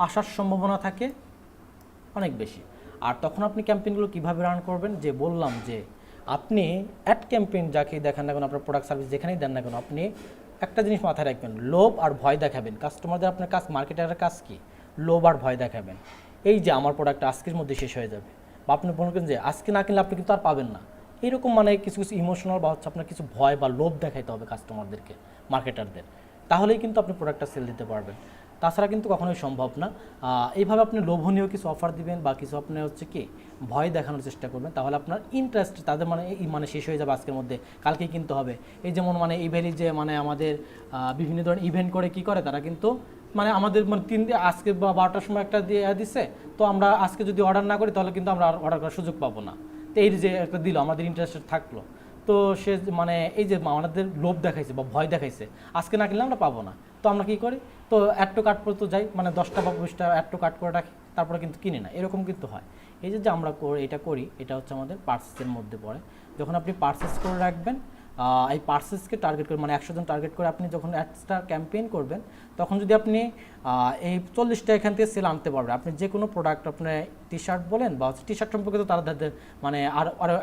আসার সম্ভাবনা থাকে অনেক বেশি। আর তখন আপনি ক্যাম্পেইনগুলো কীভাবে রান করবেন, যে বললাম যে আপনি অ্যাড ক্যাম্পেইন যাকেই দেখেন না কেন, আপনার প্রোডাক্ট সার্ভিস যেখানেই দেন না কেন, আপনি একটা জিনিস মাথায় রাখবেন, লোভ আর ভয় দেখাবেন কাস্টমারদের। আপনার কাজ, মার্কেটারের কাজ কি, লোভ আর ভয় দেখাবেন। এই যে আমার প্রোডাক্টটা আজকের মধ্যে শেষ হয়ে যাবে, বা আপনি মনে করেন যে আজকে না কিনলে আপনি কিন্তু আর পাবেন না, এরকম মানে কিছু ইমোশনাল বা হচ্ছে আপনার কিছু ভয় বা লোভ দেখাইতে হবে কাস্টমারদেরকে, মার্কেটারদের, তাহলেই কিন্তু আপনি প্রোডাক্টটা সেল দিতে পারবেন। তাছাড়া কিন্তু কখনোই সম্ভব না। এইভাবে আপনি লোভনীয় কিছু অফার দিবেন বা কিছু আপনি হচ্ছে কি ভয় দেখানোর চেষ্টা করবেন, তাহলে আপনার ইন্টারেস্ট তাদের মানে শেষ হয়ে যাবে আজকের মধ্যে, কালকেই কিনতে হবে। এই যেমন মানে ইভেন্টই যে মানে আমাদের বিভিন্ন ধরনের ইভেন্ট করে কি করে তারা, কিন্তু মানে আমাদের মানে আজকে 12টার সময় একটা দিয়ে দিচ্ছে, তো আমরা আজকে যদি অর্ডার না করি তাহলে কিন্তু আমরা আর অর্ডার করার সুযোগ পাবো না। তো এই যে একটা দিল, আমাদের ইন্টারেস্টেড থাকলো, তো সে মানে এই যে আমাদের লোভ দেখাইছে বা ভয় দেখাইছে, আজকে না কিনলে আমরা পাবো না, তো আমরা কী করি, তো অ্যাড টু কার্ট পর্যন্ত যাই, মানে 10টা বা 20টা অ্যাড টু কার্ট করে রাখি, তারপরে কিন্তু কিনি না, এরকম কিন্তু হয়। এই যে আমরা এটা করি, এটা হচ্ছে আমাদের পার্সেসের মধ্যে পড়ে। যখন আপনি পার্সেস করে রাখবেন, এই পার্সেসকে টার্গেট করে মানে 100 জন টার্গেট করে আপনি যখন অ্যাডসটা ক্যাম্পেইন করবেন, তখন যদি আপনি এই 40টা এখান থেকে সেল আনতে পারবেন, আপনি যে কোনো প্রোডাক্ট, আপনি টি শার্ট বলেন বা টি শার্ট সম্পর্কে তো তাদের মানে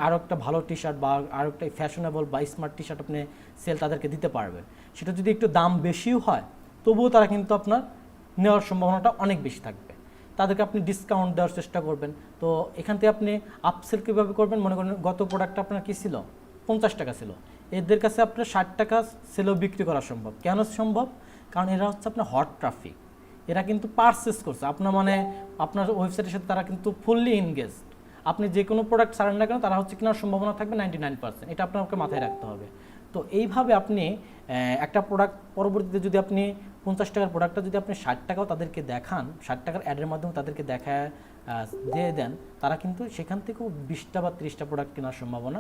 আরও একটা ভালো টি শার্ট বা আরও একটা ফ্যাশনেবল বা স্মার্ট টি শার্ট আপনি সেল তাদেরকে দিতে পারবেন। সেটা যদি একটু দাম বেশিও হয়, তবুও তারা কিন্তু আপনার নেওয়ার সম্ভাবনাটা অনেক বেশি থাকবে। তাদেরকে আপনি ডিসকাউন্ট দেওয়ার চেষ্টা করবেন। তো এখান থেকে আপনি আপসেল কীভাবে করবেন, মনে করেন গত প্রোডাক্টটা আপনার কী ছিল, 50 টাকা ছিল, এদের কাছে আপনার 60 টাকা সেলও বিক্রি করা সম্ভব। কেন সম্ভব, কারণ এরা হচ্ছে আপনার হট ট্রাফিক, এরা কিন্তু পারচেস করছে আপনার মানে আপনার ওয়েবসাইটের সাথে, তারা কিন্তু ফুললি এনগেজড। আপনি যে কোনো প্রোডাক্ট ছাড়েন না কেন, তারা হচ্ছে কেনার সম্ভাবনা থাকবে 99%, এটা আপনাকে মাথায় রাখতে হবে। তো এইভাবে আপনি একটা প্রোডাক্ট পরবর্তীতে যদি আপনি 50 টাকার প্রোডাক্টটা যদি আপনি 60 টাকাও তাদেরকে দেখান, 60 টাকার অ্যাডের মাধ্যমে তাদেরকে দিয়ে দেন, তারা কিন্তু সেখান থেকেও 20টা বা 30টা প্রোডাক্ট কেনার সম্ভাবনা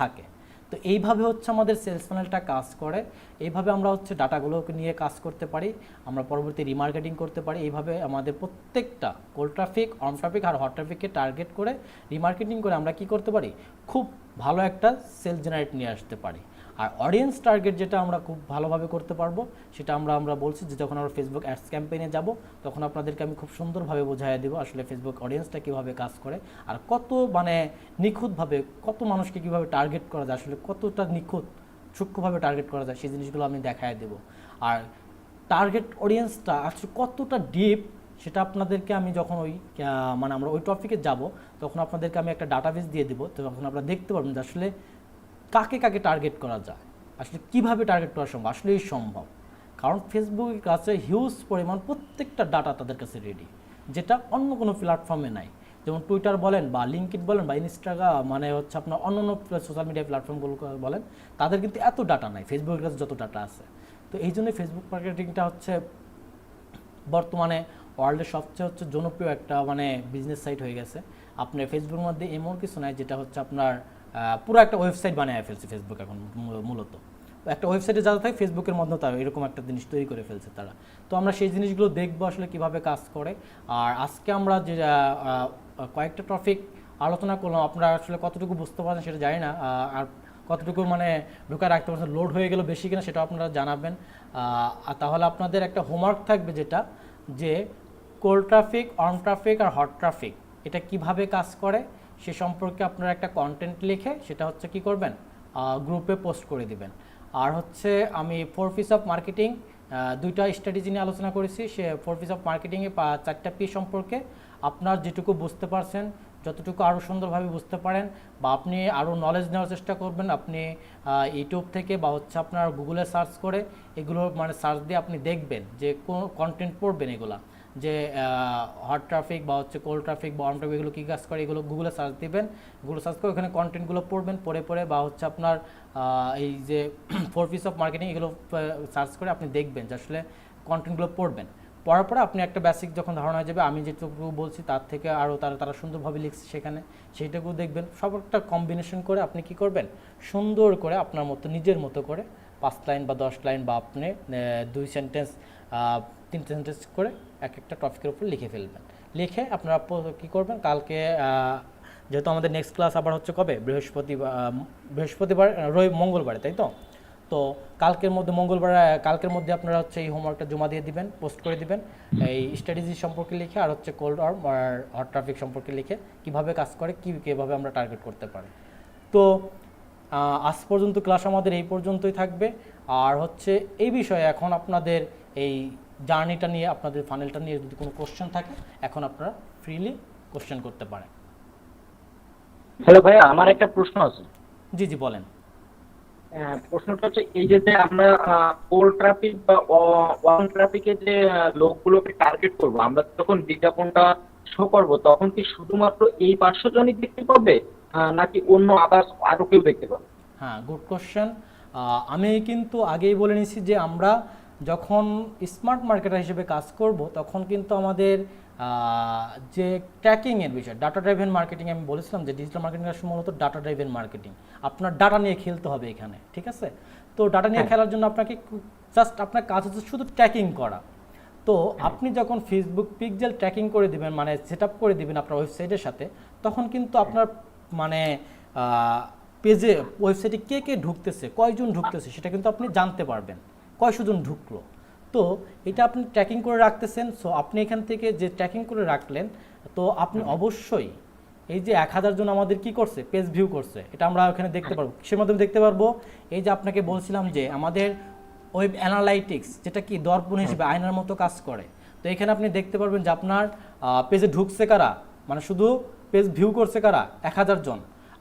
থাকে। তো এইভাবে হচ্ছে আমাদের সেলস ফানেলটা কাজ করে। এইভাবে আমরা হচ্ছে ডাটাগুলোকে নিয়ে কাজ করতে পারি, আমরা পরবর্তী রিমার্কেটিং করতে পারি। এইভাবে আমাদের প্রত্যেকটা কোল্ড ট্রাফিক, অন ট্রাফিক আর হট ট্রাফিককে টার্গেট করে রিমার্কেটিং করে আমরা কি করতে পারি, খুব ভালো একটা সেল জেনারেট নিয়ে আসতে পারি। আর অডিয়েন্স টার্গেট যেটা আমরা খুব ভালোভাবে করতে পারবো সেটা আমরা বলছি যে যখন আমরা ফেসবুক অ্যাডস ক্যাম্পেইনে যাব তখন আপনাদেরকে আমি খুব সুন্দরভাবে বোঝাই দেবো আসলে ফেসবুক অডিয়েন্সটা কীভাবে কাজ করে আর কত মানে নিখুঁতভাবে কত মানুষকে কীভাবে টার্গেট করা যায়, আসলে কতটা নিখুঁত সূক্ষ্মভাবে টার্গেট করা যায় সেই জিনিসগুলো আমি দেখায় দেবো। আর টার্গেট অডিয়েন্সটা আসলে কতটা ডিপ সেটা আপনাদেরকে আমি যখন মানে আমরা ওই টপিকে যাব তখন আপনাদেরকে আমি একটা ডাটাবেস দিয়ে দেবো, তো তখন আপনারা দেখতে পারবেন যে আসলে কাকে কাকে টার্গেট করা যায়, আসলে কিভাবে টার্গেট করা সম্ভব, আসলেই সম্ভব। কারণ ফেসবুকের কাছে হিউজ পরিমাণ প্রত্যেকটা ডাটা তাদের কাছে রেডি, যেটা অন্য কোনো প্ল্যাটফর্মে নাই। যেমন টুইটার বলেন বা লিঙ্কড বলেন বা ইনস্টাগ্রাম মানে হচ্ছে আপনার অন্য সোশ্যাল মিডিয়া প্ল্যাটফর্মগুলো বলেন, তাদের কিন্তু এত ডাটা নাই ফেসবুকের কাছে যত ডাটা আছে। তো এই জন্যই ফেসবুক মার্কেটিংটা হচ্ছে বর্তমানে ওয়ার্ল্ডের সবচেয়ে জনপ্রিয় একটা মানে বিজনেস সাইট হয়ে গেছে। আপনার ফেসবুকের মধ্যে এমন কিছু নাই যেটা হচ্ছে আপনার পুরো একটা ওয়েবসাইট বানিয়ে ফেলছে ফেসবুক এখন মূলত। একটা ওয়েবসাইটে যারা থাকে ফেসবুকের মধ্যে তারা এরকম একটা জিনিস তৈরি করে ফেলছে তারা। তো আমরা সেই জিনিসগুলো দেখবো আসলে কিভাবে কাজ করে। আর আজকে আমরা যে কয়েকটা টপিক আলোচনা করলাম, আপনারা আসলে কতটুকু বুঝতে পারছেন সেটা জানি না, আর কতটুকু মানে ঢোকা রাখতে পারছেন, লোড হয়ে গেল বেশি কিনা সেটাও আপনারা জানাবেন। আর তাহলে আপনাদের একটা হোমওয়ার্ক থাকবে যেটা যে কোল্ড ট্রাফিক, অন ট্রাফিক আর হট ট্রাফিক এটা কিভাবে কাজ করে সে সম্পর্কে আপনারা একটা কন্টেন্ট লিখে সেটা হচ্ছে কি করবেন গ্রুপে পোস্ট করে দিবেন। আর হচ্ছে আমি 4 পিস অফ মার্কেটিং দুইটা স্ট্র্যাটেজি নিয়ে আলোচনা করেছি, সে 4 পিস অফ মার্কেটিংয়ে 4টা পি সম্পর্কে আপনার যেটুকু বুঝতে পারছেন, যতটুকু আরও সুন্দরভাবে বুঝতে পারেন বা আপনি আরও নলেজ নেওয়ার চেষ্টা করবেন, আপনি ইউটিউব থেকে বা হচ্ছে আপনার গুগলে সার্চ করে এগুলো মানে সার্চ দিয়ে আপনি দেখবেন যে কোন কন্টেন্ট পড়বেন এগুলা, যে হট ট্রাফিক বা হচ্ছে কোল্ড ট্রাফিক বা অন ট্রাফিক এগুলো কী কাজ করে এগুলো গুগলে সার্চ দিবেন, গুগলে সার্চ করে ওখানে কন্টেন্টগুলো পড়বেন, পড়ে বা হচ্ছে আপনার এই যে 4 পিস অফ মার্কেটিং এগুলো সার্চ করে আপনি দেখবেন যে আসলে কন্টেন্টগুলো পড়বেন। পড়ার পরে আপনি একটা বেসিক যখন ধারণা হয়ে যাবে, আমি যেটুকু বলছি তার থেকে আরও তারা সুন্দরভাবে লিখছে সেখানে, সেইটাকেও দেখবেন। সব একটা কম্বিনেশন করে আপনি কি করবেন, সুন্দর করে আপনার মতো নিজের মতো করে 5 লাইন বা 10 লাইন বা আপনি 2 সেন্টেন্স 3 সেন্টেন্স করে এক একটা টপিকের উপর লিখে ফেলবেন। লিখে আপনারা কী করবেন, কালকে যেহেতু আমাদের নেক্সট ক্লাস আবার হচ্ছে কবে, বৃহস্পতিবার মঙ্গলবারে, তাই তো? তো কালকের মধ্যে আপনারা হচ্ছে এই হোমওয়ার্কটা জমা দিয়ে দিবেন, পোস্ট করে দিবেন এই স্ট্র্যাটেজি সম্পর্কে লিখে আর হচ্ছে কোল্ড আর হট ট্রাফিক সম্পর্কে লিখে কীভাবে কাজ করে, কীভাবে আমরা টার্গেট করতে পারি। তো আজ পর্যন্ত ক্লাস আমাদের এই পর্যন্তই থাকবে। আর হচ্ছে এই বিষয়ে এখন আপনাদের এই জার্নিটা নিয়ে, আপনাদের ফানেলটা নিয়ে যদি কোনো কোশ্চেন থাকে এখন আপনারা ফ্রিলি কোশ্চেন করতে পারেন। হ্যালো ভাই, আমার একটা প্রশ্ন আছে। জি জি বলেন। প্রশ্নটা হচ্ছে এই যে আমরা কোল্ড ট্রাফিক বা অন ট্রাফিকে যে লোকগুলোকে টার্গেট করব, আমরা যখন বিজ্ঞাপনটা শো করব তখন কি শুধুমাত্র এই 500 জনই দেখতে পাবে নাকি অন্য আদার্স আরো কেউ দেখতে পাবে? হ্যাঁ, গুড কোশ্চেন। আমি কিন্তু আগেই বলে নিয়েছি যে আমরা যখন স্মার্ট মার্কেটার হিসেবে কাজ করব তখন কিন্তু আমাদের যে ট্র্যাকিংয়ের বিষয়, ডাটা ড্রাইভেন মার্কেটিং, আমি বলেছিলাম যে ডিজিটাল মার্কেটিং আসলে মূলত ডাটা ড্রাইভেন মার্কেটিং। আপনার ডাটা নিয়ে খেলতে হবে এখানে, ঠিক আছে? তো ডাটা নিয়ে খেলার জন্য আপনাকে জাস্ট আপনার কাজ হচ্ছে শুধু ট্র্যাকিং করা। তো আপনি যখন ফেসবুক পিক্সেল ট্র্যাকিং করে দিবেন, মানে সেট আপ করে দিবেন আপনার ওয়েবসাইটের সাথে, তখন কিন্তু আপনার মানে পেজে ওয়েবসাইটে কে ঢুকতেছে, কয়জন ঢুকতেছে সেটা কিন্তু আপনি জানতে পারবেন, কয়শোজন ঢুকলো। তো এটা আপনি ট্র্যাকিং করে রাখতেছেন। সো আপনি এখান থেকে যে ট্র্যাকিং করে রাখলেন, তো আপনি অবশ্যই এই যে 1000 জন আমাদের কি করছে, পেজ ভিউ করছে, এটা আমরা ওখানে দেখতে পারবো। কিসের মাধ্যমে দেখতে পারবো? এই যে আপনাকে বলছিলাম যে আমাদের ওয়েব অ্যানালাইটিক্স, যেটা কি দর্পণ হিসেবে আয়নার মতো কাজ করে। তো এখানে আপনি দেখতে পারবেন যে আপনার পেজে ঢুকছে কারা, মানে শুধু পেজ ভিউ করছে কারা, 1000 জন।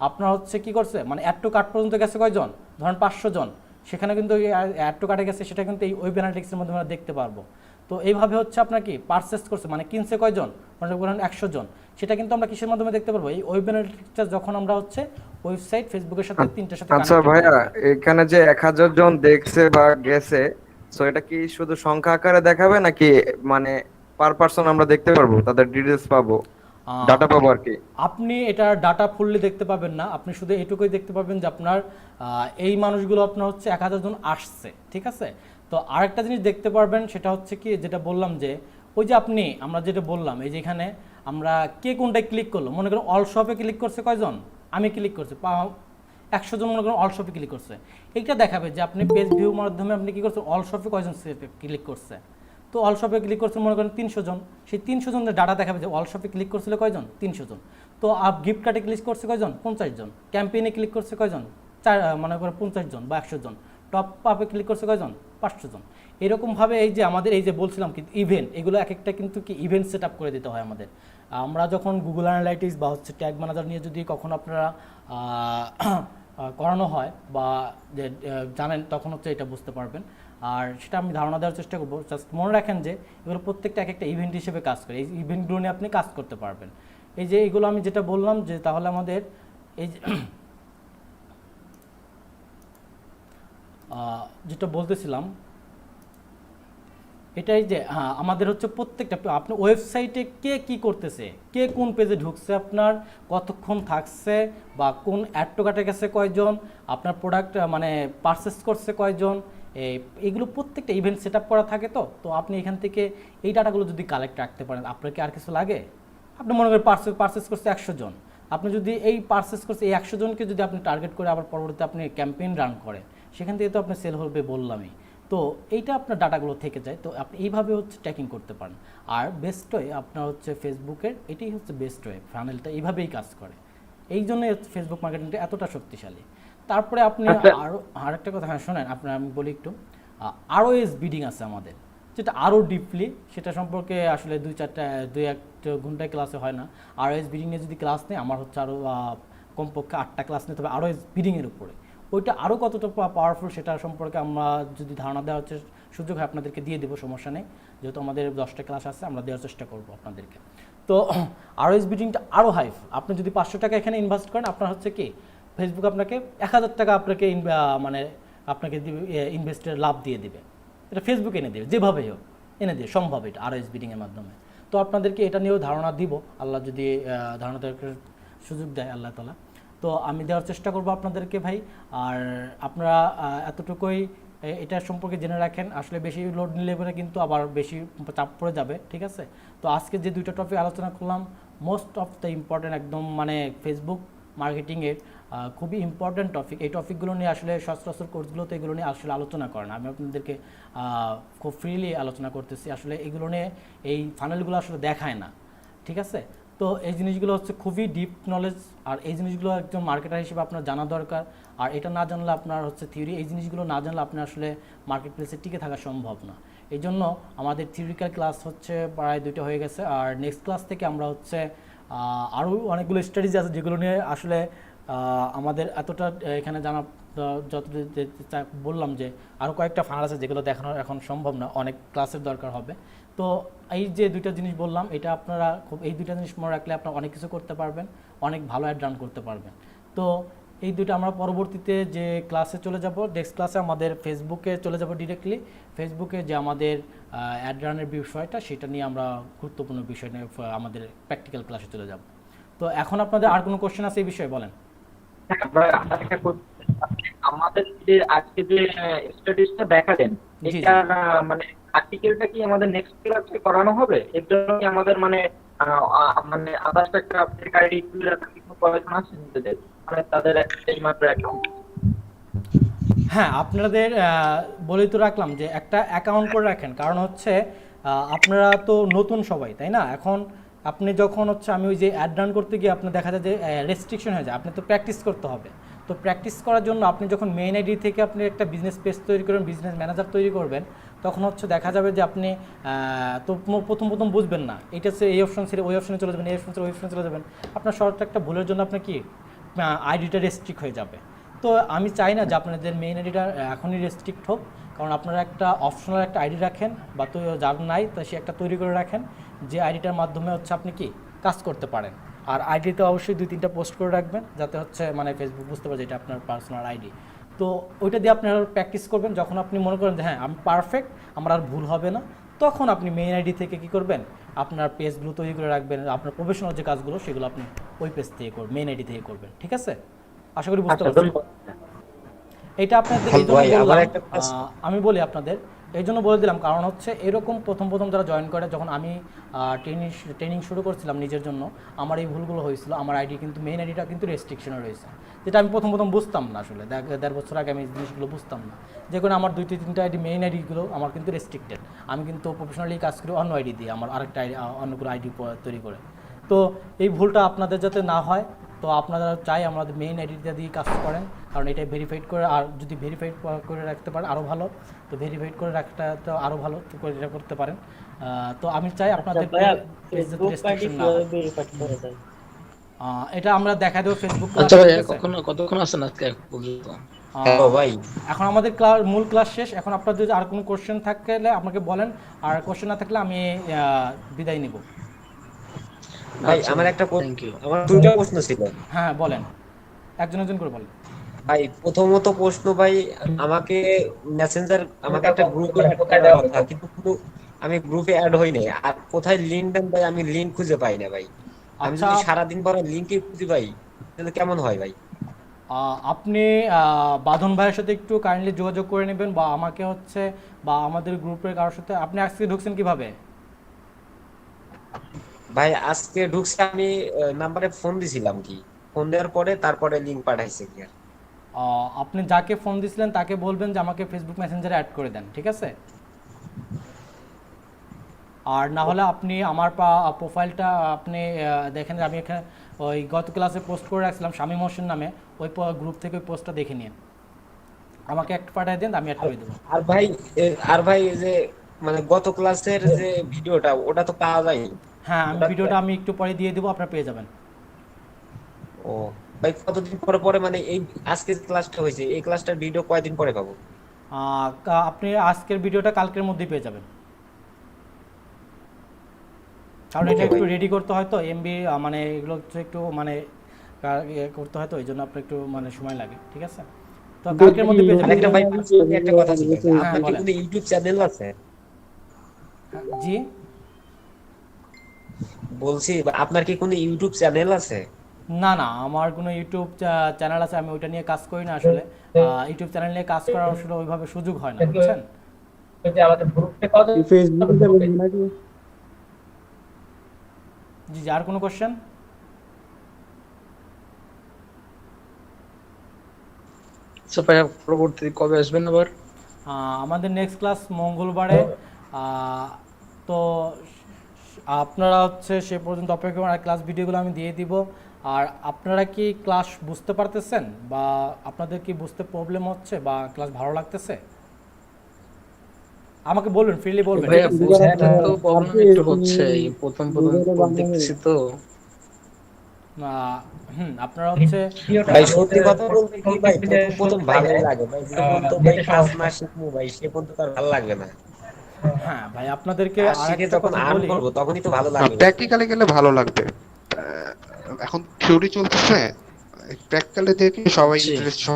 আপনার হচ্ছে কি করছে, মানে অ্যাড টু কার্ট পর্যন্ত গেছে কয়জন, ধরেন 500 জন, সেখানে কিন্তু অ্যাড টু কার্টে গেছে, সেটা কিন্তু এই ওয়েব অ্যানালিটিক্সের মাধ্যমে আমরা দেখতে পারবো। তো এইভাবে হচ্ছে আপনার কি পারচেস করছে, মানে কিনছে কয়জন, মনে করেন 100 জন, সেটা কিন্তু আমরা কিসের মাধ্যমে দেখতে পারবো, এই ওয়েব অ্যানালিটিক্সটা যখন আমরা হচ্ছে ওয়েবসাইট ফেসবুকের সাথে 3টার সাথে। আচ্ছা ভাইয়া, এখানে যে 1000 জন দেখছে বা গেছে, সো এটা কি শুধু সংখ্যা আকারে দেখাবে নাকি মানে পার পারসন আমরা দেখতে পারবো, তাদের ডিটেইলস পাবো, ডাটা পাবো আর কি? আপনি এটা ডাটা ফুললি দেখতে পাবেন না, আপনি শুধু এটুকুই দেখতে পাবেন যে আপনার এই মানুষগুলো আপনার হচ্ছে 1000 জন আসছে, ঠিক আছে? তো আরেকটা জিনিস দেখতে পারবেন, সেটা হচ্ছে কি যেটা বললাম যে ওই যে আমরা যেটা বললাম, এই যে এখানে আমরা কে কোনটায় ক্লিক করলো, মনে করেন অল শপে ক্লিক করছে কয়জন, আমি ক্লিক করছি, 100 জন মনে করেন অল শপে ক্লিক করছে, এইটা দেখাবে যে আপনি পেজ ভিউ মাধ্যমে আপনি কি করছেন, অল শপে কয়জন ক্লিক করছে। তো অল শপে ক্লিক করছেন মনে করেন 300 জন, সেই 300 জনের ডাটা দেখাবে যে অল শপে ক্লিক করছিল কয়জন, 300 জন। তো আপ গিফট কার্ডে ক্লিক করছে কয়জন, 50 জন। ক্যাম্পেইনে ক্লিক করছে কয়জন, মনে করেন 50 জন বা 100 জন। টপ আপে ক্লিক করছে কয়জন, 500 জন। এরকমভাবে এই যে আমাদের এই যে বলছিলাম কি ইভেন্ট, এগুলো এক একটা কিন্তু কি ইভেন্ট সেট আপ করে দিতে হয় আমাদের। আমরা যখন গুগল অ্যানালাইটিক্স বা হচ্ছে ট্যাগ ম্যানেজার নিয়ে যদি কখনো আপনারা করানো হয় বা জানেন, তখন হচ্ছে এটা বুঝতে পারবেন। আর সেটা আমি ধারণা দেওয়ার চেষ্টা করবো। জাস্ট মনে রাখেন যে এগুলো প্রত্যেকটা এক একটা ইভেন্ট হিসেবে কাজ করে, এই ইভেন্টগুলো নিয়ে আপনি কাজ করতে পারবেন। এই যে এগুলো আমি যেটা বললাম যে তাহলে আমাদের এই যে যেটা বলতেছিলাম এটাই যে আমাদের হচ্ছে প্রত্যেকটা আপনি ওয়েবসাইটে কে কি করতেছে, কে কোন পেজে ঢুকছে, আপনার কতক্ষণ থাকছে, বা কোন অ্যাড টু কার্টে গেছে কয়জন, আপনার প্রোডাক্ট মানে পারচেস করছে কয়জন, এগুলো প্রত্যেকটা ইভেন্ট সেট আপ করা থাকে। তো আপনি এখান থেকে এই ডাটাগুলো যদি কালেক্ট রাখতে পারেন, আপনার কি আর কিছু লাগে? আপনি মনে করেন পারচেস করছে 100 জন, আপনি যদি এই পারচেস করছে এই 100 জনকে যদি আপনি টার্গেট করে আবার পরবর্তীতে আপনি ক্যাম্পেইন রান করেন, সেখান থেকে তো আপনি সেল হবে বললামই। তো এইটা আপনার ডাটাগুলো থেকে যায়। তো আপনি এইভাবে হচ্ছে ট্র্যাকিং করতে পারেন। আর বেস্ট ওয়ে আপনার হচ্ছে ফেসবুকের, এটাই হচ্ছে বেস্ট ওয়ে, ফানেলটা এইভাবেই কাজ করে। এই জন্যই হচ্ছে ফেসবুক মার্কেটিংটা এতটা শক্তিশালী। তারপরে আপনি আরেকটা কথা, হ্যাঁ শোনেন, আপনার আমি বলি একটু, ROS বিডিং আছে আমাদের, যেটা আরও ডিপলি, সেটা সম্পর্কে আসলে 2-1 ঘন্টায় ক্লাসে হয় না। ROS বিডিং নিয়ে যদি ক্লাস নেই, আমার হচ্ছে আরও কমপক্ষে 8টা ক্লাস নিতে হবে ROS বিডিংয়ের উপরে। ওইটা আরও কতটা পাওয়ারফুল সেটা সম্পর্কে আমরা যদি ধারণা দেওয়া হচ্ছে সুযোগ হয় আপনাদেরকে দিয়ে দেবো, সমস্যা নেই। যেহেতু আমাদের 10টা ক্লাস আছে, আমরা দেওয়ার চেষ্টা করবো আপনাদেরকে। তো ROS বিডিংটা আরও হাই। আপনি যদি 500 টাকা এখানে ইনভেস্ট করেন, আপনার হচ্ছে কি ফেসবুক আপনাকে 1000 টাকা আপনাকে মানে আপনাকে ইনভেস্টের লাভ দিয়ে দেবে। এটা ফেসবুক এনে দেবে, যেভাবেই হোক এনে দেবে, সম্ভব এটা ROS বিডিংয়ের মাধ্যমে। তো আপনাদেরকে এটা নিয়েও ধারণা দিব, আল্লাহ যদি ধারণা দেওয়ার সুযোগ দেয় আল্লাহ তাআলা। তো আমি দেওয়ার চেষ্টা করব আপনাদেরকে ভাই। আর আপনারা এতটুকুই এটা সম্পর্কে জেনে রাখেন। আসলে বেশি লোড নিলে পরে কিন্তু আবার বেশি চাপ পড়ে যাবে, ঠিক আছে? তো আজকে যে 2টা টপিক আলোচনা করলাম, মোস্ট অফ দ্য ইম্পর্টেন্ট, একদম মানে ফেসবুক মার্কেটিংয়ের খুবই ইম্পর্টেন্ট টপিক। এই টপিকগুলো নিয়ে আসলে সচরাচর কোর্সগুলোতে এগুলো নিয়ে আসলে আলোচনা করেন। আমি আপনাদেরকে খুব ফ্রিলি আলোচনা করতেছি। আসলে এগুলো নিয়ে এই ফানেলগুলো আসলে দেখায় না, ঠিক আছে? তো এই জিনিসগুলো হচ্ছে খুবই ডিপ নলেজ, আর এই জিনিসগুলো একজন মার্কেটার হিসেবে আপনার জানা দরকার। আর এটা না জানলে আপনার হচ্ছে থিওরি, এই জিনিসগুলো না জানলে আপনার আসলে মার্কেট প্লেসে টিকে থাকা সম্ভব না। এই জন্য আমাদের থিওরিক্যাল ক্লাস হচ্ছে প্রায় 2টা হয়ে গেছে। আর নেক্সট ক্লাস থেকে আমরা হচ্ছে আরও অনেকগুলো স্টাডিজ আছে যেগুলো নিয়ে আসলে আমাদের এতটা এখানে জানা যত বললাম যে আরও কয়েকটা ফানেল আছে যেগুলো দেখানো এখন সম্ভব না, অনেক ক্লাসের দরকার হবে। তো এই যে 2টা জিনিস বললাম, এটা আপনারা খুব এই 2টা জিনিস মনে রাখলে আপনারা অনেক কিছু করতে পারবেন, অনেক ভালো অ্যাড রান করতে পারবেন। তো এই 2টা আমরা পরবর্তীতে যে ক্লাসে চলে যাব, নেক্সট ক্লাসে আমাদের ফেসবুকে চলে যাব ডিরেক্টলি। ফেসবুকে যে আমাদের অ্যাড রানের বিষয়টা, সেটা নিয়ে আমরা গুরুত্বপূর্ণ বিষয় নিয়ে আমাদের প্র্যাকটিক্যাল ক্লাসে চলে যাব। তো এখন আপনাদের আর কোনো কোশ্চেন আছে এই বিষয়ে? বলেন। আমাদের যে আজকে যে স্ট্যাটিসটা দেখালেন, এটা মানে আর্টিকেলটা কি আমাদের নেক্সট ক্লাসে করানো হবে? এর জন্য কি আমাদের মানে আদার্স একটা আইডি প্রয়োজন আছে নিজেদের, মানে তাদের এই মাত্র অ্যাকাউন্ট? হ্যাঁ, আপনাদের বলেই তো রাখলাম যে একটা অ্যাকাউন্ট করে রাখেন। কারণ হচ্ছে আপনারা তো নতুন সবাই, তাই না? এখন আপনি যখন হচ্ছে আমি ওই যে অ্যাড রান করতে গিয়ে আপনার দেখা যায় যে রেস্ট্রিকশন হয়ে যায়, আপনি তো প্র্যাকটিস করতে হবে। তো প্র্যাকটিস করার জন্য আপনি যখন মেইন আইডি থেকে আপনি একটা বিজনেস পেজ তৈরি করবেন, বিজনেস ম্যানেজার তৈরি করবেন, তখন হচ্ছে দেখা যাবে যে আপনি তো প্রথম বুঝবেন না, এটা হচ্ছে এই অপশন ছিল, ওই অপশনে চলে যাবেন, এই অপশন ছিল, ওই অপশনে চলে যাবেন। আপনার শর্ট একটা ভুলের জন্য আপনার কি আইডিটা রেস্ট্রিক্ট হয়ে যাবে। তো আমি চাই না যে আপনাদের মেইন আইডিটা এখনই রেস্ট্রিক্ট হোক, কারণ আপনারা একটা অপশনাল একটা আইডি রাখেন, বা তো যার নাই তা সে একটা তৈরি করে রাখেন, যে আইডিটার মাধ্যমে হচ্ছে আপনি কি কাজ করতে পারেন। আর আইডিতে অবশ্যই 2-3টা পোস্ট করে রাখবেন, যাতে হচ্ছে মানে ফেসবুক বুঝতে পারে যে এটা আপনার পার্সোনাল আইডি। তো ওইটা দিয়ে আপনারা প্র্যাকটিস করবেন। যখন আপনি মনে করেন যে হ্যাঁ আমি পারফেক্ট, আমার আর ভুল হবে না, তখন আপনি মেইন আইডি থেকে কি করবেন, আপনার পেজগুলো তৈরি করে রাখবেন। আপনার প্রফেশনাল যে কাজগুলো সেগুলো আপনি ওই পেজ থেকে করবেন, মেইন আইডি থেকে করবেন, ঠিক আছে? আশা করি বুঝতে পারছেন। এটা আপনাদের আমি বলি আপনাদের, এই জন্য বলে দিলাম, কারণ হচ্ছে এরকম প্রথম প্রথম যারা জয়েন করে, যখন আমি ট্রেনিং শুরু করছিলাম নিজের জন্য, আমার এই ভুলগুলো হয়েছিল। আমার আইডি কিন্তু মেইন আইডিটা কিন্তু রেস্ট্রিকশনে রয়েছে, যেটা আমি প্রথম বুঝতাম না আসলে। 1.5 বছর আগে আমি এই জিনিসগুলো বুঝতাম না, যে কোনো আমার 2-3টা আইডি মেইন আইডিগুলো আমার কিন্তু রেস্ট্রিক্টেড। আমি কিন্তু প্রফেশনালি কাজ করি অন্য আইডি দিয়ে, আমার আরেকটা আইডি, অন্য কোনো আইডি তৈরি করে। তো এই ভুলটা আপনাদের যাতে না হয়, তো আপনারা চাই আমাদের মেইন আইডিটা দিয়ে কাজ করেন, কারণ এটা ভেরিফাইড করে, আর যদি ভেরিফাইড করে রাখতে পারেন আরও ভালো। তো ভেরিফাইড করে রাখতে তো আরও ভালো, তো করে এটা করতে পারেন। তো আমি চাই আপনাদের এটা আমরা দেখা দেবো ফেসবুক। কতক্ষণ আছেন আজকে পর্যন্ত? এখন আমাদের মূল ক্লাস শেষ। এখন আপনার যদি আর কোনো কোশ্চেন থাকলে আমাকে বলেন, আর কোশ্চেন না থাকলে আমি বিদায় নিব। ভাই আমার একটা আমার দুইটা প্রশ্ন ছিল। হ্যাঁ বলেন, একজন একজন করে বলেন। ভাই প্রথমত প্রশ্ন ভাই, আমাকে মেসেঞ্জার আমাকে একটা গ্রুপে অ্যাড করার কথা, কিন্তু আমি গ্রুপে অ্যাড হই নাই। আর কোথায় লিংক দেন ভাই, আমি লিংক খুঁজে পাই না ভাই। আমি যদি সারাদিন পরে লিংকই খুঁজে পাই তাহলে কেমন হয় ভাই? আপনি বাঁধন ভাইয়ের সাথে একটু কাইন্ডলি যোগাযোগ করে নেবেন, বা আমাকে হচ্ছে, বা আমাদের গ্রুপের কারোর সাথে। আপনি আজকে ঢুকছেন কিভাবে? ভাই আজকে ঢুকছে, আমি নাম্বারে ফোন দিছিলাম, কি ফোন দেওয়ার পরে তারপরে লিংক পাঠাইছে কি। আর আপনি যাকে ফোন দিছিলেন তাকে বলবেন যে আমাকে ফেসবুক মেসেঞ্জারে অ্যাড করে দেন, ঠিক আছে? আর না হলে আপনি আমার প্রোফাইলটা আপনি দেখেন, আমি এখানে ওই গত ক্লাসে পোস্ট করে রাখছিলাম শামীম হোসেন নামে, ওই গ্রুপ থেকে ওই পোস্টটা দেখে নিন, আমাকে একটা পাঠিয়ে দেন, আমি অ্যাড করে দেবো। আর ভাই যে মানে গত ক্লাসের যে ভিডিওটা, ওটা তো পাওয়া যায়নি। হ্যাঁ, আমি ভিডিওটা আমি একটু পরে দিয়ে দেবো, আপনারা পেয়ে যাবেন। ও ভাই, কতদিন পরে মানে এই আজকে ক্লাসটা হয়েছে, এই ক্লাসটার ভিডিও কয়দিন পরে পাবো? আপনি আজকের ভিডিওটা কালকের মধ্যেই পেয়ে যাবেন, কারণ এটা একটু রেডি করতে হয় তো, এমবি মানে এগুলো একটু মানে করতে হয় তো, এই জন্য আপনার একটু মানে সময় লাগে, ঠিক আছে? তো কালকের মধ্যে পেয়ে যাবেন। একটা ভাই একটা কথা ছিল, আপনার কি কোনো ইউটিউব চ্যানেল আছে? জি বলছি, আপনার কি কোনো ইউটিউব চ্যানেল আছে? না না, আমার কোনো ইউটিউব চ্যানেল আছে, আমি ওইটা নিয়ে কাজ করি না আসলে। ইউটিউব চ্যানেল নিয়ে কাজ করার আসলে ওইভাবে সুযোগ হয় না, বুঝছেন? জি জি, আর কোনো কোশ্চেন? পরবর্তী কবে আসবেন আবার? আমাদের নেক্সট ক্লাস মঙ্গলবারে। তো আপনারা হচ্ছে সে পর্যন্ত অপেক্ষা করেন, ক্লাস ভিডিওগুলো আমি দিয়ে দিব। আর আপনারা কি ক্লাস বুঝতে পারতেছেন, বা আপনাদের কি বুঝতে প্রবলেম হচ্ছে, বা ক্লাস ভালো লাগতেছে? আমাকে বলবেন, ফ্রিলি বলবেন। আপনারা হচ্ছে ভাই সত্যি কথা বলতে কি ভাই, প্রথম ভালোই লাগে ভাই, যখন তো ভাই কাজ না শিখবো ভাই, সে পর্যন্ত আর ভালো লাগবে না। হ্যাঁ ভাই, আপনাদেরকে আরেকটা যখন আর্ন করব তখনই তো ভালো লাগবে। প্র্যাকটিক্যালি গেলে ভালো লাগবে। এখন থিওরি চলতেছে, প্র্যাকটিক্যালি দেখে সবাই ইন্টারেস্ট সহ